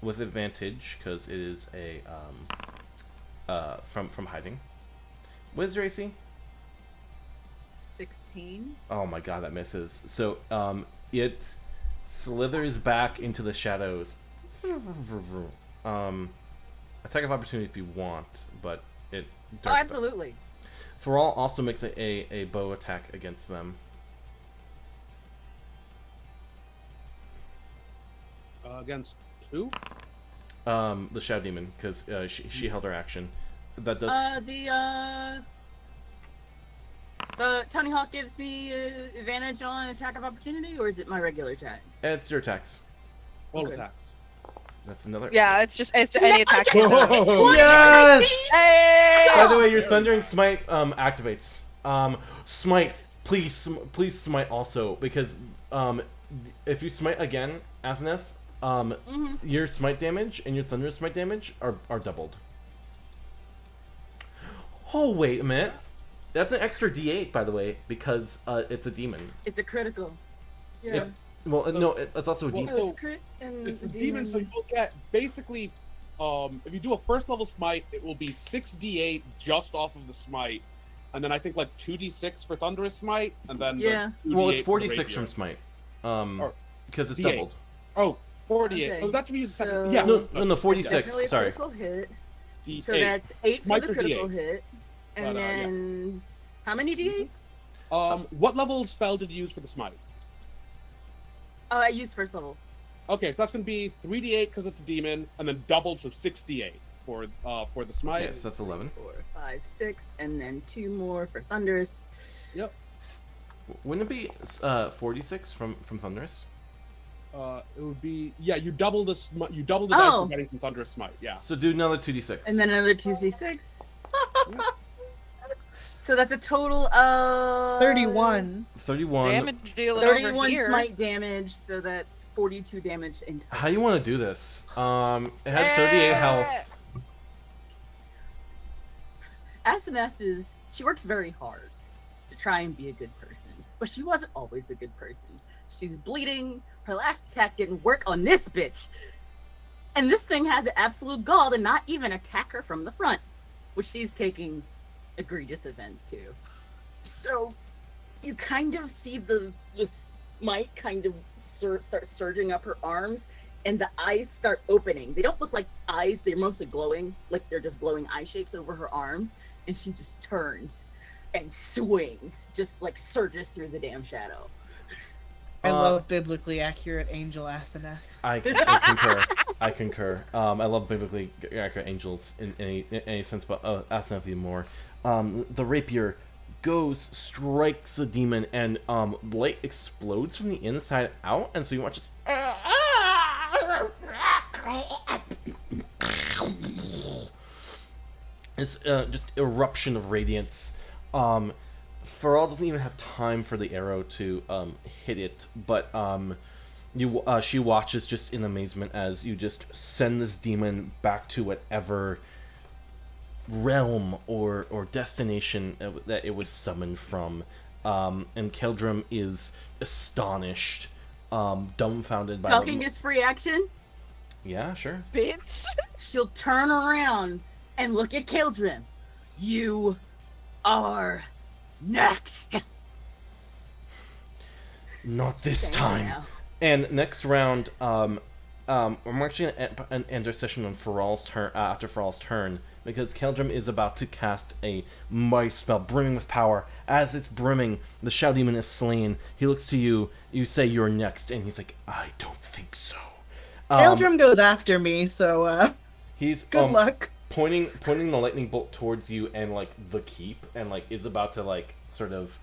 with advantage because it is a from hiding. What is your AC? 16. Oh my god, that misses. So it slithers back into the shadows. Attack of opportunity if you want, but it. Oh, absolutely. Feral also makes a bow attack against them. Against who? The shadow demon, because she held her action. That does. The Tony Hawk gives me advantage on attack of opportunity, or is it my regular attack? It's your attacks. All Okay. attacks. That's another. Yeah, it's any attack. Yes. Hey! By the way, your Thundering Smite activates. Smite, please smite also, because if you smite again, Azeneth, your smite damage and your Thunderous Smite damage are doubled. Oh wait a minute, that's an extra D8 by the way, because it's a demon. It's a critical. Yeah. It's no, it's also a Well, demon. so- it's crit and It's a demon, so you'll get basically, if you do a first level smite, it will be 6d8 just off of the smite, and then I think like 2d6 for Thunderous Smite, and then Yeah. Well, it's 2d8 for 46 Rapier. from smite, Or because it's D8. doubled. Oh, 48. Okay. Oh, that should be the second. So- Yeah. No, 46. definitely a Sorry. critical hit. D8. So that's 8 for Smite the or critical D8? hit, and But, yeah. then how many d8s? What level spell did you use for the smite? Oh, I used first level. Okay, so that's gonna be 3d8 because it's a demon, and then doubled, so 6d8 for the smite. Yes, that's 11. 4, 5, 6, and then 2 more for thunderous. Yep. Wouldn't it be 46 from Thunderous? It would be you double the dice Oh. you're getting from Thunderous Smite. Yeah. So do another 2d6. And then another 2c6. So that's a total of 31. 31. Damage dealing over 31 here. smite damage, so that's 42 damage in total. How you want to do this? It had 38 health. Aseneth she works very hard to try and be a good person, but she wasn't always a good person. She's bleeding. Her last attack didn't work on this bitch. And this thing had the absolute gall to not even attack her from the front, which she's taking egregious offense to. So you kind of see the smite kind of start surging up her arms, and the eyes start opening. They don't look like eyes, they're mostly glowing, like they're just glowing eye shapes over her arms, and she just turns and swings, just like surges through the damn shadow. I love biblically accurate angel Aseneth. I concur. I concur. I love biblically accurate angels in any sense, but Aseneth even more. The rapier goes, strikes the demon, and light explodes from the inside out, and so you watch this. It's just eruption of radiance. Feral doesn't even have time for the arrow to hit it, but she watches just in amazement as you just send this demon back to whatever realm or destination that it was summoned from. And Keldrum is astonished, dumbfounded by Talking is free action. Yeah, sure. Bitch. She'll turn around and look at Keldrum. You are next. Not this Stand time. now. And next round, I'm actually gonna end our session on Feral's turn. After Feral's turn, because Keldrum is about to cast a mighty spell brimming with power. As it's brimming, the Shadow Demon is slain. He looks to you. You say you're next, and he's like, I don't think so. Keldrum goes after me, so He's good luck. pointing the lightning bolt towards you and like the keep, and like is about to like sort of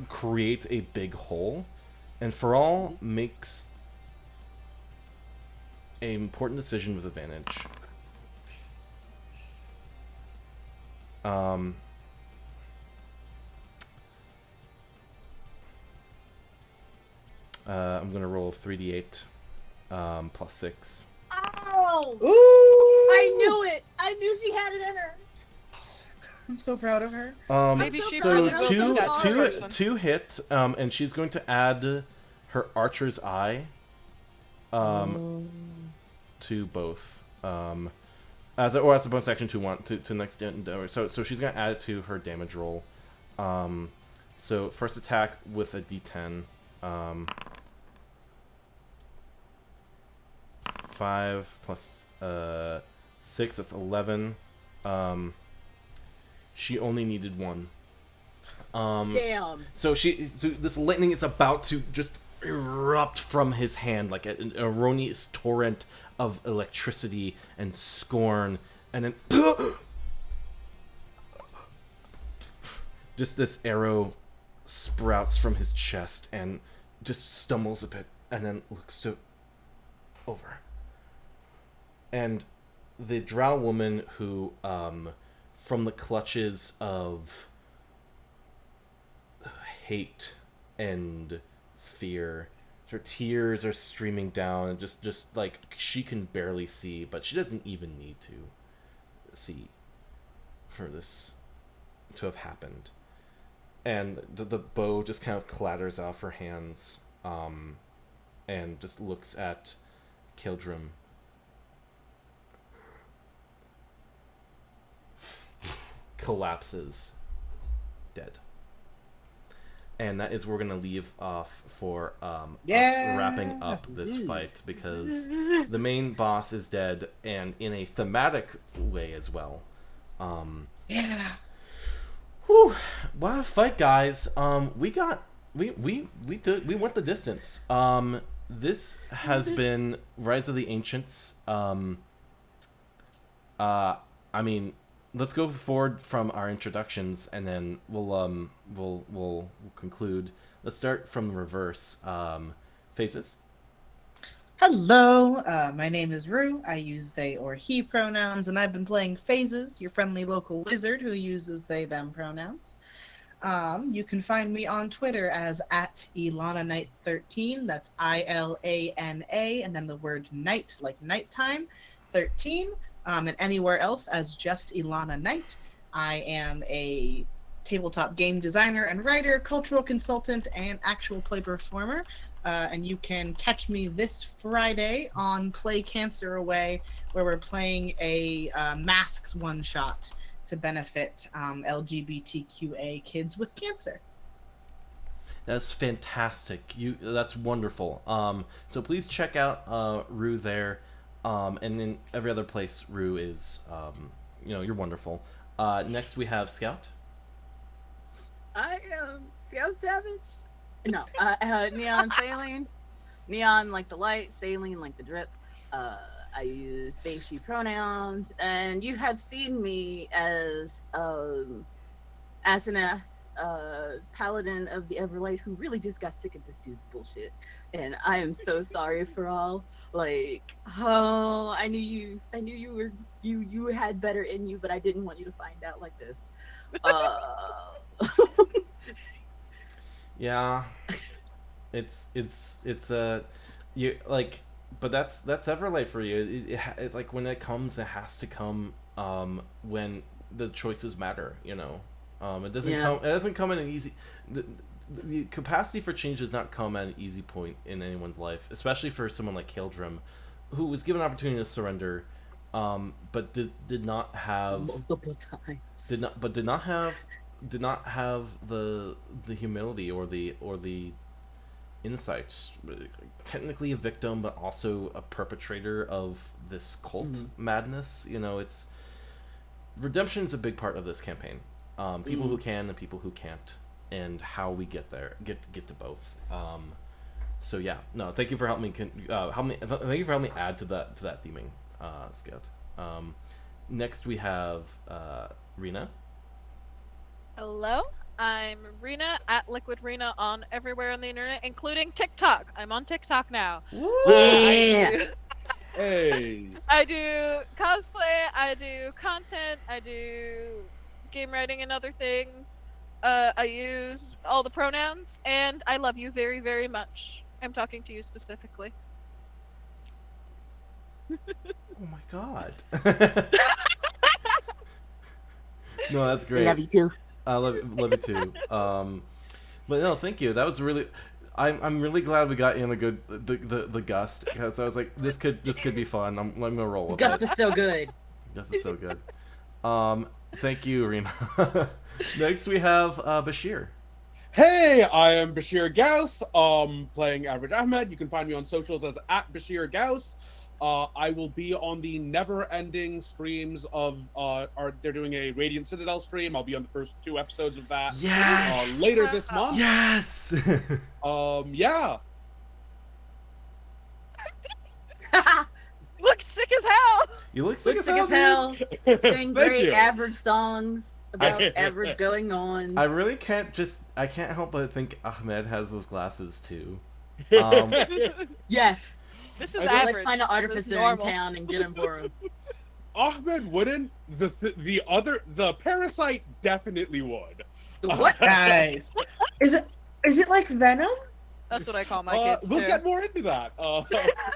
create a big hole, and Faral makes an important decision with advantage. I'm gonna roll 3d8 plus 6. Oh! Ooh! I knew it! I knew she had it in her! I'm so proud of her. Maybe she So probably knows that person. two hit, and she's going to add her Archer's Eye to both. As a bonus action to next endeavor. So she's gonna add it to her damage roll. So first attack with a D10. 5 plus 6, that's 11. She only needed 1. Damn. So this lightning is about to just erupt from his hand like an erroneous torrent of electricity and scorn, and then just this arrow sprouts from his chest and just stumbles a bit, and then looks over. And the drow woman who, from the clutches of hate and fear, her tears are streaming down, and just like she can barely see, but she doesn't even need to see for this to have happened. And the bow just kind of clatters off her hands, and just looks at Keldrum. Collapses, dead. And that is where we're gonna leave off for us wrapping up this fight, because the main boss is dead, and in a thematic way as well. Yeah. Whew, what a fight, guys. We went the distance. This has been Rise of the Ancients. I mean, let's go forward from our introductions, and then we'll conclude. Let's start from the reverse. Phases. Hello, my name is Rue. I use they or he pronouns, and I've been playing Phases, your friendly local wizard who uses they them pronouns. You can find me on Twitter as @IlanaKnight13. That's ILANA, and then the word night, like nighttime, 13. And anywhere else as just Ilana Knight. I am a tabletop game designer and writer, cultural consultant, and actual play performer. And you can catch me this Friday on Play Cancer Away, where we're playing a masks one-shot to benefit LGBTQA kids with cancer. That's fantastic. That's wonderful. So please check out Rue there. And in every other place, Rue is, you're wonderful. Next we have Scout. I am Scout Savage. No, Neon Saline. Neon like the light, Saline like the drip. I use they, she pronouns, and you have seen me as Asenath, Paladin of the Everlight, who really just got sick of this dude's bullshit. And I am so sorry for all. Like, oh, I knew you had better in you, but I didn't want you to find out like this. Yeah, it's you like, but that's Everlight for you. It like when it comes, it has to come when the choices matter. It doesn't come in an easy. The capacity for change does not come at an easy point in anyone's life, especially for someone like Keldrum, who was given an opportunity to surrender, but did not have multiple times. Did not have the humility or the insight. Technically a victim, but also a perpetrator of this cult madness. You know, it's redemption is a big part of this campaign. People who can and people who can't, and how we get there, get to both. So yeah, no, thank you for helping me. Thank you for helping me add to that theming, Scout. Next we have Rena. Hello, I'm Rena at Liquid Rena on everywhere on the internet, including TikTok. I'm on TikTok now. Yeah. Hey. I do cosplay, I do content, I do game writing and other things. I use all the pronouns, and I love you very, very much. I'm talking to you specifically. Oh my god. No, that's great. Love you too. I love you too. But no, thank you. That was really. I'm really glad we got in the Gust, because I was like, this could be fun. I'm gonna roll with Gust it. is so good. Gust is so good. Thank you, Rena. Next we have Bashir. Hey, I am Bashir Gauss, playing Average Ahmed. You can find me on socials as @Bashir Gauss. I will be on the never-ending streams of they're doing a Radiant Citadel stream. I'll be on the first 2 episodes of that Yes! later this month. Yes. Yeah. Look sick as hell! You look sick Looks as sick as hell. hell. Dude. Sing Thank great you. average songs about average going on. I really can't help but think Ahmed has those glasses too. Yes. This is Okay, average. Let's find an This is artificer in normal. town and get him for him. Ahmed wouldn't. The Parasite definitely would. What? Guys, is it like Venom? That's what I call my kids We'll too. get more into that.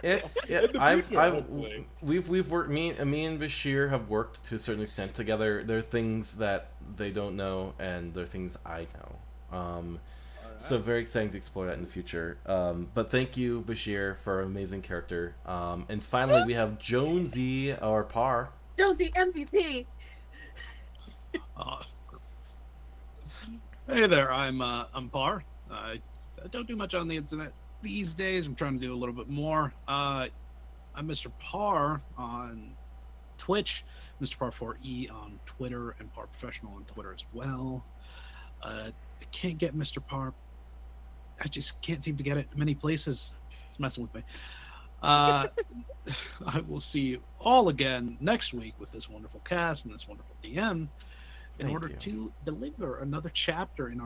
It's In the I've future, hopefully. we've worked, me and Bashir have worked to a certain extent together. There are things that they don't know, and there are things I know. So very exciting to explore that in the future. But thank you, Bashir, for an amazing character. And finally we have Jonesy, or Par. Jonesy MVP. Hey there, I'm Par. I don't do much on the internet these days. I'm trying to do a little bit more. I'm Mr. Par on Twitch, Mr. Par 4E on Twitter, and Par Professional on Twitter as well. I can't get Mr. Par. I just can't seem to get it in many places. It's messing with me. I will see you all again next week with this wonderful cast and this wonderful DM in Thank order you. to deliver another chapter in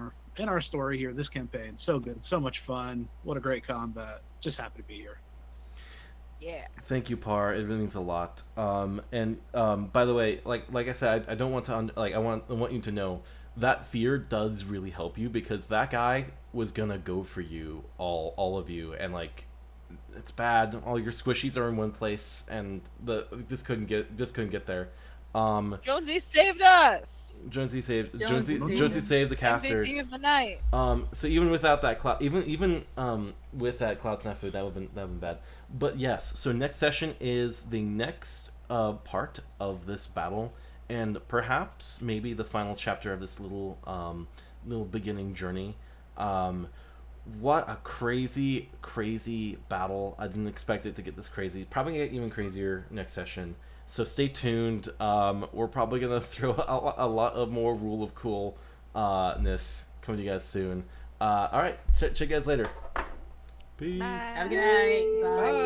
our story here, this campaign. So good, so much fun. What a great combat. Just happy to be here. Yeah. Thank you, Par. It really means a lot. And by the way, like I said, I don't want to I want you to know that fear does really help you, because that guy was gonna go for you, all of you, and like, it's bad. All your squishies are in one place, and just couldn't get there. Jonesy saved us. Jonesy saved Jonesy Jonesy saved the casters. MVP of the night. So even without that cloud, even with that cloud snafu, that would have been bad. But yes, so next session is the next part of this battle, and perhaps maybe the final chapter of this little beginning journey. What a crazy battle! I didn't expect it to get this crazy. Probably get even crazier next session. So stay tuned. We're probably gonna throw a lot of more Rule of Coolness coming to you guys soon. All right, check you guys later. Peace. Bye. Have a good night. Bye. Bye.